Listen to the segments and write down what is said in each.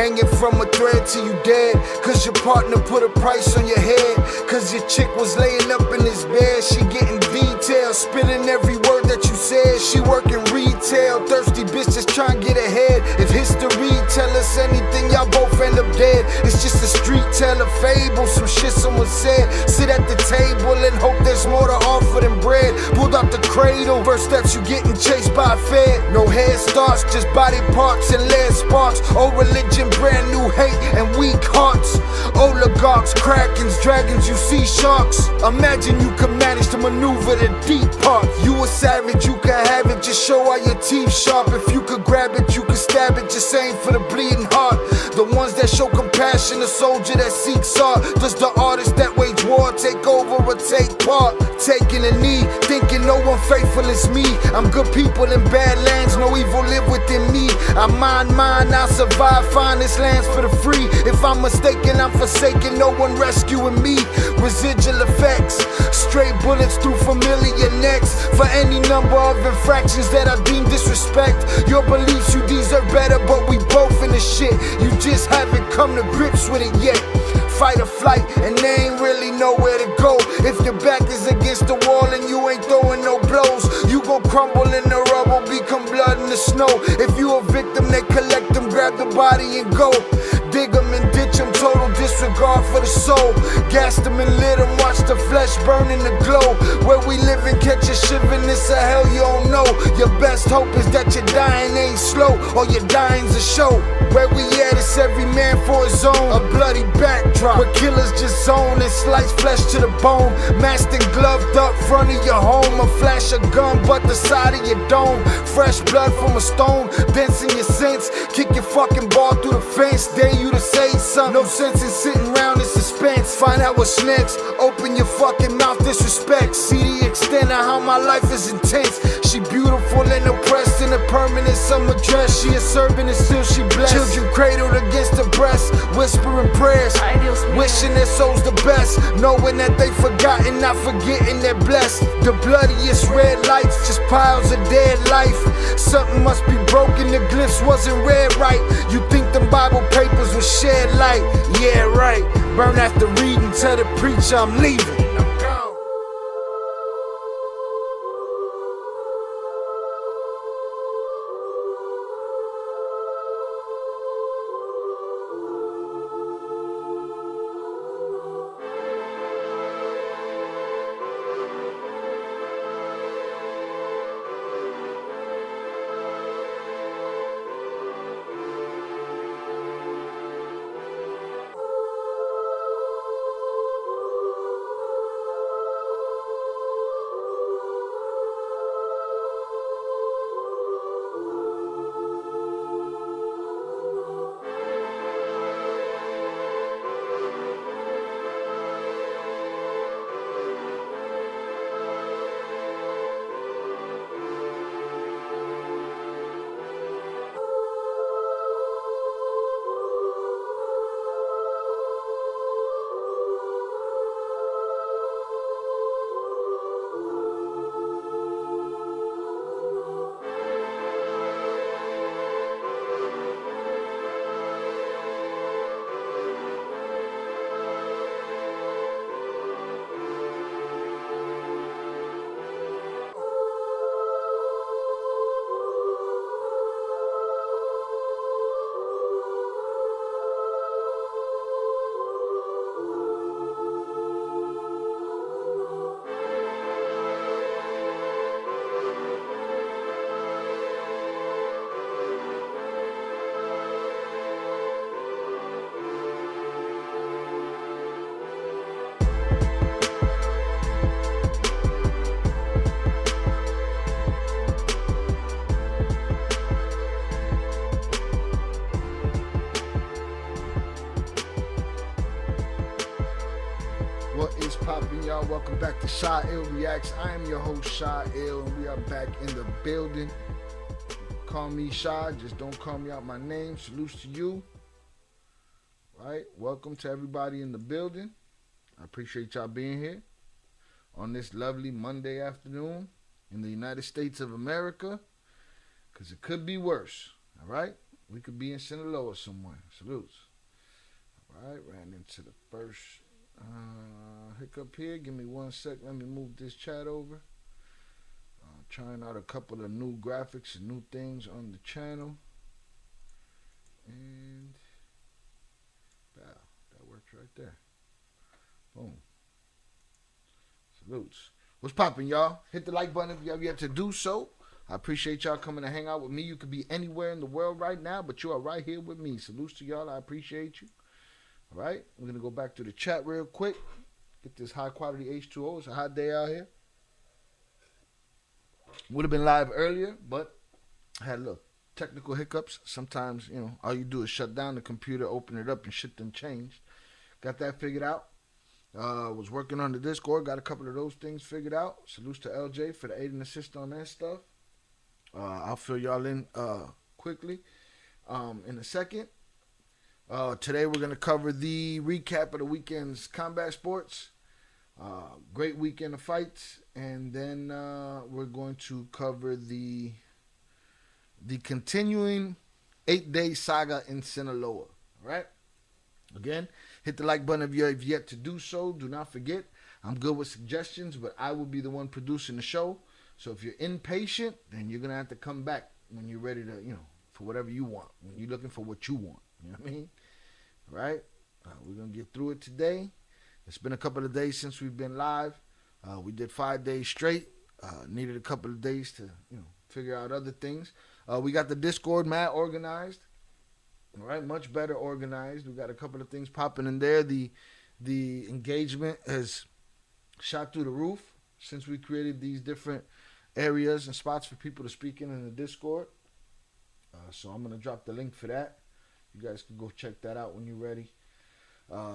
hanging from a thread till you dead. Cause your partner put a price on your head. Cause your chick was laying up in his bed. She getting details, spilling every word that you said. She working retail, thirsty bitch just trying to get ahead. If history tell us anything, y'all both end up dead. It's just a street tale of fable, some shit someone said. Sit at the table and hope there's more to offer than bread. Pulled out the cradle, first steps you getting chased by a fed. No head starts, just body parts and lead sparks. Old religion, brand new hate and weak hearts. Oligarchs, krakens, dragons, you see sharks. Imagine you could manage to maneuver the deep parts. You a savage, you can have it, just show all your teeth sharp. If you could grab it, you could stab it, just aim for the bleeding heart. The ones that show compassion, the soldier that seeks art. Does the artist that wage war take over or take part? Taking a knee, thinking no one faithful is me. I'm good people in bad lands, no evil live within me. I mind mine, I'll survive, find this lands for the free. If I'm mistaken, I'm forsaken, no one rescuing me. Residual effects, straight bullets through familiar necks. For any number of infractions that I deem disrespect. Your beliefs, you deserve better, but we both in the shit. You just haven't come to grips with it yet. Fight or flight, and they ain't really nowhere to go. If your back is against the wall and you ain't throwing no blows, you gon' crumble in the rubble, become blood in the snow. If you a victim, they collect them, grab the body and go. Dig them and ditch them, total disregard for the soul. Gas them and lit them, watch the flesh burn in the glow. Where we live and catch a shivering, it's a hell you don't know. Your best hope is that your dying ain't slow, or your dying's a show. Where we at, it's every man for his own. A bloody backdrop, where killers just zone and slice flesh to the bone. Masked and gloved up front of your home. A flash of gun, but the side of your dome. Fresh blood from a stone, dents in your sense. Kick your fucking ball through the fence. Dare you to say something, no sense in sitting around in suspense. Find out what's next, open your fucking mouth, disrespect. See the extent of how my life is intense. She beautiful and oppressed in a permanent summer dress. She a servant and still she blessed. Children cradled against her breast, whispering prayers, wishing their souls the best, knowing that they forgotten, not forgetting they're blessed. The bloodiest red lights, just piles of dead life. Something must be broken, the glyphs wasn't read right. You think them Bible papers will shed light? Yeah, right. Burn after reading, tell the preacher I'm leaving. What is poppin', y'all? Welcome back to Shy Ill Reacts. I am your host, Shy Ill, and we are back in the building. Call me Shy, just don't call me out my name. Salutes to you. Right? Welcome to everybody in the building. I appreciate y'all being here on this lovely Monday afternoon in the United States of America, because it could be worse. All right? We could be in Sinaloa somewhere. Salutes. All right, ran into the first hiccup here. Give me 1 sec. Let me move this chat over. Trying out a couple of new graphics and new things on the channel. And wow, that works right there. Boom. Salutes. What's poppin', y'all? Hit the like button if you have yet to do so. I appreciate y'all coming to hang out with me. You could be anywhere in the world right now, but you are right here with me. Salutes to y'all. I appreciate you. All right, we're going to go back to the chat real quick. Get this high quality H2O. It's a hot day out here. Would have been live earlier, but I had a little technical hiccups. Sometimes, you know, all you do is shut down the computer, open it up, and shit done changed. Got that figured out. Was working on the Discord. Got a couple of those things figured out. Salutes to LJ for the aid and assist on that stuff. I'll fill y'all in quickly in a second. Today we're going to cover the recap of the weekend's combat sports. Great weekend of fights. And then we're going to cover the continuing 8-day saga in Sinaloa. All right? Again, hit the like button if you have yet to do so. Do not forget, I'm good with suggestions, but I will be the one producing the show. So if you're impatient, then you're going to have to come back when you're ready to, you know, for whatever you want. When you're looking for what you want. You know what I mean? All right? We're going to get through it today. It's been a couple of days since we've been live. We did 5 days straight. Needed a couple of days to, you know, figure out other things. We got the Discord mad organized. All right, much better organized. We got a couple of things popping in there. The engagement has shot through the roof since we created these different areas and spots for people to speak in the Discord. So I'm going to drop the link for that. You guys can go check that out when you're ready.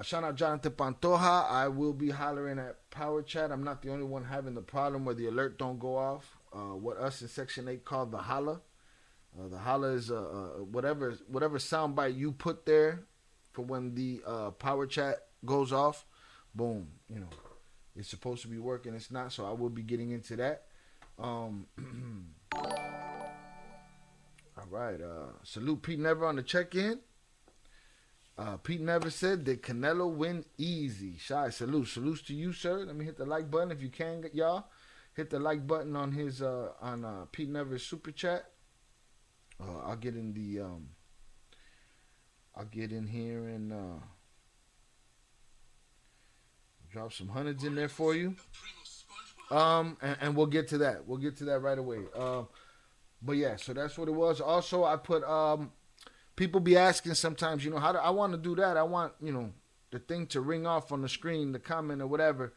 Shout out Jonathan Pantoja. I will be hollering at Power Chat. I'm not the only one having the problem where the alert don't go off. What us in Section 8 call the holla. The holla is whatever soundbite you put there for when the Power Chat goes off. Boom. You know, it's supposed to be working. It's not, so I will be getting into that. All right. Salute Pete Never on the check-in. Pete Never said, did Canelo win easy? Shy, salutes to you, sir. Let me hit the like button if you can, y'all. Hit the like button on his on Pete Never's super chat. I'll get in the I'll get in here and drop some hundreds in there for you. And we'll get to that. We'll get to that right away. But yeah, so that's what it was. Also, I put people be asking sometimes, you know, how do I want to do that? I want, you know, the thing to ring off on the screen, the comment or whatever.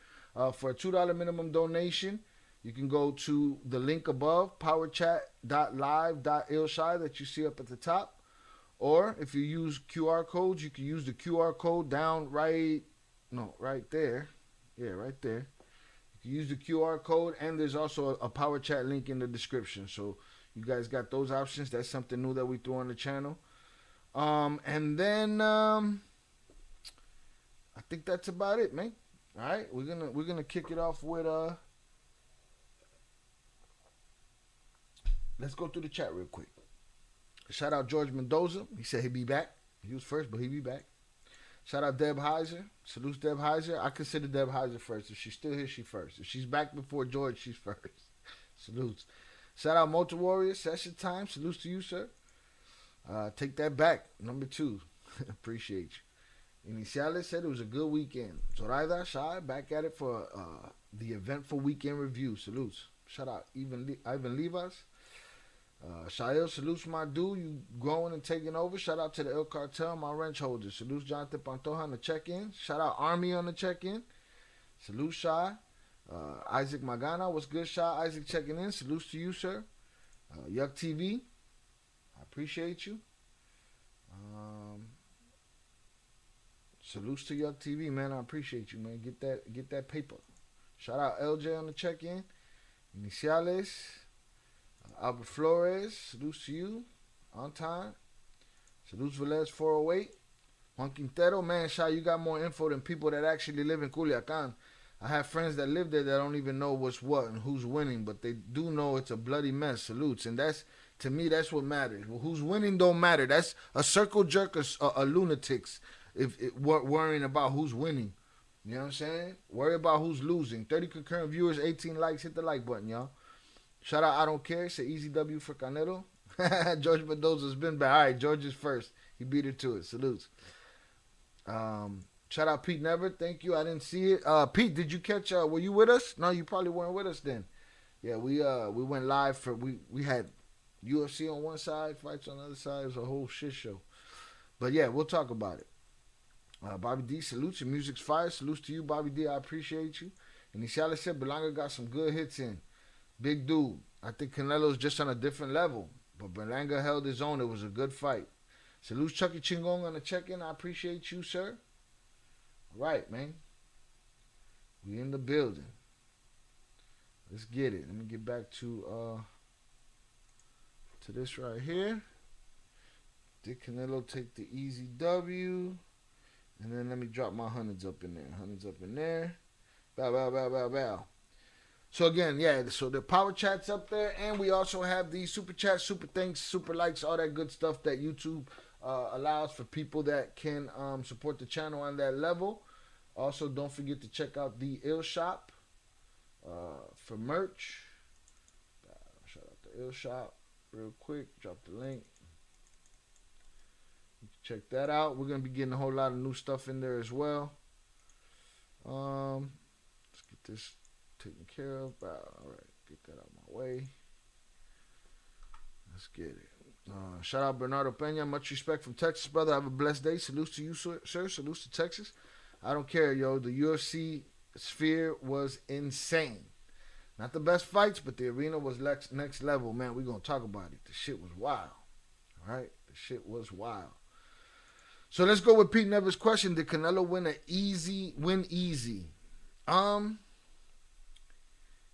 For a $2 minimum donation, you can go to the link above, powerchat.live.ilshy that you see up at the top. Or if you use QR codes, you can use the QR code down right there. Yeah, right there. You can use the QR code, and there's also a Power Chat link in the description. So you guys got those options. That's something new that we threw on the channel. And then I think that's about it, man. All right, we're gonna kick it off with let's go through the chat real quick. Shout out George Mendoza. He said he'd be back. He was first, but he'd be back. Shout out Deb Heiser. Salutes Deb Heiser. I consider Deb Heiser first. If she's still here, she's first. If she's back before George, she's first. Salutes. Shout out Motor Warrior. Session time. Salutes to you, sir. Take that back. Number 2. Appreciate you. Iniciales said it was a good weekend. Zoraida Shai back at it for the eventful weekend review. Salutes. Shout out Ivan Livas. Shael, salutes my dude. You growing and taking over. Shout out to the El Cartel, my wrench holder. Salutes Jonathan Pantoja on the check-in. Shout out Army on the check-in. Salute Shy. Isaac Magana. What's good, Shy? Isaac checking in. Salutes to you, sir. Yuck TV. I appreciate you. Salutes to Yuck TV, man. I appreciate you, man. Get that paper. Shout out LJ on the check-in. Iniciales. Albert Flores. Salutes to you. On time. Salutes Velez 408. Juan Quintero. Man, Shy, you got more info than people that actually live in Culiacán. I have friends that live there that don't even know what's what and who's winning, but they do know it's a bloody mess. Salutes. And that's To me, that's what matters. Well, who's winning don't matter. That's a circle jerk, a lunatics. If worrying about who's winning, you know what I'm saying? Worry about who's losing. 30 concurrent viewers, 18 likes. Hit the like button, y'all. Shout out, I don't care. It's an easy W for Canelo. George Mendoza's been back. All right, George is first. He beat her to it. Salutes. Shout out Pete Never. Thank you. I didn't see it. Pete, did you catch? Were you with us? No, you probably weren't with us then. Yeah, we went live for we had UFC on one side, fights on the other side. It was a whole shit show. But yeah, we'll talk about it. Bobby D, salutes. Your music's fire. Salutes to you, Bobby D. I appreciate you. And Initiales said Berlanga got some good hits in. Big dude. I think Canelo's just on a different level. But Berlanga held his own. It was a good fight. Salutes Chucky Chingong on the check-in. I appreciate you, sir. All right, man. We in the building. Let's get it. Let me get back to this right here. Did Canelo take the easy W? And then let me drop my hundreds up in there. Hundreds up in there. Bow, bow, bow, bow, bow. So again, yeah, so the power chat's up there. And we also have the super chats, super thanks, super likes, all that good stuff that YouTube allows for people that can support the channel on that level. Also, don't forget to check out the Ill Shop for merch. Shout out the Ill Shop real quick. Drop the link. Check that out. We're going to be getting a whole lot of new stuff in there as well. Let's get this taken care of. All right, get that out of my way. Let's get it. Shout out Bernardo Pena. Much respect from Texas, brother. Have a blessed day. Salutes to you, sir. Salutes to Texas. I don't care, yo. The UFC Sphere was insane. Not the best fights, but the arena was next level, man. We're going to talk about it. The shit was wild. All right? The shit was wild. So let's go with Pete Never's question. Did Canelo win easy?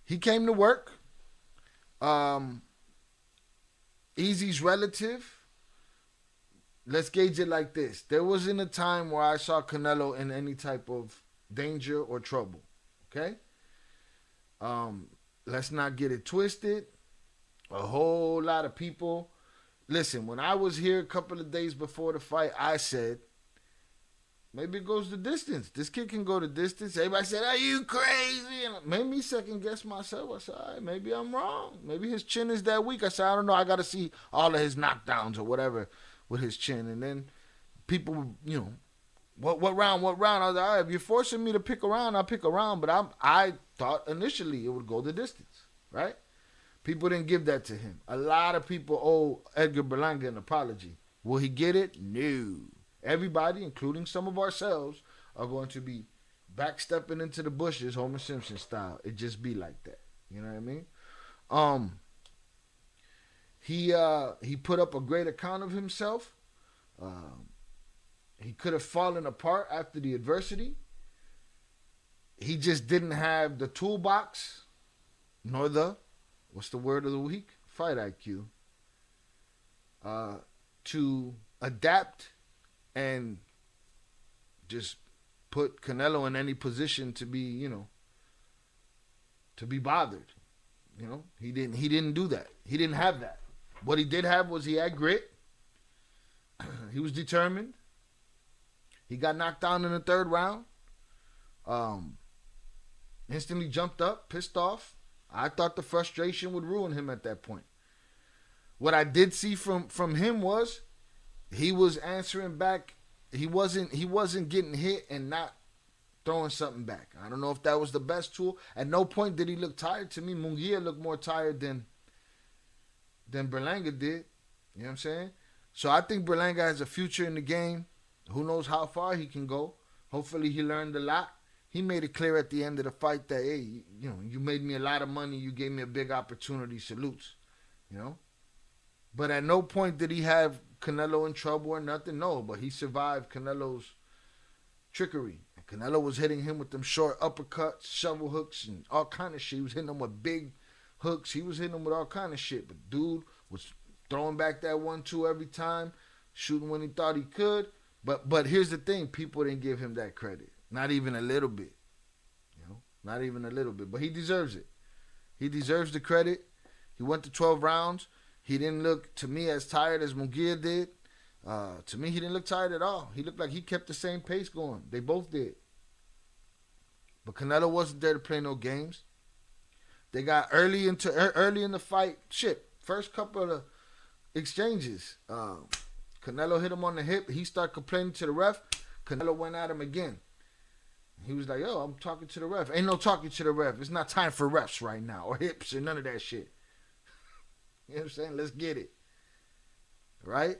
He came to work. Easy's relative. Let's gauge it like this. There wasn't a time where I saw Canelo in any type of danger or trouble. Okay? Let's not get it twisted. A whole lot of people. Listen, when I was here a couple of days before the fight, I said, maybe it goes the distance. This kid can go the distance. Everybody said, are you crazy? And it made me second guess myself. I said, all right, maybe I'm wrong. Maybe his chin is that weak. I said, I don't know. I got to see all of his knockdowns or whatever with his chin. And then people, you know, what round? I was like, all right, if you're forcing me to pick a round, I'll pick a round. But I thought initially it would go the distance, right? People didn't give that to him. A lot of people owe Edgar Berlanga an apology. Will he get it? No. Everybody, including some of ourselves, are going to be backstepping into the bushes, Homer Simpson style. It just be like that. You know what I mean? He put up a great account of himself. He could have fallen apart after the adversity. He just didn't have the toolbox, nor the, what's the word of the week? Fight IQ. To adapt and just put Canelo in any position to be, you know, to be bothered. You know, he didn't do that. He didn't have that. What he did have was he had grit. He was determined. He got knocked down in the third round. Instantly jumped up, pissed off. I thought the frustration would ruin him at that point. What I did see from him was he was answering back. He wasn't getting hit and not throwing something back. I don't know if that was the best tool. At no point did he look tired. To me, Munguia looked more tired than Berlanga did. You know what I'm saying? So I think Berlanga has a future in the game. Who knows how far he can go. Hopefully he learned a lot. He made it clear at the end of the fight that, hey, you know, you made me a lot of money. You gave me a big opportunity. Salutes. You know? But at no point did he have Canelo in trouble or nothing. No, but he survived Canelo's trickery. And Canelo was hitting him with them short uppercuts, shovel hooks, and all kind of shit. He was hitting him with big hooks. He was hitting him with all kind of shit. But dude was throwing back that 1-2 every time, shooting when he thought he could. But here's the thing. People didn't give him that credit. Not even a little bit. You know? Not even a little bit. But he deserves it. He deserves the credit. He went to 12 rounds. He didn't look, to me, as tired as Munguia did. To me, he didn't look tired at all. He looked like he kept the same pace going. They both did. But Canelo wasn't there to play no games. They got early in the fight. Shit, first couple of exchanges. Canelo hit him on the hip. He started complaining to the ref. Canelo went at him again. He was like, yo, I'm talking to the ref. Ain't no talking to the ref. It's not time for refs right now. Or hips or none of that shit. You know what I'm saying? Let's get it. Right?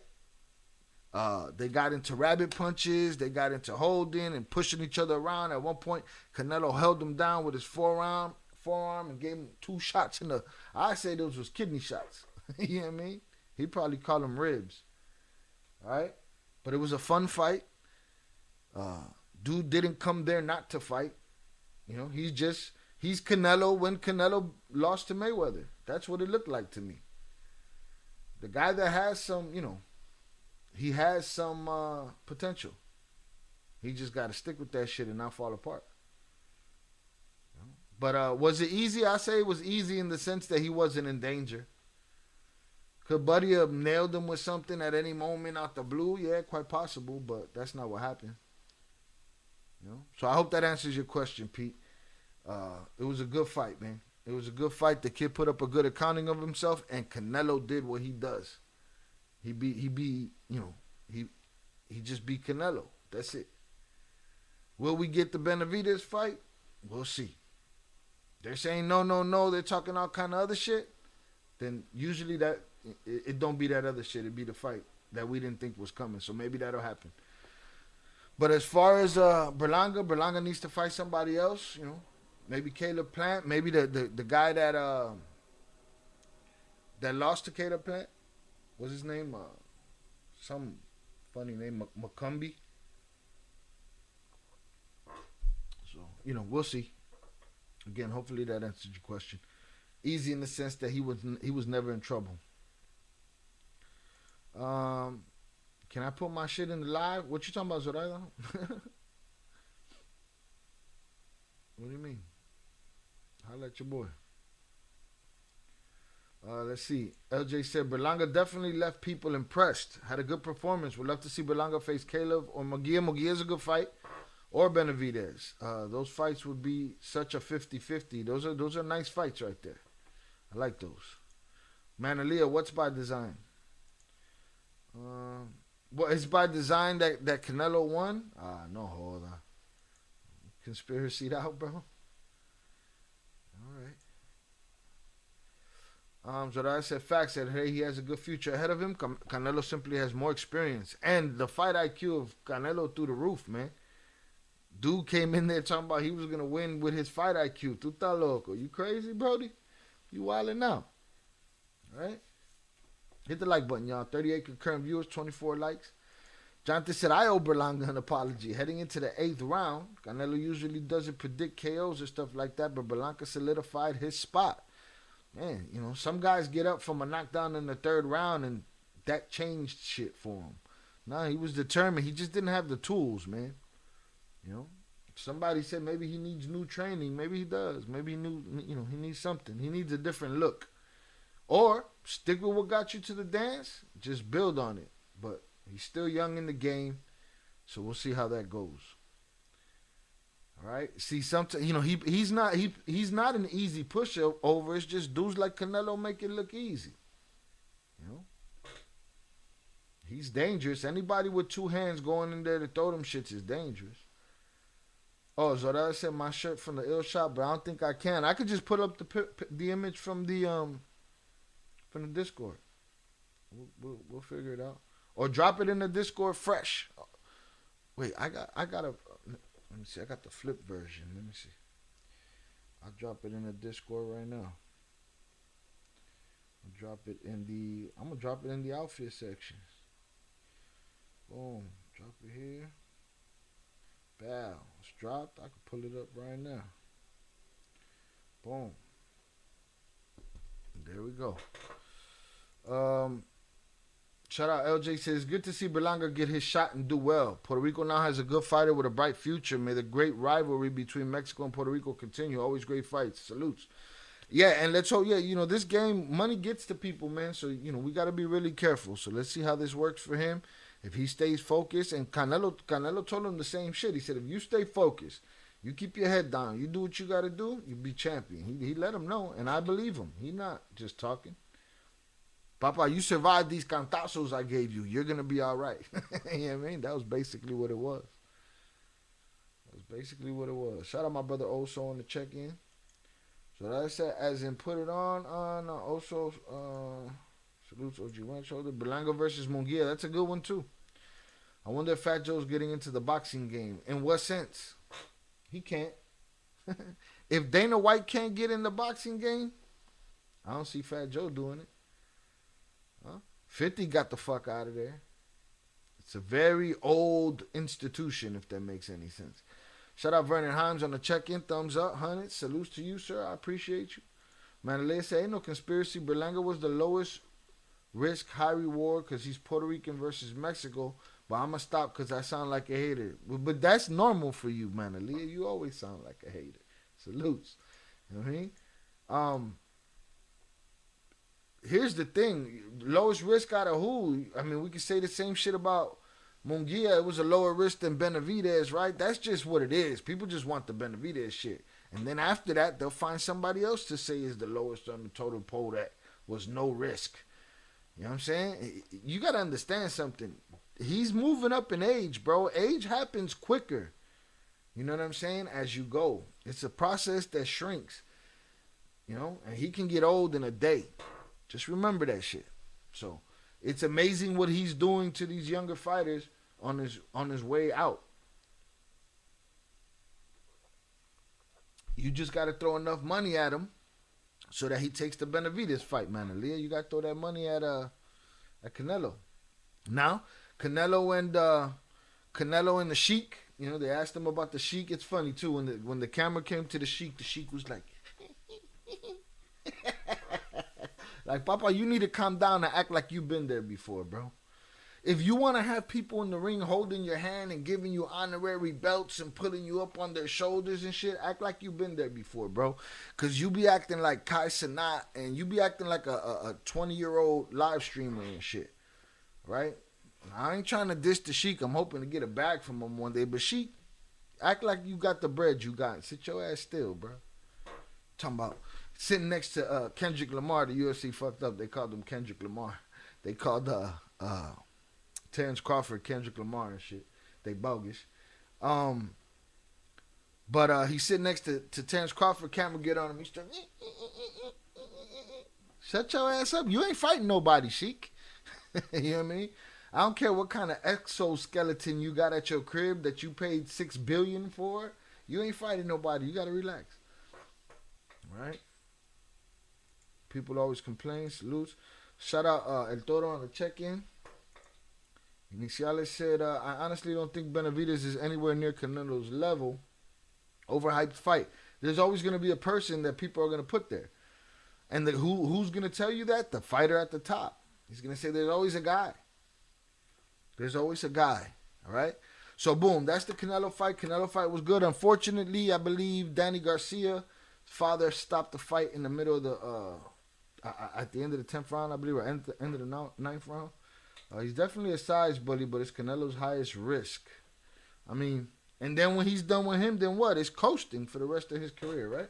They got into rabbit punches. They got into holding and pushing each other around. At one point, Canelo held him down with his forearm and gave him 2 shots in the... I say those was kidney shots. You know what I mean? He probably called them ribs. Right? But it was a fun fight. Dude didn't come there not to fight. You know, he's Canelo when Canelo lost to Mayweather. That's what it looked like to me. The guy that has some, you know, he has some potential. He just got to stick with that shit and not fall apart. You know? But was it easy? I say it was easy in the sense that he wasn't in danger. Could Buddy have nailed him with something at any moment out the blue? Yeah, quite possible, but that's not what happened. You know? So I hope that answers your question, Pete. It was a good fight, man. It was a good fight. The kid put up a good accounting of himself, and Canelo did what he does. He just beat Canelo. That's it. Will we get the Benavidez fight? We'll see. They're saying no. They're talking all kind of other shit. Then usually that it don't be that other shit. It be the fight that we didn't think was coming. So maybe that'll happen. But as far as Berlanga needs to fight somebody else. You know, maybe Caleb Plant. Maybe the guy that lost to Caleb Plant. What's his name? Some funny name, McCumbee. So, you know, we'll see. Again, hopefully that answers your question. Easy in the sense that he was never in trouble. Can I put my shit in the live? What you talking about, Zoraida? What do you mean? Holla at your boy. Let's see. LJ said Berlanga definitely left people impressed. Had a good performance. Would love to see Berlanga face Caleb or Munguia. Munguia's a good fight. Or Benavidez. Those fights would be such a 50-50. Those are nice fights right there. I like those. Manalia, what's by design? Well, it's by design that Canelo won? No, hold on. Conspiracy out, bro. All right. Zorai said facts that hey, he has a good future ahead of him. Canelo simply has more experience. And the fight IQ of Canelo through the roof, man. Dude came in there talking about he was going to win with his fight IQ. Tu ta loco. You crazy, Brody? You wildin' out. All right? Hit the like button, y'all. 38 concurrent viewers, 24 likes. Jonathan said, I owe Berlanga an apology. Heading into the 8th round, Canelo usually doesn't predict KOs or stuff like that, but Berlanga solidified his spot. Man, you know, some guys get up from a knockdown in the 3rd round, and that changed shit for him. Nah, he was determined. He just didn't have the tools, man. You know? Somebody said maybe he needs new training. Maybe he does. Maybe he needs something. He needs a different look. Or stick with what got you to the dance. Just build on it. But he's still young in the game, so we'll see how that goes. All right. See, sometimes he's not an easy pushover. It's just dudes like Canelo make it look easy. You know, he's dangerous. Anybody with 2 hands going in there to throw them shits is dangerous. Oh, Zora said my shirt from the ill shop, but I don't think I can. I could just put up the image from the Discord. We'll figure it out. Or drop it in the Discord fresh. Wait, I got a. Let me see. I got the flip version. Let me see. I'll drop it in the Discord right now. I'm gonna drop it in the outfit section. Boom. Drop it here. Bow. It's dropped. I can pull it up right now. Boom. There we go. Shout out LJ says, good to see Berlanga get his shot and do well. Puerto Rico now has a good fighter with a bright future. May the great rivalry between Mexico and Puerto Rico continue. Always great fights. Salutes. Yeah, and let's hope. Yeah, this game, money gets to people, man. So we got to be really careful. So let's see how this works for him. If he stays focused, and Canelo told him the same shit. He said, if you stay focused, you keep your head down, you do what you got to do, you be champion. He let him know, and I believe him. He not just talking. Papa, you survived these cantazos I gave you. You're gonna be all right. You know what I mean? That was basically what it was. Shout out my brother Oso on the check-in. So that said, as in put it on Oso. Salutes OG Ranch Shoulder. Berlanga versus Munguia. That's a good one too. I wonder if Fat Joe's getting into the boxing game. In what sense? He can't. If Dana White can't get in the boxing game, I don't see Fat Joe doing it. 50 got the fuck out of there. It's a very old institution, if that makes any sense. Shout out Vernon Himes on the check-in. Thumbs up, 100. Salutes to you, sir. I appreciate you. Mandalay say, ain't no conspiracy. Berlanga was the lowest risk, high reward because he's Puerto Rican versus Mexico. But I'm going to stop because I sound like a hater. But that's normal for you, Mandalay. You always sound like a hater. Salutes. You know what I mean? Here's the thing. Lowest risk out of who? I mean, we can say the same shit about Munguia. It was a lower risk than Benavidez, right? That's just what it is. People just want the Benavidez shit. And then after that, they'll find somebody else to say is the lowest on the total poll that was no risk. You know what I'm saying? You got to understand something. He's moving up in age, bro. Age happens quicker. You know what I'm saying? As you go. It's a process that shrinks. And he can get old in a day. Just remember that shit. So it's amazing what he's doing to these younger fighters on his way out. You just got to throw enough money at him so that he takes the Benavidez fight, man. Aaliyah, you got to throw that money at Canelo. Now, Canelo and the Sheik, they asked him about the Sheik. It's funny too when the camera came to the Sheik was like, like, Papa, you need to calm down and act like you've been there before, bro. If you want to have people in the ring holding your hand and giving you honorary belts and putting you up on their shoulders and shit, act like you've been there before, bro. Because you be acting like Kai Cenat and you be acting like a 20-year-old live streamer and shit, right? I ain't trying to diss the Sheik. I'm hoping to get a bag from him one day. But Sheik, act like you got the bread you got. Sit your ass still, bro. Talking about sitting next to Kendrick Lamar. The UFC fucked up. They called him Kendrick Lamar. They called Terrence Crawford Kendrick Lamar and shit. They bogus. But he's sitting next to Terrence Crawford. Camera get on him. He's starting, shut your ass up. You ain't fighting nobody, Sheik. You know what I mean? I don't care what kind of exoskeleton you got at your crib that you paid $6 billion for. You ain't fighting nobody. You got to relax. Right? People always complain. Salutes. Shout out El Toro on the check-in. Iniciales said, I honestly don't think Benavidez is anywhere near Canelo's level. Overhyped fight. There's always going to be a person that people are going to put there. And who's going to tell you that? The fighter at the top. He's going to say there's always a guy. There's always a guy. All right? So, boom. That's the Canelo fight. Canelo fight was good. Unfortunately, I believe Danny Garcia's father stopped the fight in the middle of the... at the end of the 10th round, I believe, or end of the 9th round. He's definitely a size bully, but it's Canelo's highest risk. I mean, and then when he's done with him, then what? It's coasting for the rest of his career, right?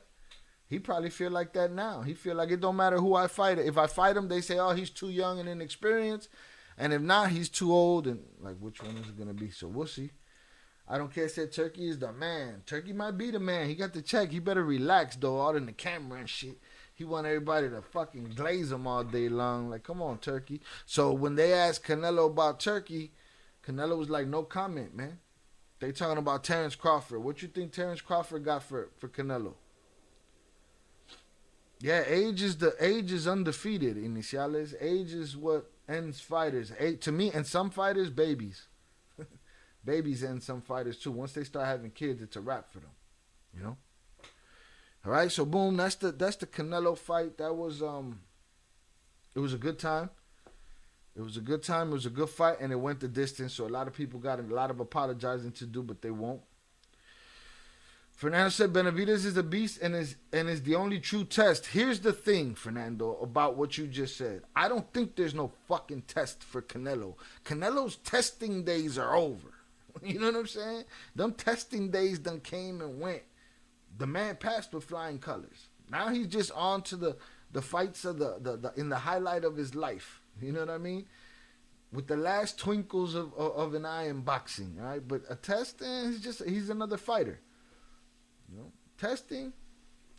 He probably feel like that now. He feel like it don't matter who I fight. If I fight him, they say, oh, he's too young and inexperienced. And if not, he's too old. And, like, which one is it going to be? So we'll see. I don't care. Said Turkey is the man. Turkey might be the man. He got the check. He better relax, though, all in the camera and shit. He want everybody to fucking glaze him all day long. Like, come on, Turkey. So when they asked Canelo about Turkey, Canelo was like, no comment, man. They talking about Terrence Crawford. What you think Terrence Crawford got for Canelo? Yeah, age is undefeated, Iniciales. Age is what ends fighters. To me, and some fighters, babies. Babies end some fighters too. Once they start having kids, it's a wrap for them. You know? All right, so boom, that's the Canelo fight. That was it was a good time. It was a good time. It was a good fight, and it went the distance. So a lot of people got a lot of apologizing to do, but they won't. Fernando said Benavidez is a beast and is the only true test. Here's the thing, Fernando, about what you just said. I don't think there's no fucking test for Canelo. Canelo's testing days are over. You know what I'm saying? Them testing days done came and went. The man passed with flying colors. Now he's just on to the fights of the in the highlight of his life. You know what I mean? With the last twinkles of an eye in boxing, all right? But a test, he's another fighter. You know, testing,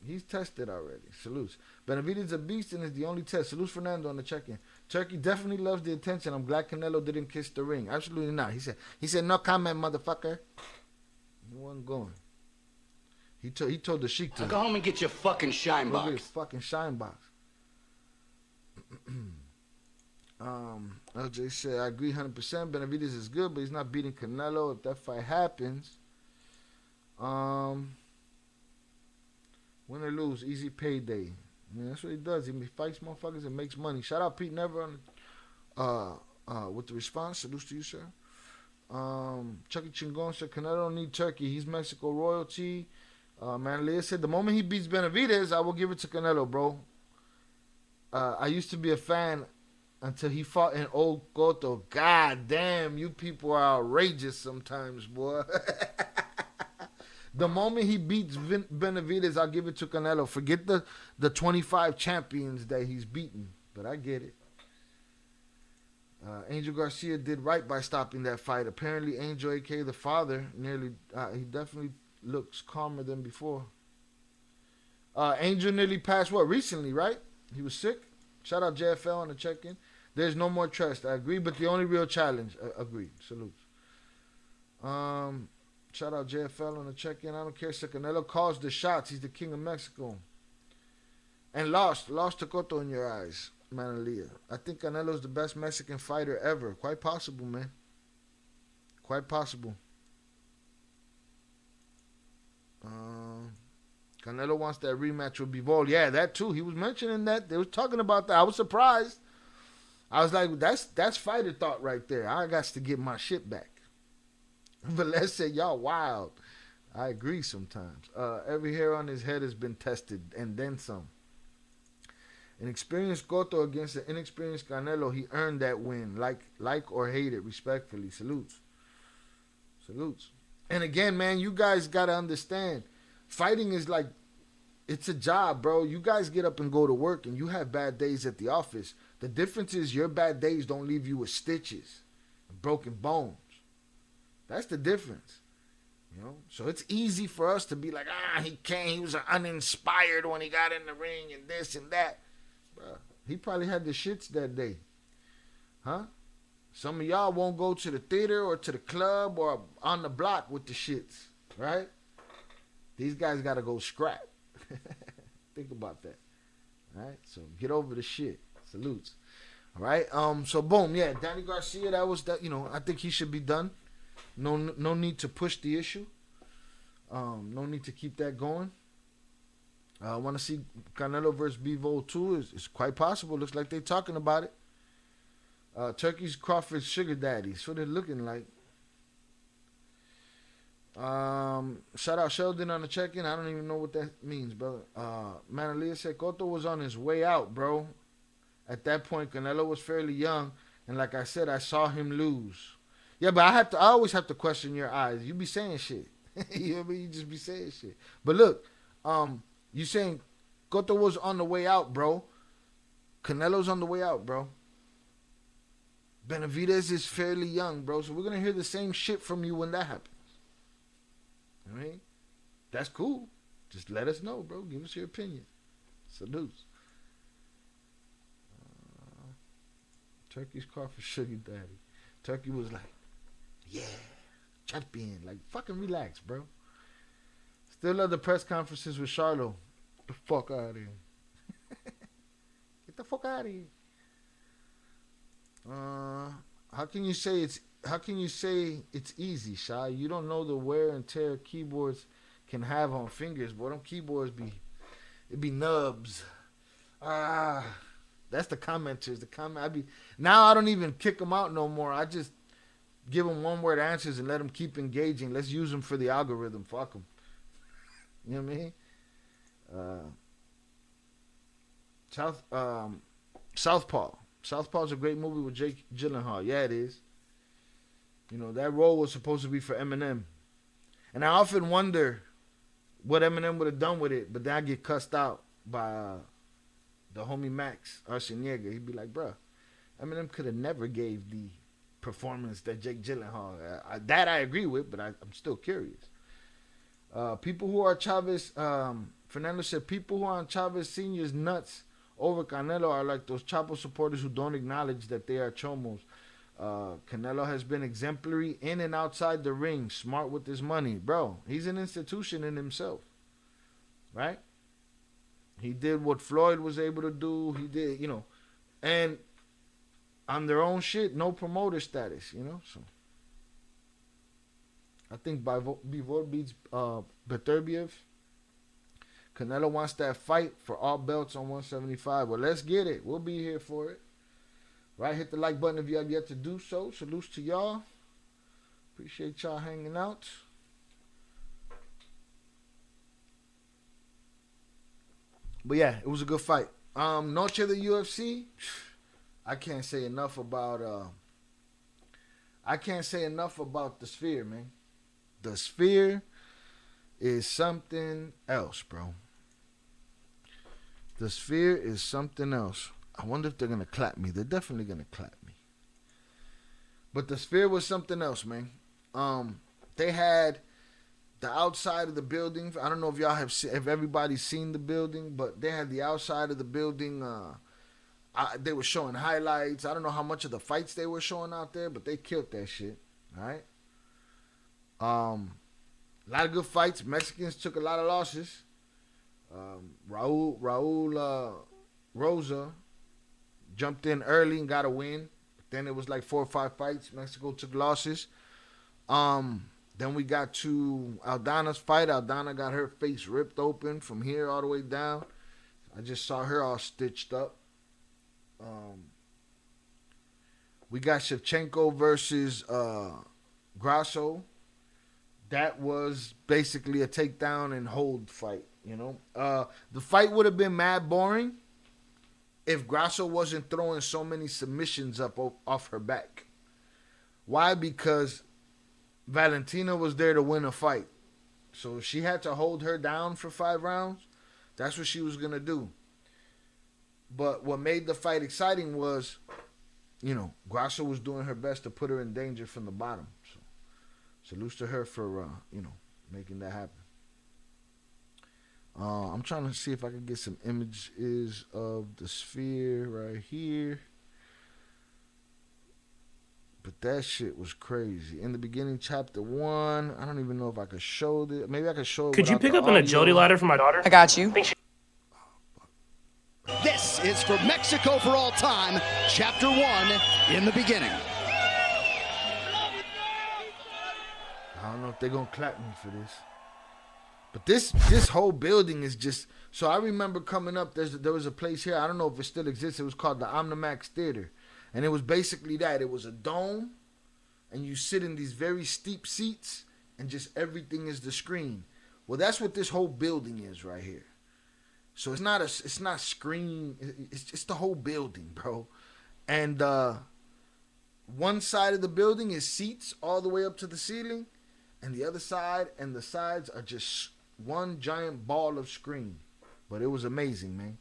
he's tested already. Salutes. Benavidez a beast and is the only test. Salutes Fernando on the check-in. Turkey definitely loves the attention. I'm glad Canelo didn't kiss the ring. Absolutely not. He said no comment, motherfucker. He wasn't going. He told the Sheik to go home and get your fucking shine box. Get his fucking shine box. LJ said I agree 100%. Benavidez is good, but he's not beating Canelo. If that fight happens, win or lose, easy payday. I mean, that's what he does. He fights motherfuckers and makes money. Shout out Pete Never on with the response. Salutes to you, sir. Chucky Chingon said Canelo don't need Turkey. He's Mexico royalty. Manlia said the moment he beats Benavidez, I will give it to Canelo, bro. I used to be a fan until he fought in Old Cotto. God damn, you people are outrageous sometimes, boy. The moment he beats Benavidez, I'll give it to Canelo. Forget the 25 champions that he's beaten. But I get it. Angel Garcia did right by stopping that fight. Apparently, Angel, a.k.a. the father, he definitely looks calmer than before. Angel nearly passed, recently, right? He was sick. Shout out JFL on the check-in. There's no more trust. I agree, but the only real challenge. Agreed. Salutes. Shout out JFL on the check-in. I don't care. So Canelo calls the shots. He's the king of Mexico. And lost to Cotto in your eyes, Manalia. I think Canelo's the best Mexican fighter ever. Quite possible, man. Quite possible. Canelo wants that rematch with Bivol. Yeah, that too. He was mentioning that. They was talking about that. I was surprised. I was like, that's fighter thought right there. I got to get my shit back. But let's say y'all wild. I agree sometimes. Every hair on his head has been tested and then some. An experienced Cotto against an inexperienced Canelo, he earned that win. Like or hate it, respectfully. Salutes. Salutes. And again, man, you guys got to understand, fighting is like, it's a job, bro. You guys get up and go to work and you have bad days at the office. The difference is your bad days don't leave you with stitches and broken bones. That's the difference. You know? So it's easy for us to be like, he was uninspired when he got in the ring and this and that. Bro, he probably had the shits that day. Huh? Some of y'all won't go to the theater or to the club or on the block with the shits. Right? These guys got to go scrap. Think about that. All right? So get over the shit. Salutes. All right? So boom, yeah, Danny Garcia, that was that, I think he should be done. No need to push the issue. No need to keep that going. I want to see Canelo versus Bivol too. It's quite possible. Looks like they're talking about it. Turkey's Crawford's sugar daddy. That's what they're looking like. Shout out Sheldon on the check-in. I don't even know what that means, brother. Manalia said Cotto was on his way out, bro. At that point, Canelo was fairly young, and like I said, I saw him lose. Yeah, but I always have to question your eyes. You be saying shit. You know what I mean? You just be saying shit. But look, you saying Cotto was on the way out, bro. Canelo's on the way out, bro. Benavidez is fairly young, bro. So we're going to hear the same shit from you when that happens. I mean, that's cool. Just let us know, bro. Give us your opinion. Salutes. Turkey's Crawford sugar daddy. Turkey was like, yeah, champion. Like, fucking relax, bro. Still love the press conferences with Charlo. Get the fuck out of here. Get the fuck out of here. How can you say it's easy, Shy? You don't know the wear and tear keyboards can have on fingers, boy. Them keyboards be nubs. That's the commenters. Now I don't even kick them out no more. I just give them one word answers and let them keep engaging. Let's use them for the algorithm. Fuck them. You know what I mean? Southpaw. Southpaw's a great movie with Jake Gyllenhaal. Yeah, it is. You know, that role was supposed to be for Eminem. And I often wonder what Eminem would have done with it, but then I get cussed out by the homie Max Arciniega. He'd be like, bruh, Eminem could have never gave the performance that Jake Gyllenhaal. That I agree with, but I'm still curious. People who are Chavez, Fernando said, people who are on Chavez Sr.'s nuts over Canelo are like those Chapo supporters who don't acknowledge that they are chomos. Canelo has been exemplary in and outside the ring, smart with his money. Bro, he's an institution in himself, right? He did what Floyd was able to do. He did, you know, and on their own shit, no promoter status, you know. So I think Bivol beats Beterbiev. Canelo wants that fight for all belts on 175. Well, let's get it. We'll be here for it. Right? Hit the like button if you have yet to do so. Salutes to y'all. Appreciate y'all hanging out. But yeah, it was a good fight. Noche of the UFC. I can't say enough about the Sphere, man. The Sphere is something else, bro. The Sphere is something else. I wonder if they're going to clap me. They're definitely going to clap me. But the Sphere was something else, man. They had the outside of the building. I don't know if y'all if everybody's seen the building, but they had the outside of the building. They were showing highlights. I don't know how much of the fights they were showing out there, but they killed that shit. All right. A lot of good fights. Mexicans took a lot of losses. Raul Rosa jumped in early and got a win. Then it was like 4 or 5 fights. Mexico took losses. Then we got to Aldana's fight. Aldana got her face ripped open from here all the way down. I just saw her all stitched up. We got Shevchenko versus Grasso. That was basically a takedown and hold fight, you know. The fight would have been mad boring if Grasso wasn't throwing so many submissions up off her back. Why? Because Valentina was there to win a fight. So if she had to hold her down for 5 rounds, that's what she was going to do. But what made the fight exciting was, you know, Grasso was doing her best to put her in danger from the bottom. So salutes to her for, you know, making that happen. I'm trying to see if I can get some images of the Sphere right here. But that shit was crazy. In the beginning, chapter 1. I don't even know if I could show it. Maybe I could show it. Could you pick up an agility ladder for my daughter? I got you. This is for Mexico for all time, chapter 1, in the beginning. I don't know if they're going to clap me for this. But this whole building is just... So I remember coming up, there was a place here. I don't know if it still exists. It was called the Omnimax Theater. And it was basically that. It was a dome. And you sit in these very steep seats. And just everything is the screen. Well, that's what this whole building is right here. So it's not screen. It's just the whole building, bro. And one side of the building is seats all the way up to the ceiling. And the other side and the sides are just one giant ball of screen. But it was amazing, man.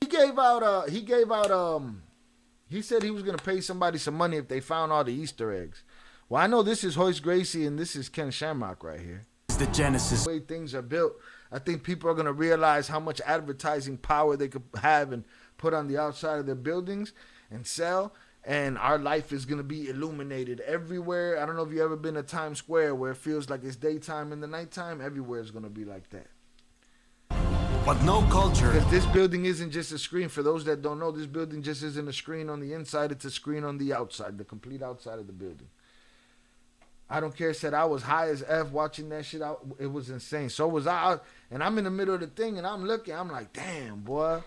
He said he was going to pay somebody some money if they found all the Easter eggs. Well, I know this is Hoist Gracie and this is Ken Shamrock right here. It's the Genesis. The way things are built, I think people are going to realize how much advertising power they could have and put on the outside of their buildings and sell. And our life is going to be illuminated everywhere. I don't know if you've ever been to Times Square where it feels like it's daytime and the nighttime. Everywhere is going to be like that. But no culture. Because this building isn't just a screen. For those that don't know, this building just isn't a screen on the inside. It's a screen on the outside, the complete outside of the building. I don't care. Said I was high as F watching that shit out. It was insane. So was I. And I'm in the middle of the thing and I'm looking. I'm like, damn, boy.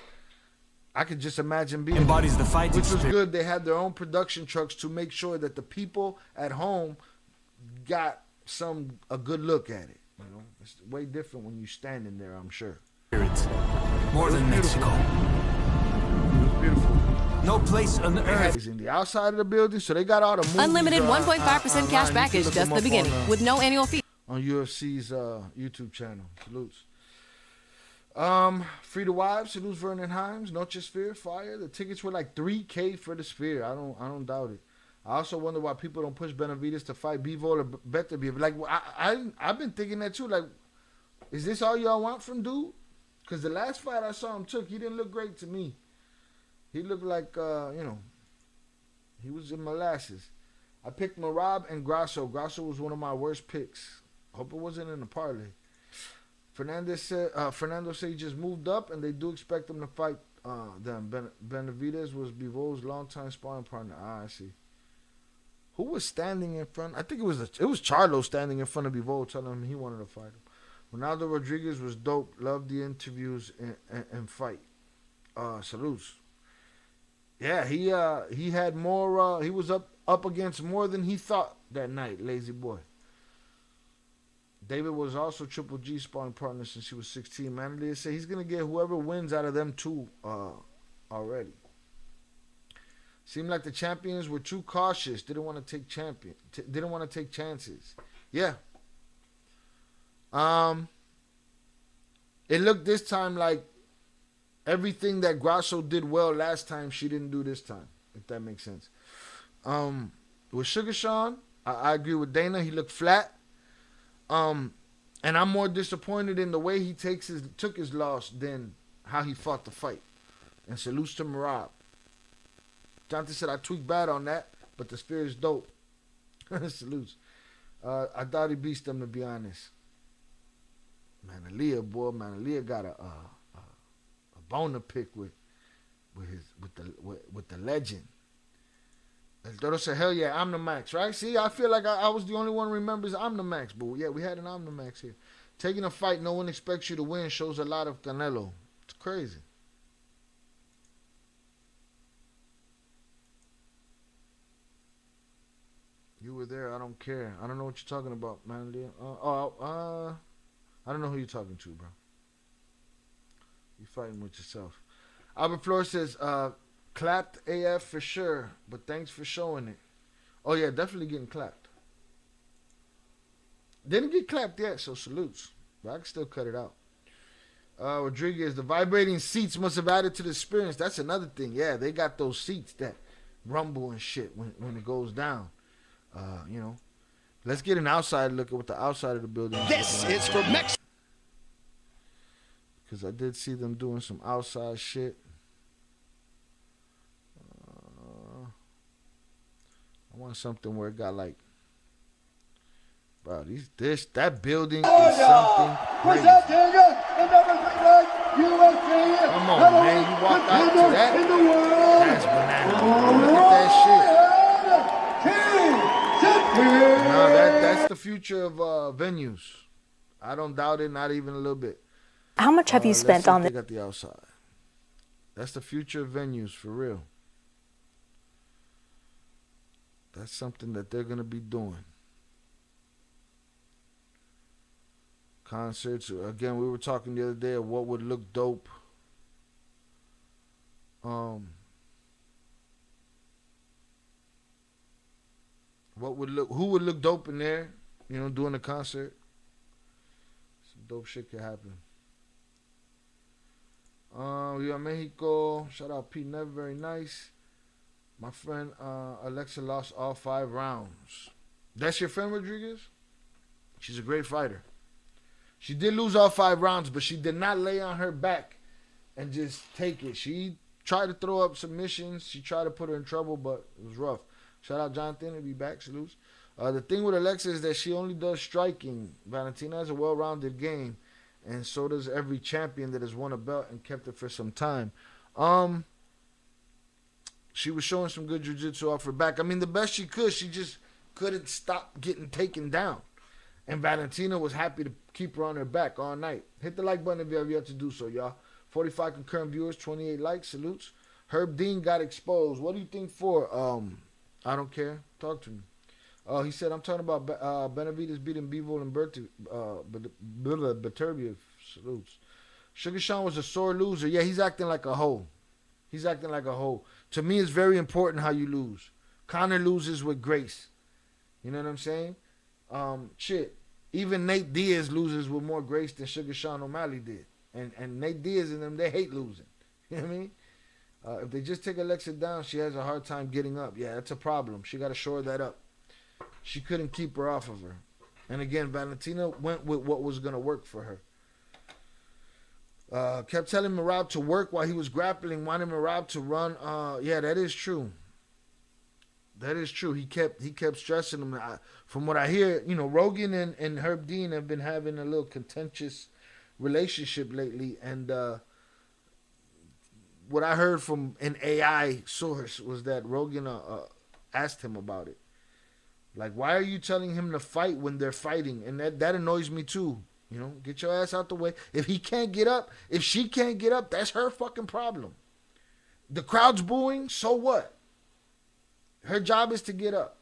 I could just imagine being embodies the fight. Which was good. They had their own production trucks to make sure that the people at home got a good look at it. You know, it's way different when you standing there, I'm sure. More than Mexico. It was beautiful. No place on earth. It's in the outside of the building, so they got all the movies. Unlimited 1.5% cash back is just the beginning, with no annual fee. On UFC's YouTube channel. Salutes. Free to Wives, salutes Vernon Himes, Noche Sphere, fire. The tickets were like $3K for the Sphere. I don't doubt it. I also wonder why people don't push Benavidez to fight Bivol or Beterbiev. Like, I've been thinking that too. Like, is this all y'all want from dude? Because the last fight I saw him took, he didn't look great to me. He looked like, he was in molasses. I picked Marab and Grasso. Grasso was one of my worst picks. Hope it wasn't in the parlay. Fernando said he just moved up, and they do expect him to fight them. Benavidez was Bivol's longtime sparring partner. I see. Who was standing in front? I think it was Charlo standing in front of Bivol, telling him he wanted to fight him. Ronaldo Rodriguez was dope. Loved the interviews and fight. Salutes. Yeah, he had more. He was up against more than he thought that night. Lazy boy. David was also Triple G sparring partner since he was 16. Man, they say he's gonna get whoever wins out of them two already. Seemed like the champions were too cautious. Didn't want to take chances. Yeah. It looked this time like everything that Grasso did well last time, she didn't do this time, if that makes sense. With Sugar Sean, I agree with Dana. He looked flat. And I'm more disappointed in the way he took his loss than how he fought the fight. And salutes to Marab. Jonathan said I tweaked bad on that, but the Sphere is dope. Salutes. I thought he beats them, to be honest. Manalea got a bone to pick with the legend. El Toro said, hell yeah, Omnimax, right? See, I feel like I was the only one who remembers Omnimax, but yeah, we had an Omnimax here. Taking a fight no one expects you to win shows a lot of Canelo. It's crazy. You were there, I don't care. I don't know what you're talking about, man. I don't know who you're talking to, bro. You're fighting with yourself. Albert Flores says, clapped AF for sure, but thanks for showing it. Oh, yeah, definitely getting clapped. Didn't get clapped yet, so salutes. But I can still cut it out. Rodriguez, the vibrating seats must have added to the experience. That's another thing. Yeah, they got those seats that rumble and shit when it goes down. Let's get an outside look at what the outside of the building is. This is for Mexico. Because I did see them doing some outside shit. I want something where it got like, bro, that building is something crazy. Come on, man, you walk out to that. That's banana. Look at that shit. No, that's the future of venues. I don't doubt it, not even a little bit. How much have you spent on this? At the outside. That's the future of venues, for real. That's something that they're going to be doing. Concerts. Again, we were talking the other day of what would look dope. Who would look dope in there, doing a concert. Some dope shit could happen. We got Mexico. Shout out Pete Never, very nice. My friend Alexa lost all 5 rounds. That's your friend, Rodriguez? She's a great fighter. She did lose all 5 rounds, but she did not lay on her back and just take it. She tried to throw up submissions. She tried to put her in trouble, but it was rough. Shout out Jonathan. He'll be back. Salutes. The thing with Alexa is that she only does striking. Valentina has a well-rounded game, and so does every champion that has won a belt and kept it for some time. She was showing some good jiu-jitsu off her back. I mean, the best she could. She just couldn't stop getting taken down. And Valentina was happy to keep her on her back all night. Hit the like button if you have yet to do so, y'all. 45 concurrent viewers, 28 likes. Salutes. Herb Dean got exposed. What do you think for? I don't care. Talk to me. Oh, he said, I'm talking about Benavidez beating Bivol and Beterbiev. Salutes. Sugar Sean was a sore loser. Yeah, he's acting like a hoe. He's acting like a hoe. To me, it's very important how you lose. Conor loses with grace. You know what I'm saying? Shit. Even Nate Diaz loses with more grace than Sugar Sean O'Malley did. And Nate Diaz and them, they hate losing. You know what I mean? If they just take Alexa down, she has a hard time getting up. Yeah, that's a problem. She got to shore that up. She couldn't keep her off of her. And again, Valentina went with what was going to work for her. Kept telling Merab to work while he was grappling, wanted Merab to run. Yeah, that is true. That is true. He kept stressing him. From what I hear, you know, Rogan and Herb Dean have been having a little contentious relationship lately. And what I heard from an AI source was that Rogan asked him about it. Like, why are you telling him to fight when they're fighting? And that annoys me too. You know, get your ass out the way. If he can't get up, if she can't get up, that's her fucking problem. The crowd's booing, so what? Her job is to get up.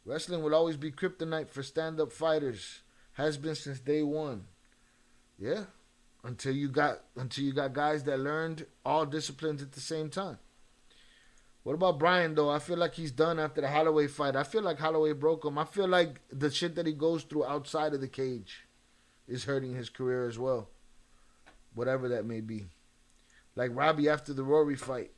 Wrestling will always be kryptonite for stand-up fighters. Has been since day one. Yeah. Until you got guys that learned all disciplines at the same time. What about Brian, though? I feel like he's done after the Holloway fight. I feel like Holloway broke him. I feel like the shit that he goes through outside of the cage is hurting his career as well. Whatever that may be. Like Robbie after the Rory fight.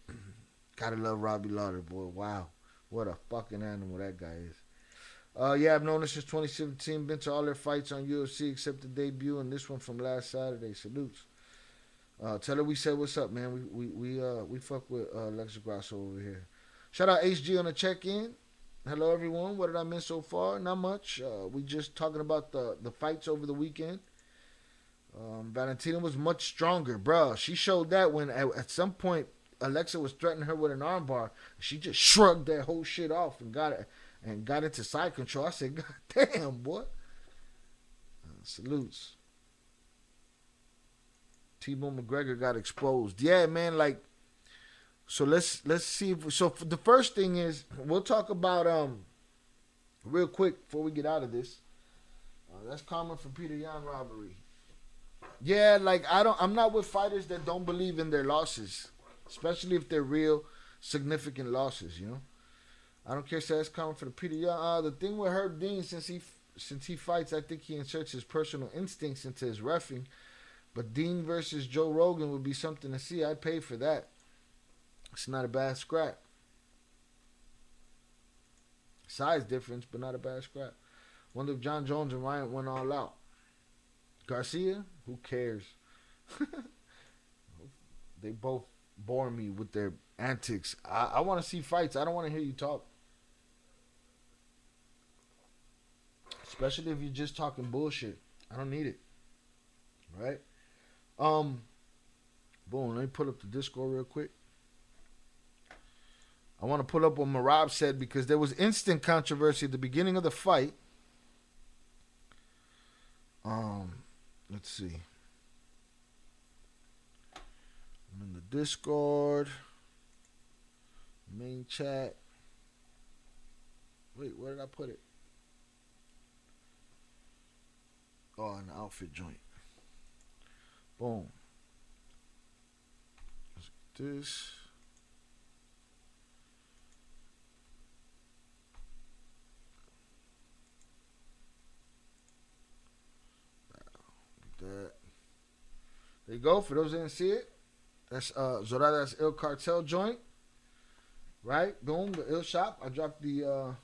Gotta love Robbie Lawler, boy. Wow. What a fucking animal that guy is. Yeah, I've known her since 2017. Been to all their fights on UFC except the debut and this one from last Saturday. Salutes. Tell her we said what's up, man. We fuck with Alexa Grasso over here. Shout out HG on the check-in. Hello, everyone. What did I miss so far? Not much. We just talking about the fights over the weekend. Valentina was much stronger, bro. She showed that when at some point Alexa was threatening her with an armbar. She just shrugged that whole shit off and got into side control. I said, God damn, boy. Salutes. T-Bone McGregor got exposed. Yeah, man, like, so let's see. So the first thing is, we'll talk about, real quick before we get out of this. That's common for Peter Yan robbery. Yeah, like, I'm not with fighters that don't believe in their losses, especially if they're real significant losses, you know? I don't care if that's common for the Peter Yan. The thing with Herb Dean, since he fights, I think he inserts his personal instincts into his reffing. But Dean versus Joe Rogan would be something to see. I'd pay for that. It's not a bad scrap. Size difference, but not a bad scrap. Wonder if John Jones and Ryan went all out. Garcia? Who cares? They both bore me with their antics. I want to see fights. I don't want to hear you talk. Especially if you're just talking bullshit. I don't need it. Right? Boom, let me pull up the Discord real quick. I want to pull up what Merab said because there was instant controversy at the beginning of the fight. Let's see. I'm in the Discord. Main chat. Wait, where did I put it? Oh, in the outfit joint. Boom. Let's get this. Get that. There you go. For those that didn't see it, that's Zorada's Il Cartel joint. Right? Boom. The Il shop. I dropped the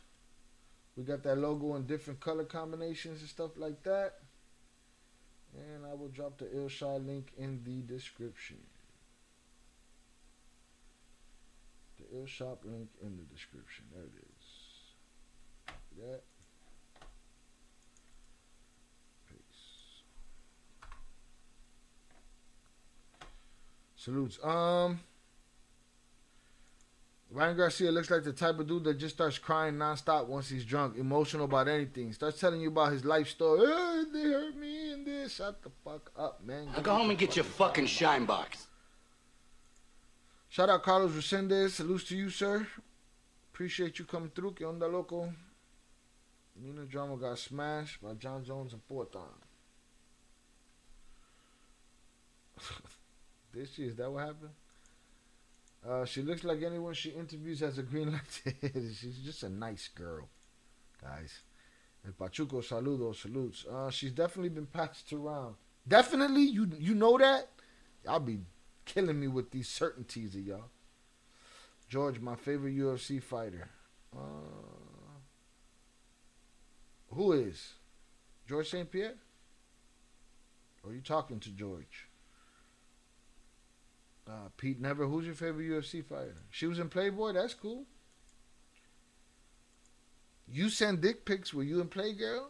we got that logo in different color combinations and stuff like that. And I will drop the Il Shop link in the description. The Il Shop link in the description. There it is. That. Peace. Salutes. Ryan Garcia looks like the type of dude that just starts crying nonstop once he's drunk, emotional about anything. Starts telling you about his life story. They hurt me and this. Shut the fuck up, man. Now go home and get your fucking shine box. Shout out Carlos Resendez. Salutes to you, sir. appreciate you coming through. Que onda, loco? Nina Drama got smashed by John Jones and Porton. Is that what happened? She looks like anyone she interviews has a green light. She's just a nice girl, guys. El Pachuco, salutes. She's definitely been passed around. Definitely? You know that? Y'all be killing me with these certainties of y'all. George, my favorite UFC fighter. Who is? George St. Pierre? Or are you talking to George? Pete Never, who's your favorite UFC fighter? She was in Playboy, that's cool. You send dick pics, were you in Playgirl?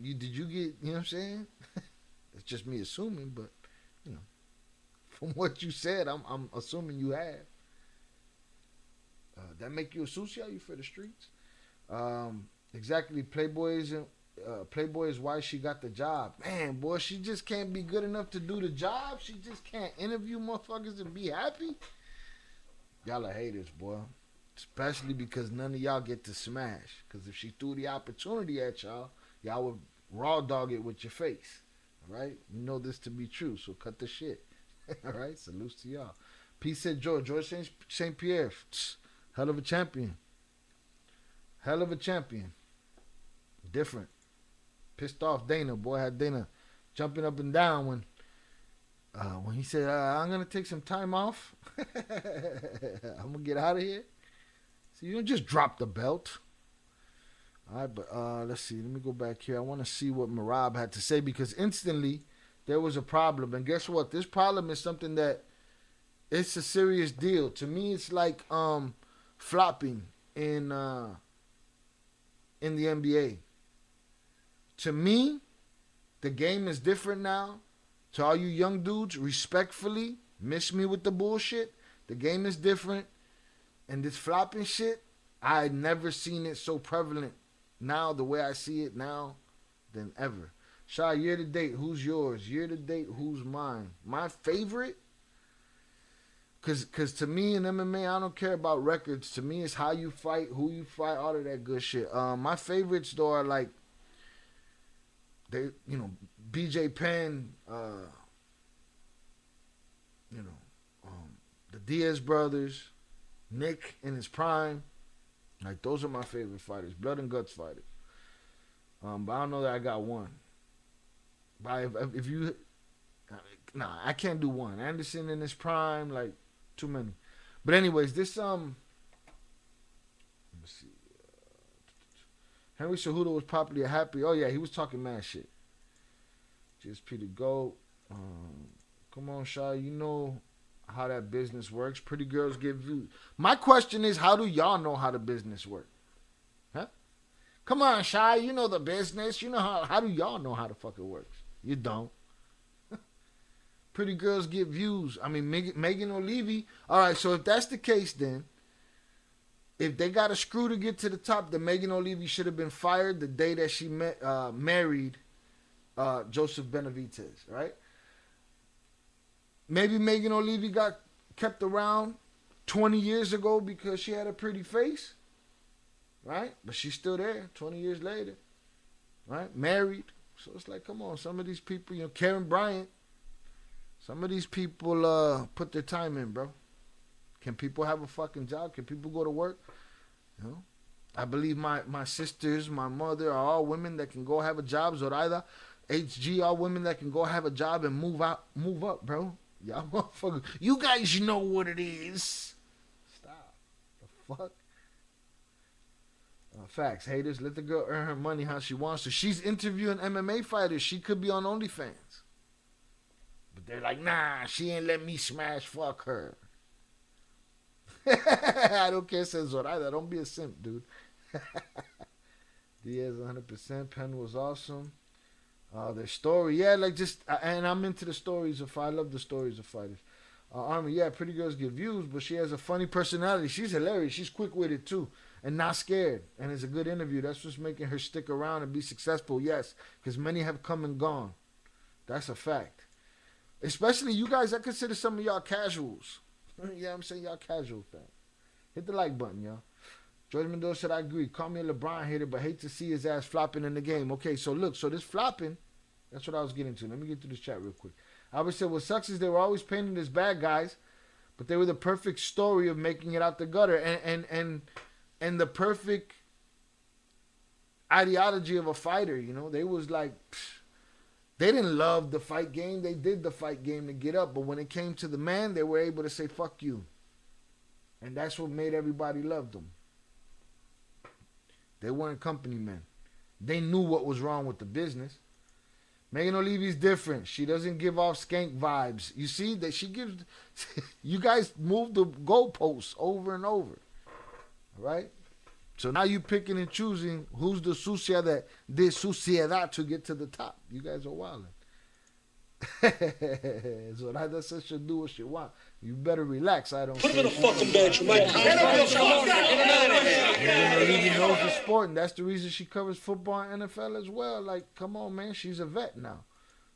Did you get, you know what I'm saying? It's just me assuming, but, you know, from what you said, I'm assuming you have. That make you a sushi? Are you for the streets? Exactly, Playboy is why she got the job. Man, boy, she just can't be good enough to do the job. She just can't interview motherfuckers and be happy. Y'all are haters, boy. Especially because none of y'all get to smash. Because if she threw the opportunity at y'all, y'all would raw dog it with your face. All right? You know this to be true, so cut the shit. All right? Salutes to y'all. Peace said George St. Pierre. Hell of a champion. Hell of a champion. Different. Pissed off Dana. Boy, had Dana jumping up and down when he said, I'm going to take some time off. I'm going to get out of here. So you don't just drop the belt. All right, but let's see. Let me go back here. I want to see what Marab had to say because instantly there was a problem. And guess what? This problem is something that it's a serious deal. To me, it's like flopping in the NBA. To me, the game is different now. To all you young dudes, respectfully, miss me with the bullshit. The game is different. And this flopping shit, I had never seen it so prevalent now, the way I see it now, than ever. Shy, year to date, who's yours? Year to date, who's mine? My favorite? Because to me in MMA, I don't care about records. To me, it's how you fight, who you fight, all of that good shit. My favorites, though, are like, BJ Penn, the Diaz brothers, Nick in his prime. Like, those are my favorite fighters. Blood and guts fighters. But I don't know that I got one. But if you... Nah, I can't do one. Anderson in his prime, like, too many. But anyways, this, let me see. Henry Cejudo was popularly happy. Oh, yeah, he was talking mad shit. Just Peter Goat. Come on, Shy. You know how that business works. Pretty girls get views. My question is, how do y'all know how the business works? Huh? Come on, Shy. You know the business. You know how do y'all know how the fuck it works? You don't. Pretty girls get views. I mean, Megan O'Leary. All right, so if that's the case, then if they got a screw to get to the top, then Megan O'Leary should have been fired the day that she married Joseph Benavidez, right? Maybe Megan O'Leary got kept around 20 years ago because she had a pretty face, right? But she's still there 20 years later, right? Married. So it's like, come on, some of these people, Karen Bryant, some of these people put their time in, bro. Can people have a fucking job? Can people go to work? I believe my sisters, my mother are all women that can go have a job. Zoraida, HG, all women that can go have a job and move up, bro. Y'all motherfuckers. You guys know what it is. Stop. The fuck? Facts. Haters, let the girl earn her money how she wants to. She's interviewing MMA fighters. She could be on OnlyFans. But they're like, nah, she ain't let me smash fuck her. I don't care, says Zoraida. Don't be a simp, dude. Diaz 100%. Penn was awesome. Their story, yeah, like just, and I'm into the stories of, I love the stories of fighters. Army, yeah, pretty girls get views, but she has a funny personality. She's hilarious. She's quick-witted too, and not scared. And it's a good interview. That's what's making her stick around and be successful. Yes, because many have come and gone. That's a fact. Especially you guys, I consider some of y'all casuals. Yeah, I'm saying y'all casual fans. Hit the like button, y'all. George Mendoza said, I agree. Call me a LeBron hater, but hate to see his ass flopping in the game. Okay, so look, so this flopping, that's what I was getting to. Let me get through this chat real quick. Albert said, what sucks is they were always painted as bad guys, but they were the perfect story of making it out the gutter and the perfect ideology of a fighter, you know. They was like, they didn't love the fight game. They did the fight game to get up, but when it came to the man, they were able to say, fuck you. And that's what made everybody love them. They weren't company men. They knew what was wrong with the business. Megan Olivi's different. She doesn't give off skank vibes. You see that she gives. You guys move the goalposts over and over. All right? So now you picking and choosing who's the sucia that did suciedad to get to the top. You guys are wilding. So that says she'll do what she want. You better relax. I don't. Put him in a fucking bed, you might. He knows the sport, and that's the reason she covers football and NFL as well. Like, come on, man, she's a vet now.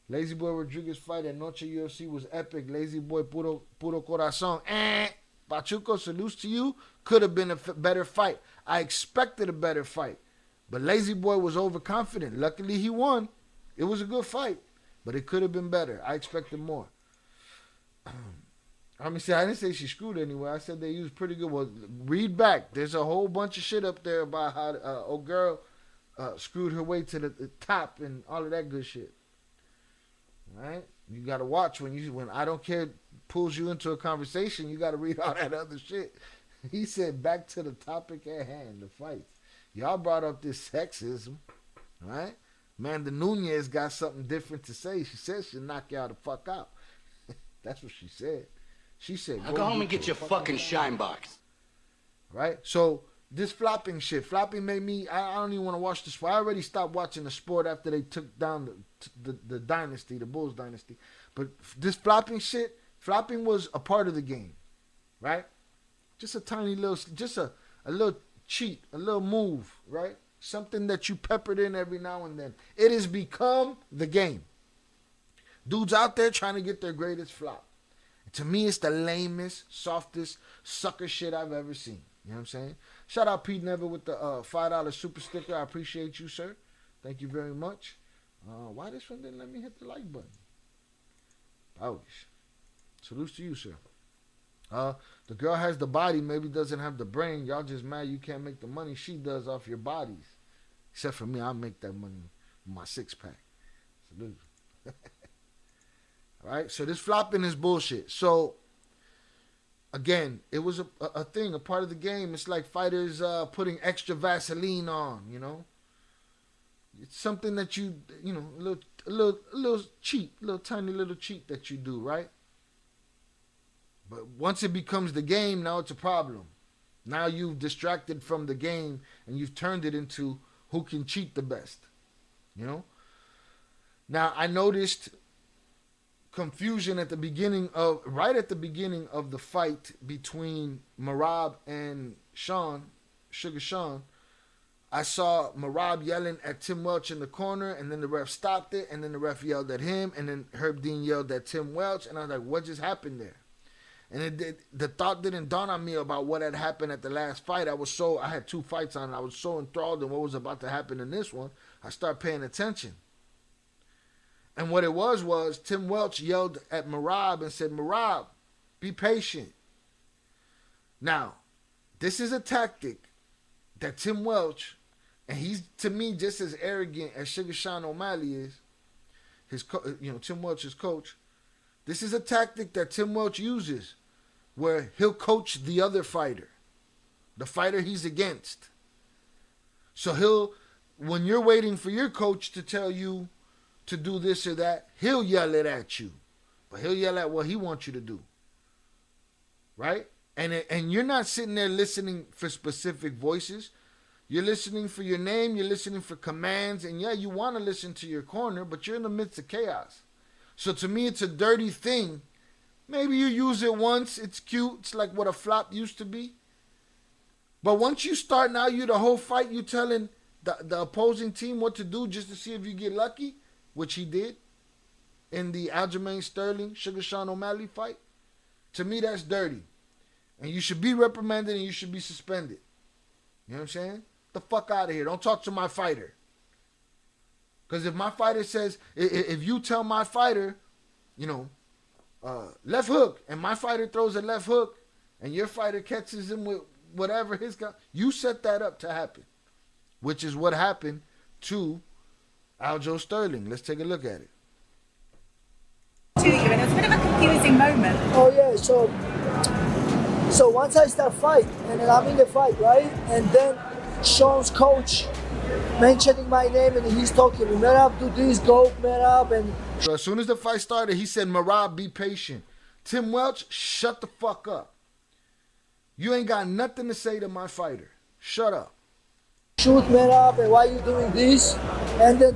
Lazy Boy Rodriguez fight at Noche UFC was epic. Lazy Boy puro corazón. Pachuco, salutes to you. Could have been a better fight. I expected a better fight, but Lazy Boy was overconfident. Luckily, he won. It was a good fight, but it could have been better. I expected more. I didn't say she screwed anyway. I said they used pretty good. Well, read back. There's a whole bunch of shit up there about how old girl screwed her way to the top and all of that good shit. All right? You got to watch when I don't care pulls you into a conversation, you got to read all that other shit. He said back to the topic at hand, the fights. Y'all brought up this sexism, right? Amanda Nunez got something different to say. She said she'll knock y'all the fuck out. That's what she said. She said, go home and get your fucking shine box. Right? So this flopping shit, flopping made me, I don't even want to watch the sport. I already stopped watching the sport after they took down the dynasty, the Bulls dynasty. But this flopping shit, flopping was a part of the game, right? Just a tiny little, just a little cheat, a little move, right? Something that you peppered in every now and then. It has become the game. Dudes out there trying to get their greatest flop. To me, it's the lamest, softest sucker shit I've ever seen. You know what I'm saying? Shout out Pete Never with the $5 super sticker. I appreciate you, sir. Thank you very much. Why this one didn't let me hit the like button? Ouch. Salutes to you, sir. The girl has the body, maybe doesn't have the brain. Y'all just mad you can't make the money she does off your bodies. Except for me, I'll make that money with my six-pack. Salute. Right? So this flopping is bullshit. So, again, it was a thing, a part of the game. It's like fighters putting extra Vaseline on, you know? It's something that you know, a little cheat, little tiny little cheat that you do, right? But once it becomes the game, now it's a problem. Now you've distracted from the game and you've turned it into who can cheat the best, you know? Now, I noticed confusion at the beginning of, right at the beginning of the fight between Merab and Sean, Sugar Sean. I saw Merab yelling at Tim Welch in the corner, and then the ref stopped it, and then the ref yelled at him, and then Herb Dean yelled at Tim Welch, and I was like, what just happened there? And the thought didn't dawn on me about what had happened at the last fight. I had 2 fights on, and I was so enthralled in what was about to happen in this one, I started paying attention. And what it was Tim Welch yelled at Merab and said, Merab, be patient. Now, this is a tactic that Tim Welch, and he's, to me, just as arrogant as Sugar Sean O'Malley is, Tim Welch's coach. This is a tactic that Tim Welch uses where he'll coach the other fighter, the fighter he's against. So when you're waiting for your coach to tell you to do this or that, he'll yell it at you. But he'll yell at what he wants you to do. Right? And you're not sitting there listening for specific voices. You're listening for your name. You're listening for commands. And yeah, you want to listen to your corner, but you're in the midst of chaos. So to me, it's a dirty thing. Maybe you use it once. It's cute. It's like what a flop used to be. But once you start, now you the whole fight, you telling the opposing team what to do just to see if you get lucky, which he did in the Aljamain Sterling, Sugar Sean O'Malley fight. To me, that's dirty. And you should be reprimanded and you should be suspended. You know what I'm saying? The fuck out of here. Don't talk to my fighter. Because if my fighter says, if you tell my fighter, you know, left hook, and my fighter throws a left hook, and your fighter catches him with whatever his gun, you set that up to happen, which is what happened to Aljo Sterling. Let's take a look at it. To you, and it was a bit of a confusing moment. Oh yeah, so once I start fight, and then I'm in the fight, right? And then Sean's coach mentioning my name, and he's talking, Merab, do this, go, Merab, and... So as soon as the fight started, he said, Merab, be patient. Tim Welch, shut the fuck up. You ain't got nothing to say to my fighter. Shut up. Shoot, Merab, and why you doing this? And then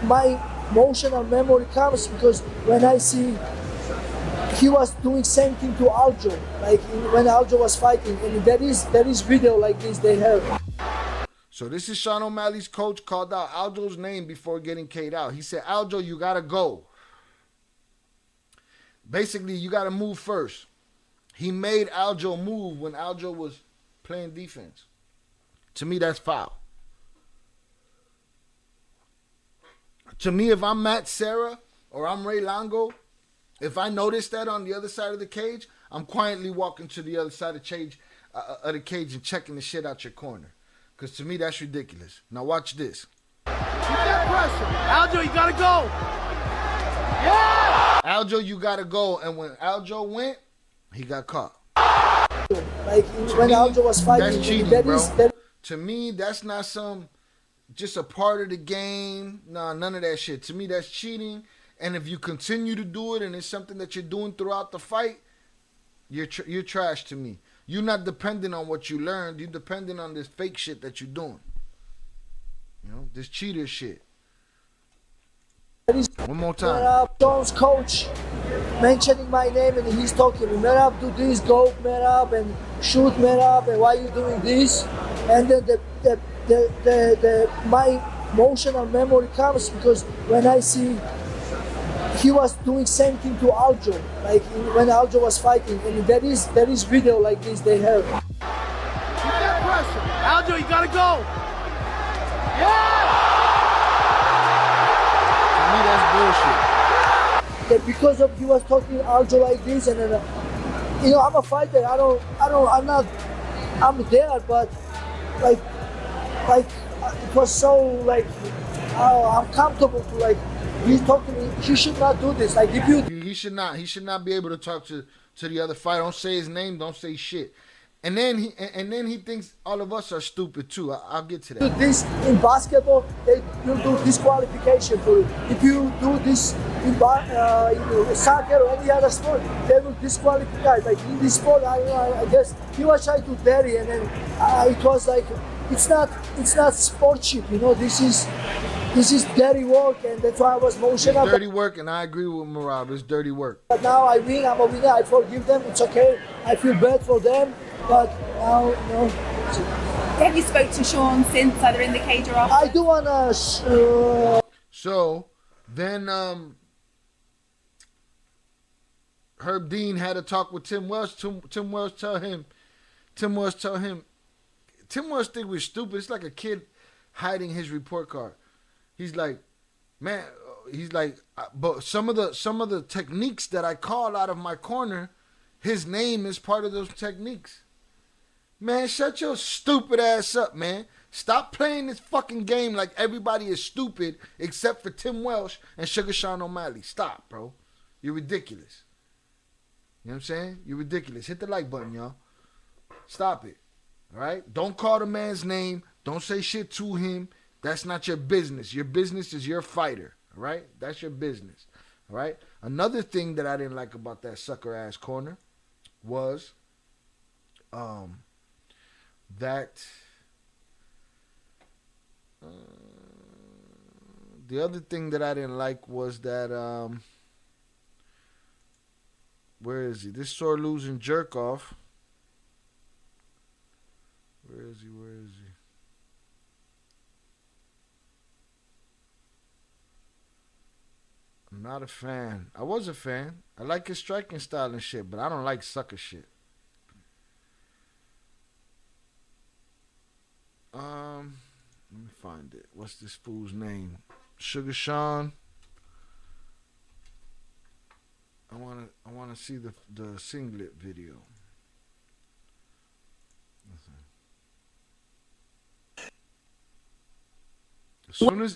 my emotional memory comes because when I see he was doing same thing to Aljo, like when Aljo was fighting, and there is video like this they have. So this is Sean O'Malley's coach called out Aljo's name before getting K'd out. He said, Aljo, you gotta go. Basically, you gotta move first. He made Aljo move when Aljo was playing defense. To me, that's foul. To me, if I'm Matt Serra or I'm Ray Longo, if I notice that on the other side of the cage, I'm quietly walking to the other side of the cage and checking the shit out your corner. Because to me, that's ridiculous. Now watch this. Keep that pressure. Aljo, you gotta go. Yeah! Aljo, you gotta go. And when Aljo went, he got caught. Like when Aljo was fighting, that's cheating, bro. To me, that's not just a part of the game. Nah, none of that shit. To me, that's cheating. And if you continue to do it and it's something that you're doing throughout the fight, you're trash to me. You're not dependent on what you learned. You're dependent on this fake shit that you're doing. You know, this cheater shit. One more time. Sean's coach mentioning my name, and he's talking, Merab, do this, go, Merab, and shoot, Merab, and why you doing this? And then my emotional memory comes because when I see he was doing same thing to Aljo, like when Aljo was fighting, and there is video like this they have. Keep that pressure. Aljo, you gotta go. Yeah! To me, that's bullshit. That because of he was talking to Aljo like this, and then, you know, I'm a fighter. I'm there, but like it was so like I'm comfortable to like. He's talking to me. He should not do this. Like if you, he should not be able to talk to the other fighter. Don't say his name. Don't say shit. And then he thinks all of us are stupid too. I'll get to that. Do this in basketball, you'll do disqualification for it. If you do this in soccer or any other sport, they will disqualify. Like in this sport, I guess he was trying to Derry, and then it was like it's not sportsmanship. You know, this is dirty work, and that's why I was emotional. It's dirty work, and I agree with Merab. It's dirty work. But now I win. I'm a winner. I forgive them. It's okay. I feel bad for them, but now, no. Have you spoke to Sean since, either in the cage or after? I do wanna. So then, Herb Dean had a talk with Tim Welch. Tim Welch tell him. Tim Welch think we're stupid. It's like a kid hiding his report card. He's like, man, but some of the techniques that I call out of my corner, his name is part of those techniques. Man, shut your stupid ass up, man. Stop playing this fucking game like everybody is stupid except for Tim Welch and Sugar Sean O'Malley. Stop, bro. You're ridiculous. You know what I'm saying? You're ridiculous. Hit the like button, y'all. Stop it. All right? Don't call the man's name. Don't say shit to him. That's not your business. Your business is your fighter. All right? That's your business. All right? Another thing that I didn't like about that sucker ass corner was that the other thing that I didn't like was that where is he? This sore losing jerk off. Where is he? I'm not a fan. I was a fan. I like his striking style and shit, but I don't like sucker shit. what's this fool's name? Sugar Sean. I wanna see the singlet video.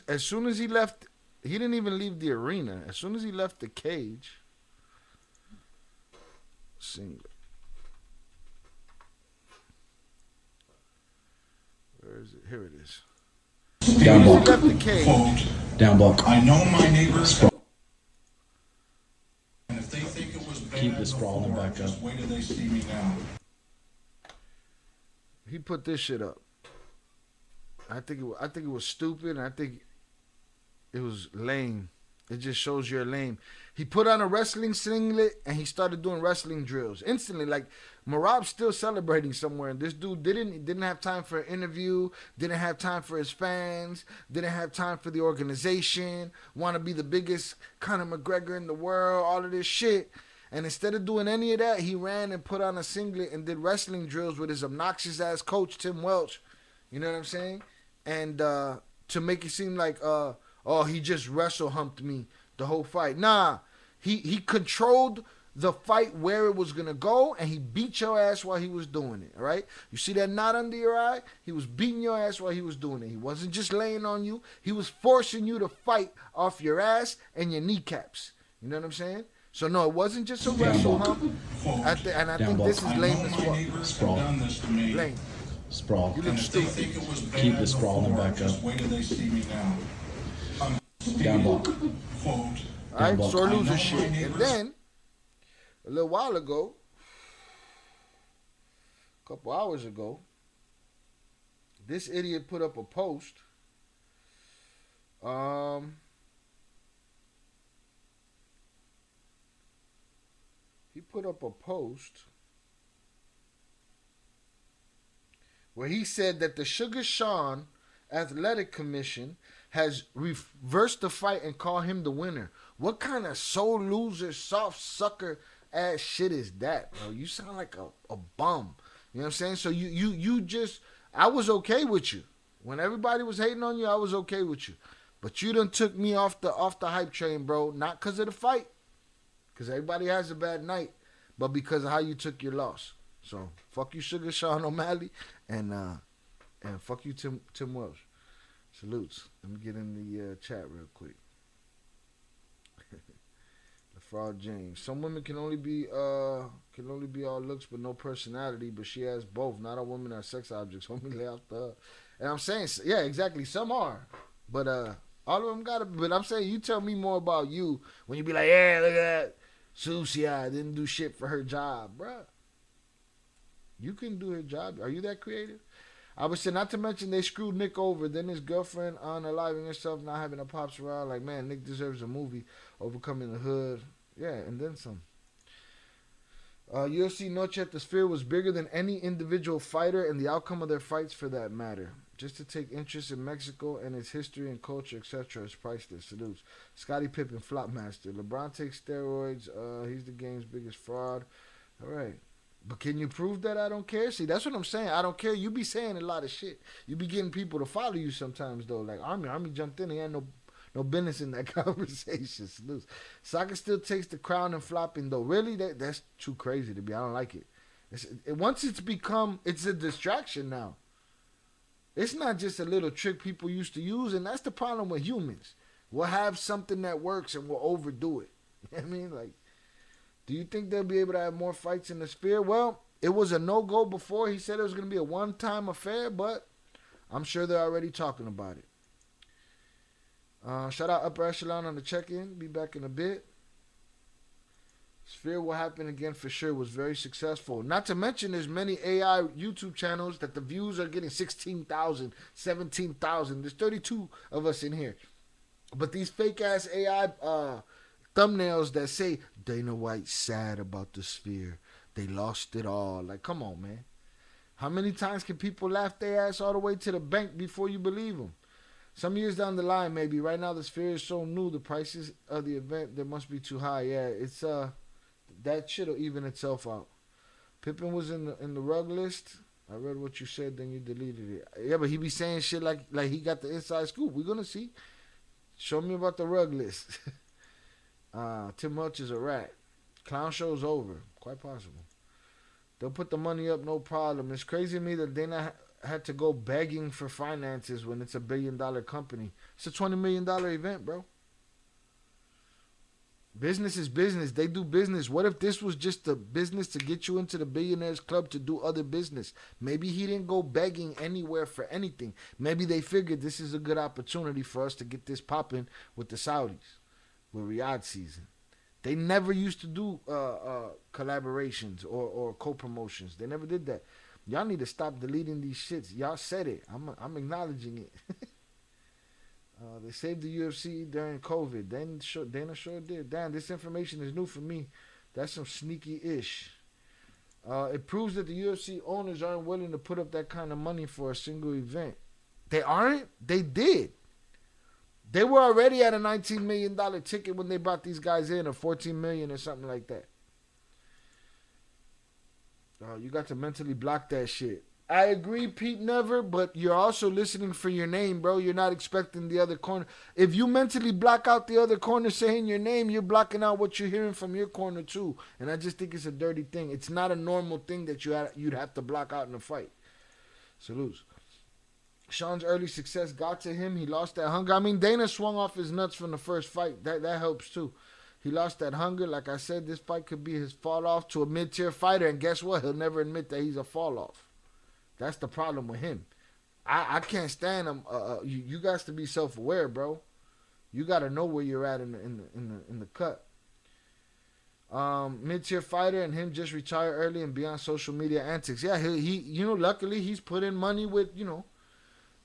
As soon as he left, he didn't even leave the arena. As soon as he left the cage, singlet. Where is it? Here it is. Down block. He left the cage. Quote, down block. I know my neighbors. And if they think it was bad, keep the sprawling back up. Wait till they see me now. He put this shit up. I think it was stupid, and I think it was lame. It just shows you're lame. He put on a wrestling singlet and he started doing wrestling drills instantly. Like Marab's still celebrating somewhere, and this dude didn't have time for an interview, didn't have time for his fans, didn't have time for the organization. Want to be the biggest Conor McGregor in the world, all of this shit. And instead of doing any of that, he ran and put on a singlet and did wrestling drills with his obnoxious ass coach Tim Welch. You know what I'm saying? And to make it seem like he just wrestle humped me the whole fight. Nah, he controlled the fight where it was gonna go, and he beat your ass while he was doing it. All right, you see that knot under your eye? He was beating your ass while he was doing it. He wasn't just laying on you. He was forcing you to fight off your ass and your kneecaps. You know what I'm saying? So no, it wasn't just a wrestle hump. I think this is lame as fuck. Sprawl. Lame. Sprawl. You look stupid. Keep the sprawling back up. Wait till they see me now. Down block. Quote. Alright, sore loser shit. And then, a little while ago, a couple hours ago, this idiot put up a post. He put up a post where he said that the Sugar Sean Athletic Commission has reversed the fight and called him the winner. What kind of soul loser, soft sucker ass shit is that, bro? You sound like a bum. You know what I'm saying? So you just, I was okay with you. When everybody was hating on you, I was okay with you. But you done took me off the hype train, bro. Not because of the fight. Because everybody has a bad night. But because of how you took your loss. So, fuck you, Sugar Sean O'Malley. And fuck you, Tim Welsh. Salutes. Let me get in the chat real quick. The Fraud James. Some women can only be all looks but no personality, but she has both. Not all women are sex objects. Homie, lay off the. And I'm saying, yeah, exactly. Some are, but all of them gotta. But I'm saying, you tell me more about you when you be like, yeah, look at that, Susie, I didn't do shit for her job, bruh. You can do her job. Are you that creative? I would say, not to mention they screwed Nick over. Then his girlfriend unaliving herself, not having a pops around. Like, man, Nick deserves a movie. Overcoming the hood. Yeah, and then some. UFC Noche at the Sphere was bigger than any individual fighter and the outcome of their fights for that matter. Just to take interest in Mexico and its history and culture, etc. is priceless. Salutes. Scottie Pippen, Flopmaster. LeBron takes steroids. He's the game's biggest fraud. All right. But can you prove that I don't care? See, that's what I'm saying. I don't care. You be saying a lot of shit. You be getting people to follow you sometimes, though. Like Army jumped in. He had no business in that conversation. Salutes. Soccer still takes the crown and flopping, though. Really? That's too crazy to be. I don't like it. Once it's become, it's a distraction now. It's not just a little trick people used to use, and that's the problem with humans. We'll have something that works and we'll overdo it. You know what I mean? Like, do you think they'll be able to have more fights in the Sphere? Well, it was a no-go before. He said it was going to be a one-time affair, but I'm sure they're already talking about it. Shout out Upper Echelon on the check-in. Be back in a bit. Sphere will happen again for sure. Was very successful. Not to mention there's many AI YouTube channels that the views are getting 16,000, 17,000. There's 32 of us in here. But these fake-ass AI thumbnails that say Dana White's sad about the Sphere. They lost it all. Like, come on, man. How many times can people laugh their ass all the way to the bank before you believe them? Some years down the line, maybe. Right now, the Sphere is so new. The prices of the event, they must be too high. Yeah, it's that shit'll even itself out. Pippen was in the rug list. I read what you said, then you deleted it. Yeah, but he be saying shit like he got the inside scoop. We're gonna see. Show me about the rug list. Tim Welch is a rat. Clown show's over. Quite possible. They'll put the money up, no problem. It's crazy to me that Dana had to go begging for finances when it's $1 billion company. It's a $20 million event, bro. Business is business. They do business. What if this was just a business to get you into the billionaires club to do other business? Maybe he didn't go begging anywhere for anything. Maybe they figured this is a good opportunity for us to get this popping with the Saudis, with Riyadh season. They never used to do collaborations or co-promotions. They never did that. Y'all need to stop deleting these shits. Y'all said it. I'm acknowledging it. They saved the UFC during COVID. Dana sure did. Damn, this information is new for me. That's some sneaky-ish. It proves that the UFC owners aren't willing to put up that kind of money for a single event. They aren't? They did. They were already at a $19 million ticket when they brought these guys in, or $14 million or something like that. You got to mentally block that shit. I agree, Pete Never, but you're also listening for your name, bro. You're not expecting the other corner. If you mentally block out the other corner saying your name, you're blocking out what you're hearing from your corner too. And I just think it's a dirty thing. It's not a normal thing that you'd have to block out in a fight. Salutes. Sean's early success got to him. He lost that hunger. I mean, Dana swung off his nuts from the first fight. That helps too. He lost that hunger. Like I said, this fight could be his fall off to a mid-tier fighter. And guess what? He'll never admit that he's a fall off. That's the problem with him. I can't stand him. You guys to be self-aware, bro. You got to know where you're at in the cut. Mid-tier fighter, and him just retire early and be on social media antics. Yeah, he luckily he's put in money with,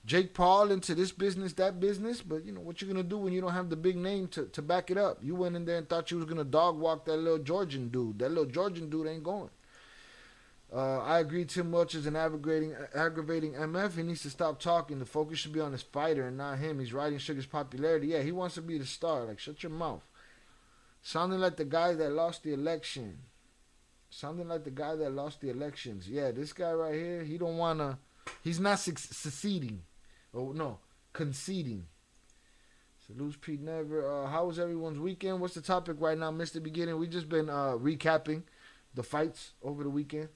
Jake Paul into this business, that business. But, what you going to do when you don't have the big name to back it up? You went in there and thought you was going to dog walk that little Georgian dude. That little Georgian dude ain't going. I agree Tim Welch is an aggravating MF. He needs to stop talking. The focus should be on his fighter and not him. He's riding Sugar's popularity. Yeah, he wants to be the star. Like, shut your mouth. Sounding like the guy that lost the election. Yeah, this guy right here, he don't want to. He's not seceding. Oh, no, conceding. Salute Pete Never. How was everyone's weekend? What's the topic right now? Missed the beginning. We just been recapping the fights over the weekend.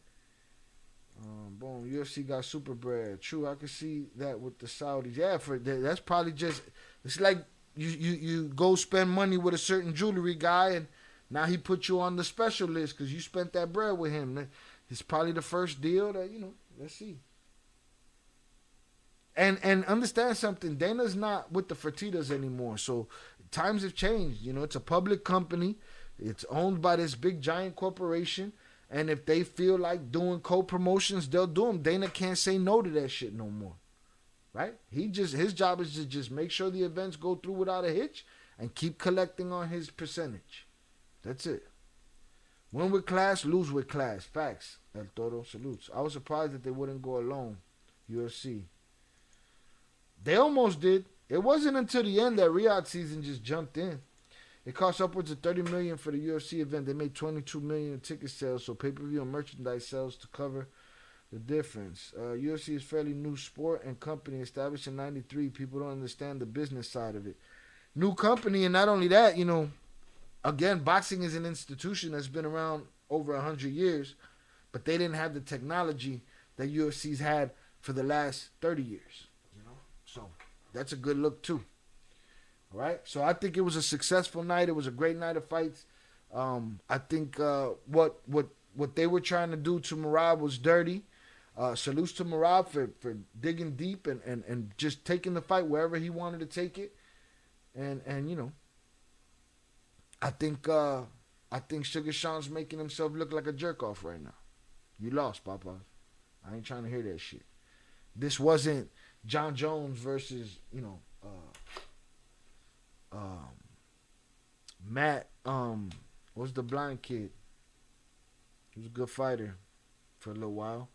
Boom. UFC got super bread. True, I can see that with the Saudis. Yeah, that's probably just. It's like you go spend money with a certain jewelry guy, and now he put you on the special list because you spent that bread with him. It's probably the first deal that Let's see. And understand something. Dana's not with the Fertitas anymore, so times have changed. It's a public company. It's owned by this big giant corporation. And if they feel like doing co-promotions, they'll do them. Dana can't say no to that shit no more. Right? His job is to just make sure the events go through without a hitch and keep collecting on his percentage. That's it. Win with class, lose with class. Facts. El Toro salutes. I was surprised that they wouldn't go alone. UFC. They almost did. It wasn't until the end that Riyadh season just jumped in. It cost upwards of $30 million for the UFC event. They made $22 million in ticket sales, so pay-per-view and merchandise sales to cover the difference. UFC is a fairly new sport and company established in '93. People don't understand the business side of it. New company, and not only that, again, boxing is an institution that's been around over 100 years, but they didn't have the technology that UFC's had for the last 30 years. So that's a good look too. All right. So I think it was a successful night. It was a great night of fights. I think what they were trying to do to Merab was dirty. Salutes to Merab for digging deep and just taking the fight wherever he wanted to take it. And I think Sugar Sean's making himself look like a jerk off right now. You lost, Papa. I ain't trying to hear that shit. This wasn't John Jones versus, Matt, what's the blind kid? He was a good fighter for a little while.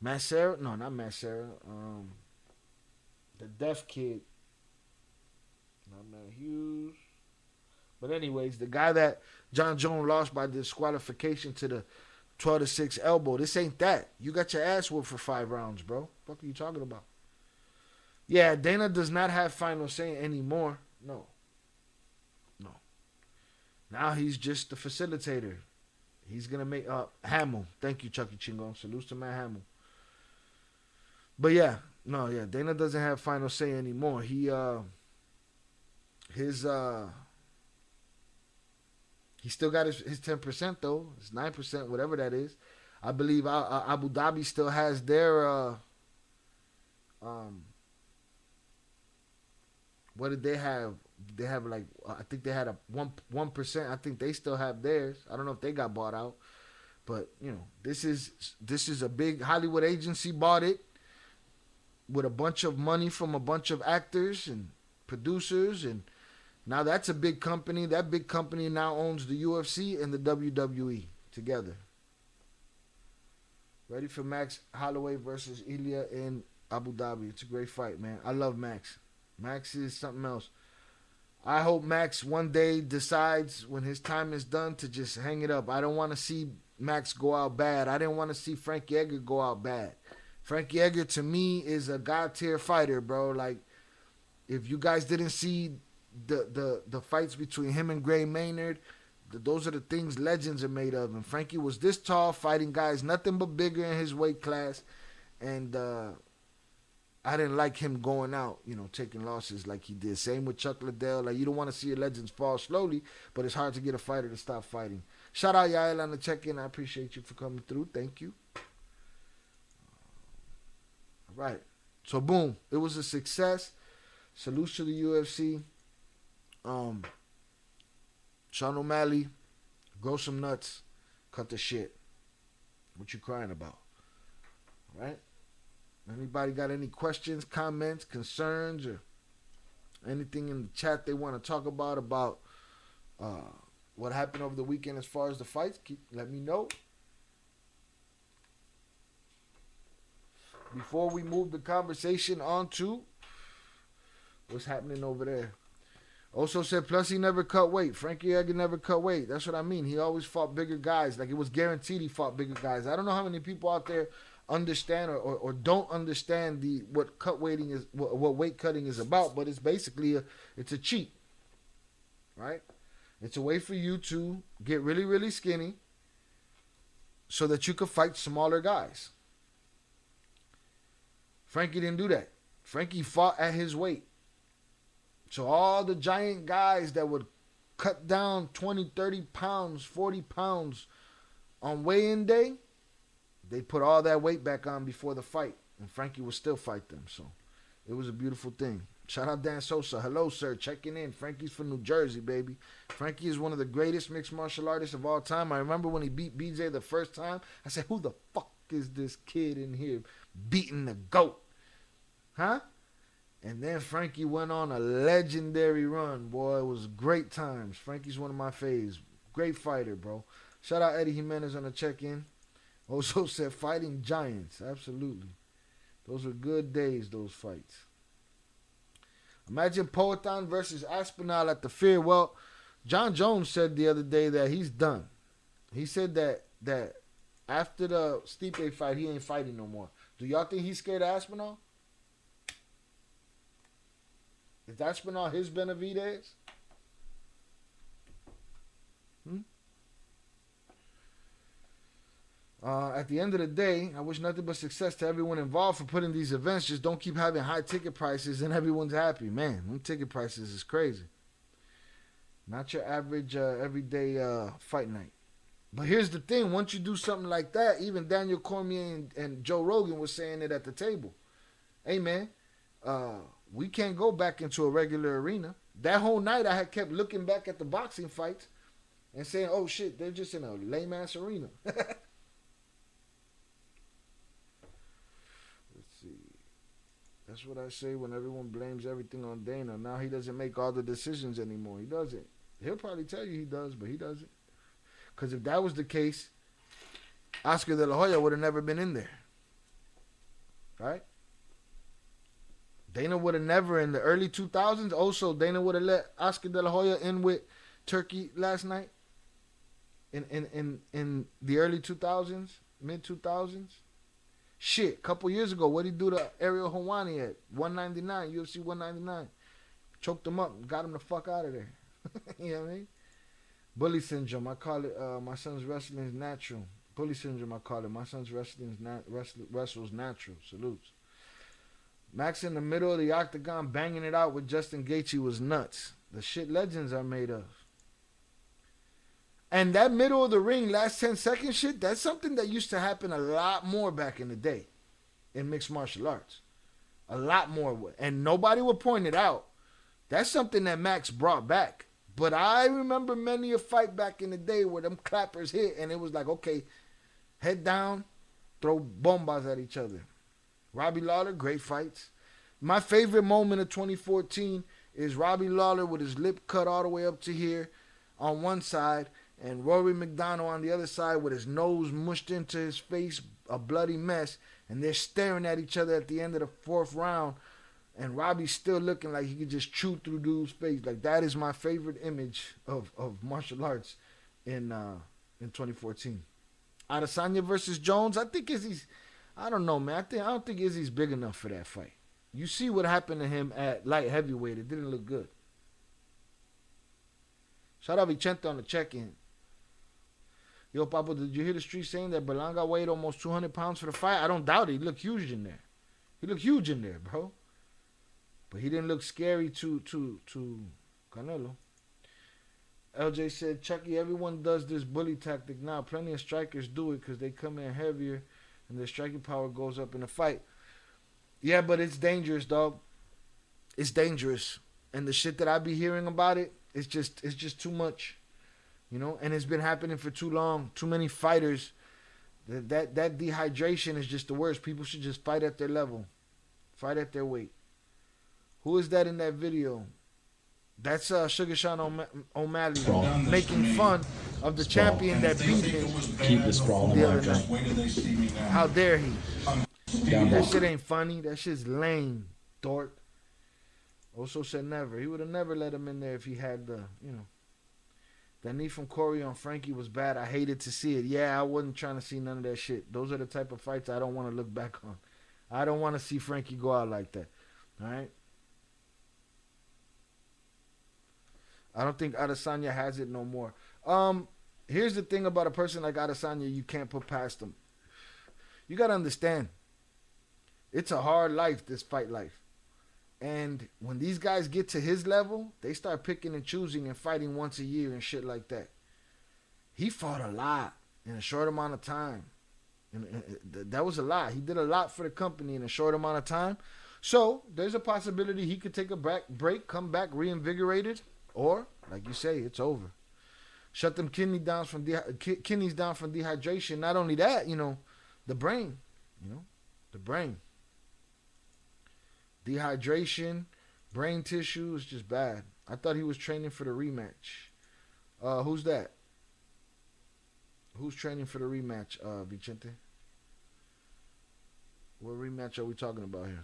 Matt Serra? No, not Matt Serra. The deaf kid. Not Matt Hughes. But anyways, the guy that John Jones lost by disqualification to the 12-6 elbow. This ain't that. You got your ass whooped for 5 rounds, bro. What are you talking about? Yeah, Dana does not have final say anymore. No. Now he's just the facilitator. He's going to make Hamill. Thank you, Chucky Chingon. Salutes to Matt Hamill. But yeah, Dana doesn't have final say anymore. He still got his 10% though. It's 9%, whatever that is. I believe Abu Dhabi still has their what did they have? They have like I think they had a 1%. I think they still have theirs. I don't know if they got bought out, but this is a big Hollywood agency bought it with a bunch of money from a bunch of actors and producers, and now that's a big company. That big company now owns the UFC and the WWE together. Ready for Max Holloway versus Ilya in Abu Dhabi. It's a great fight, man. I love Max. Max is something else. I hope Max one day decides when his time is done to just hang it up. I don't want to see Max go out bad. I didn't want to see Frankie Edgar go out bad. Frankie Edgar to me is a god tier fighter, bro. Like, if you guys didn't see the fights between him and Gray Maynard, those are the things legends are made of. And Frankie was this tall, fighting guys nothing but bigger in his weight class. And I didn't like him going out, taking losses like he did. Same with Chuck Liddell. Like, you don't want to see your legends fall slowly, but it's hard to get a fighter to stop fighting. Shout out Yael on the check-in. I appreciate you for coming through. Thank you. All right. So, boom. It was a success. Salute to the UFC. Sean O'Malley, grow some nuts. Cut the shit. What you crying about? All right? Anybody got any questions, comments, concerns, or anything in the chat they want to talk about what happened over the weekend as far as the fights? Let me know. Before we move the conversation on to what's happening over there. Also said, plus he never cut weight. Frankie Edgar never cut weight. That's what I mean. He always fought bigger guys. Like, it was guaranteed he fought bigger guys. I don't know how many people out there understand or don't understand what cut weighting is, what weight cutting is about, but it's basically it's a cheat, right? It's a way for you to get really, really skinny so that you could fight smaller guys. Frankie didn't do that. Frankie fought at his weight. So all the giant guys that would cut down 20, 30 pounds, 40 pounds on weigh-in day, they put all that weight back on before the fight, and Frankie would still fight them. So it was a beautiful thing. Shout out Dan Sosa. Hello, sir. Checking in. Frankie's from New Jersey, baby. Frankie is one of the greatest mixed martial artists of all time. I remember when he beat BJ the first time, I said, who the fuck is this kid in here beating the GOAT? Huh? And then Frankie went on a legendary run, boy. It was great times. Frankie's one of my faves. Great fighter, bro. Shout out Eddie Jimenez on the check-in. Also said fighting giants. Absolutely. Those were good days, those fights. Imagine Poatan versus Aspinall at the Fair. Well, John Jones said the other day that he's done. He said that after the Stipe fight, he ain't fighting no more. Do y'all think he's scared of Aspinall? Is Aspinall his Benavidez? At the end of the day, I wish nothing but success to everyone involved for putting these events. Just don't keep having high ticket prices and everyone's happy. Man, them ticket prices is crazy. Not your average everyday fight night. But here's the thing. Once you do something like that, even Daniel Cormier and Joe Rogan was saying it at the table. Hey, man, we can't go back into a regular arena. That whole night I had kept looking back at the boxing fights and saying, oh, shit, they're just in a lame-ass arena. That's what I say when everyone blames everything on Dana. Now he doesn't make all the decisions anymore. He doesn't. He'll probably tell you he does, but he doesn't. Because if that was the case, Oscar De La Hoya would have never been in there. Right? Dana would have never, in the early 2000s, also Dana would have let Oscar De La Hoya in with Turkey last night. in the early 2000s, mid 2000s. Shit, couple years ago, what did he do to Ariel Helwani at 199, UFC 199? Choked him up, got him the fuck out of there. You know what I mean? Bully syndrome, I call it. My son's wrestling is natural. Bully syndrome, I call it. My son's wrestling is wrestles natural. Salutes. Max in the middle of the octagon banging it out with Justin Gaethje was nuts. The shit legends are made of. And that middle of the ring, last 10 seconds shit, that's something that used to happen a lot more back in the day in mixed martial arts. A lot more. And nobody would point it out. That's something that Max brought back. But I remember many a fight back in the day where them clappers hit and it was like, okay, head down, throw bombas at each other. Robbie Lawler, great fights. My favorite moment of 2014 is Robbie Lawler with his lip cut all the way up to here on one side and Rory McDonald on the other side with his nose mushed into his face, a bloody mess, and they're staring at each other at the end of the fourth round, and Robbie's still looking like he could just chew through dude's face. Like, that is my favorite image of martial arts in 2014. Adesanya versus Jones, I think Izzy's, I don't know, man. I don't think Izzy's big enough for that fight. You see what happened to him at light heavyweight. It didn't look good. Shout out Vicente on the check-in. Yo, Papa, did you hear the street saying that Berlanga weighed almost 200 pounds for the fight? I don't doubt it. He looked huge in there. He looked huge in there, bro. But he didn't look scary to Canelo. LJ said, Chucky, everyone does this bully tactic now. Plenty of strikers do it because they come in heavier and their striking power goes up in the fight. Yeah, but it's dangerous, dog. It's dangerous. And the shit that I be hearing about it, it's just too much. You know, and it's been happening for too long. Too many fighters. That dehydration is just the worst. People should just fight at their level. Fight at their weight. Who is that in that video? That's Sugar Sean O'Malley making fun of the champion that beat him Keep the sprawling the other back up. night. How dare he? Down That low. shit ain't funny. That shit's lame, dork. Also said never. He would have never let him in there if he had the, you know. That knee from Corey on Frankie was bad. I hated to see it. Yeah, I wasn't trying to see none of that shit. Those are the type of fights I don't want to look back on. I don't want to see Frankie go out like that. All right? I don't think Adesanya has it no more. Here's the thing about a person like Adesanya you can't put past him. You got to understand. It's a hard life, this fight life. And when these guys get to his level, they start picking and choosing and fighting once a year and shit like that. He fought a lot in a short amount of time. And that was a lot. He did a lot for the company in a short amount of time. So there's a possibility he could take a break, come back reinvigorated, or, like you say, it's over. Shut them kidneys down from dehydration. Not only that, you know, the brain. The brain. Dehydration, brain tissue is just bad. I thought he was training for the rematch. Who's that? Who's training for the rematch, Vicente? What rematch are we talking about here?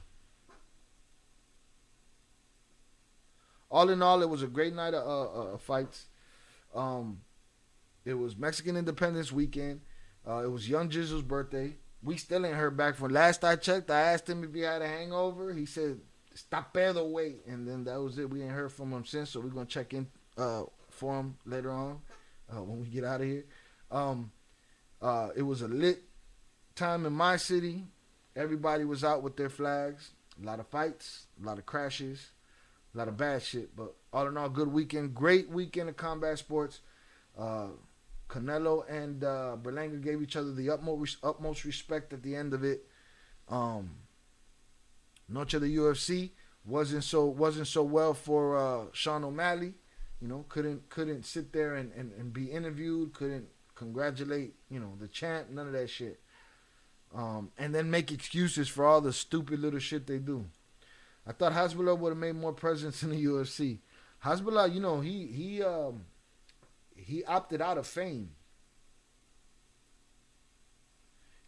All in all, it was a great night of fights. It was Mexican Independence Weekend. It was Young Jizzle's birthday. We still ain't heard back from. Last I checked, I asked him if he had a hangover. He said, "Stop pedo, wait." And then that was it. We ain't heard from him since, so we're going to check in for him later on when we get out of here. It was a lit time in my city. Everybody was out with their flags. A lot of fights, a lot of crashes, a lot of bad shit. But all in all, good weekend. Great weekend of combat sports. Canelo and Berlanga gave each other the utmost respect at the end of it. Noche of the UFC wasn't so well for Sean O'Malley. You know, couldn't sit there and be interviewed. Couldn't congratulate, you know, the champ. None of that shit. And then make excuses for all the stupid little shit they do. I thought Hasbulla would have made more presence in the UFC. Hasbulla, you know, he opted out of fame.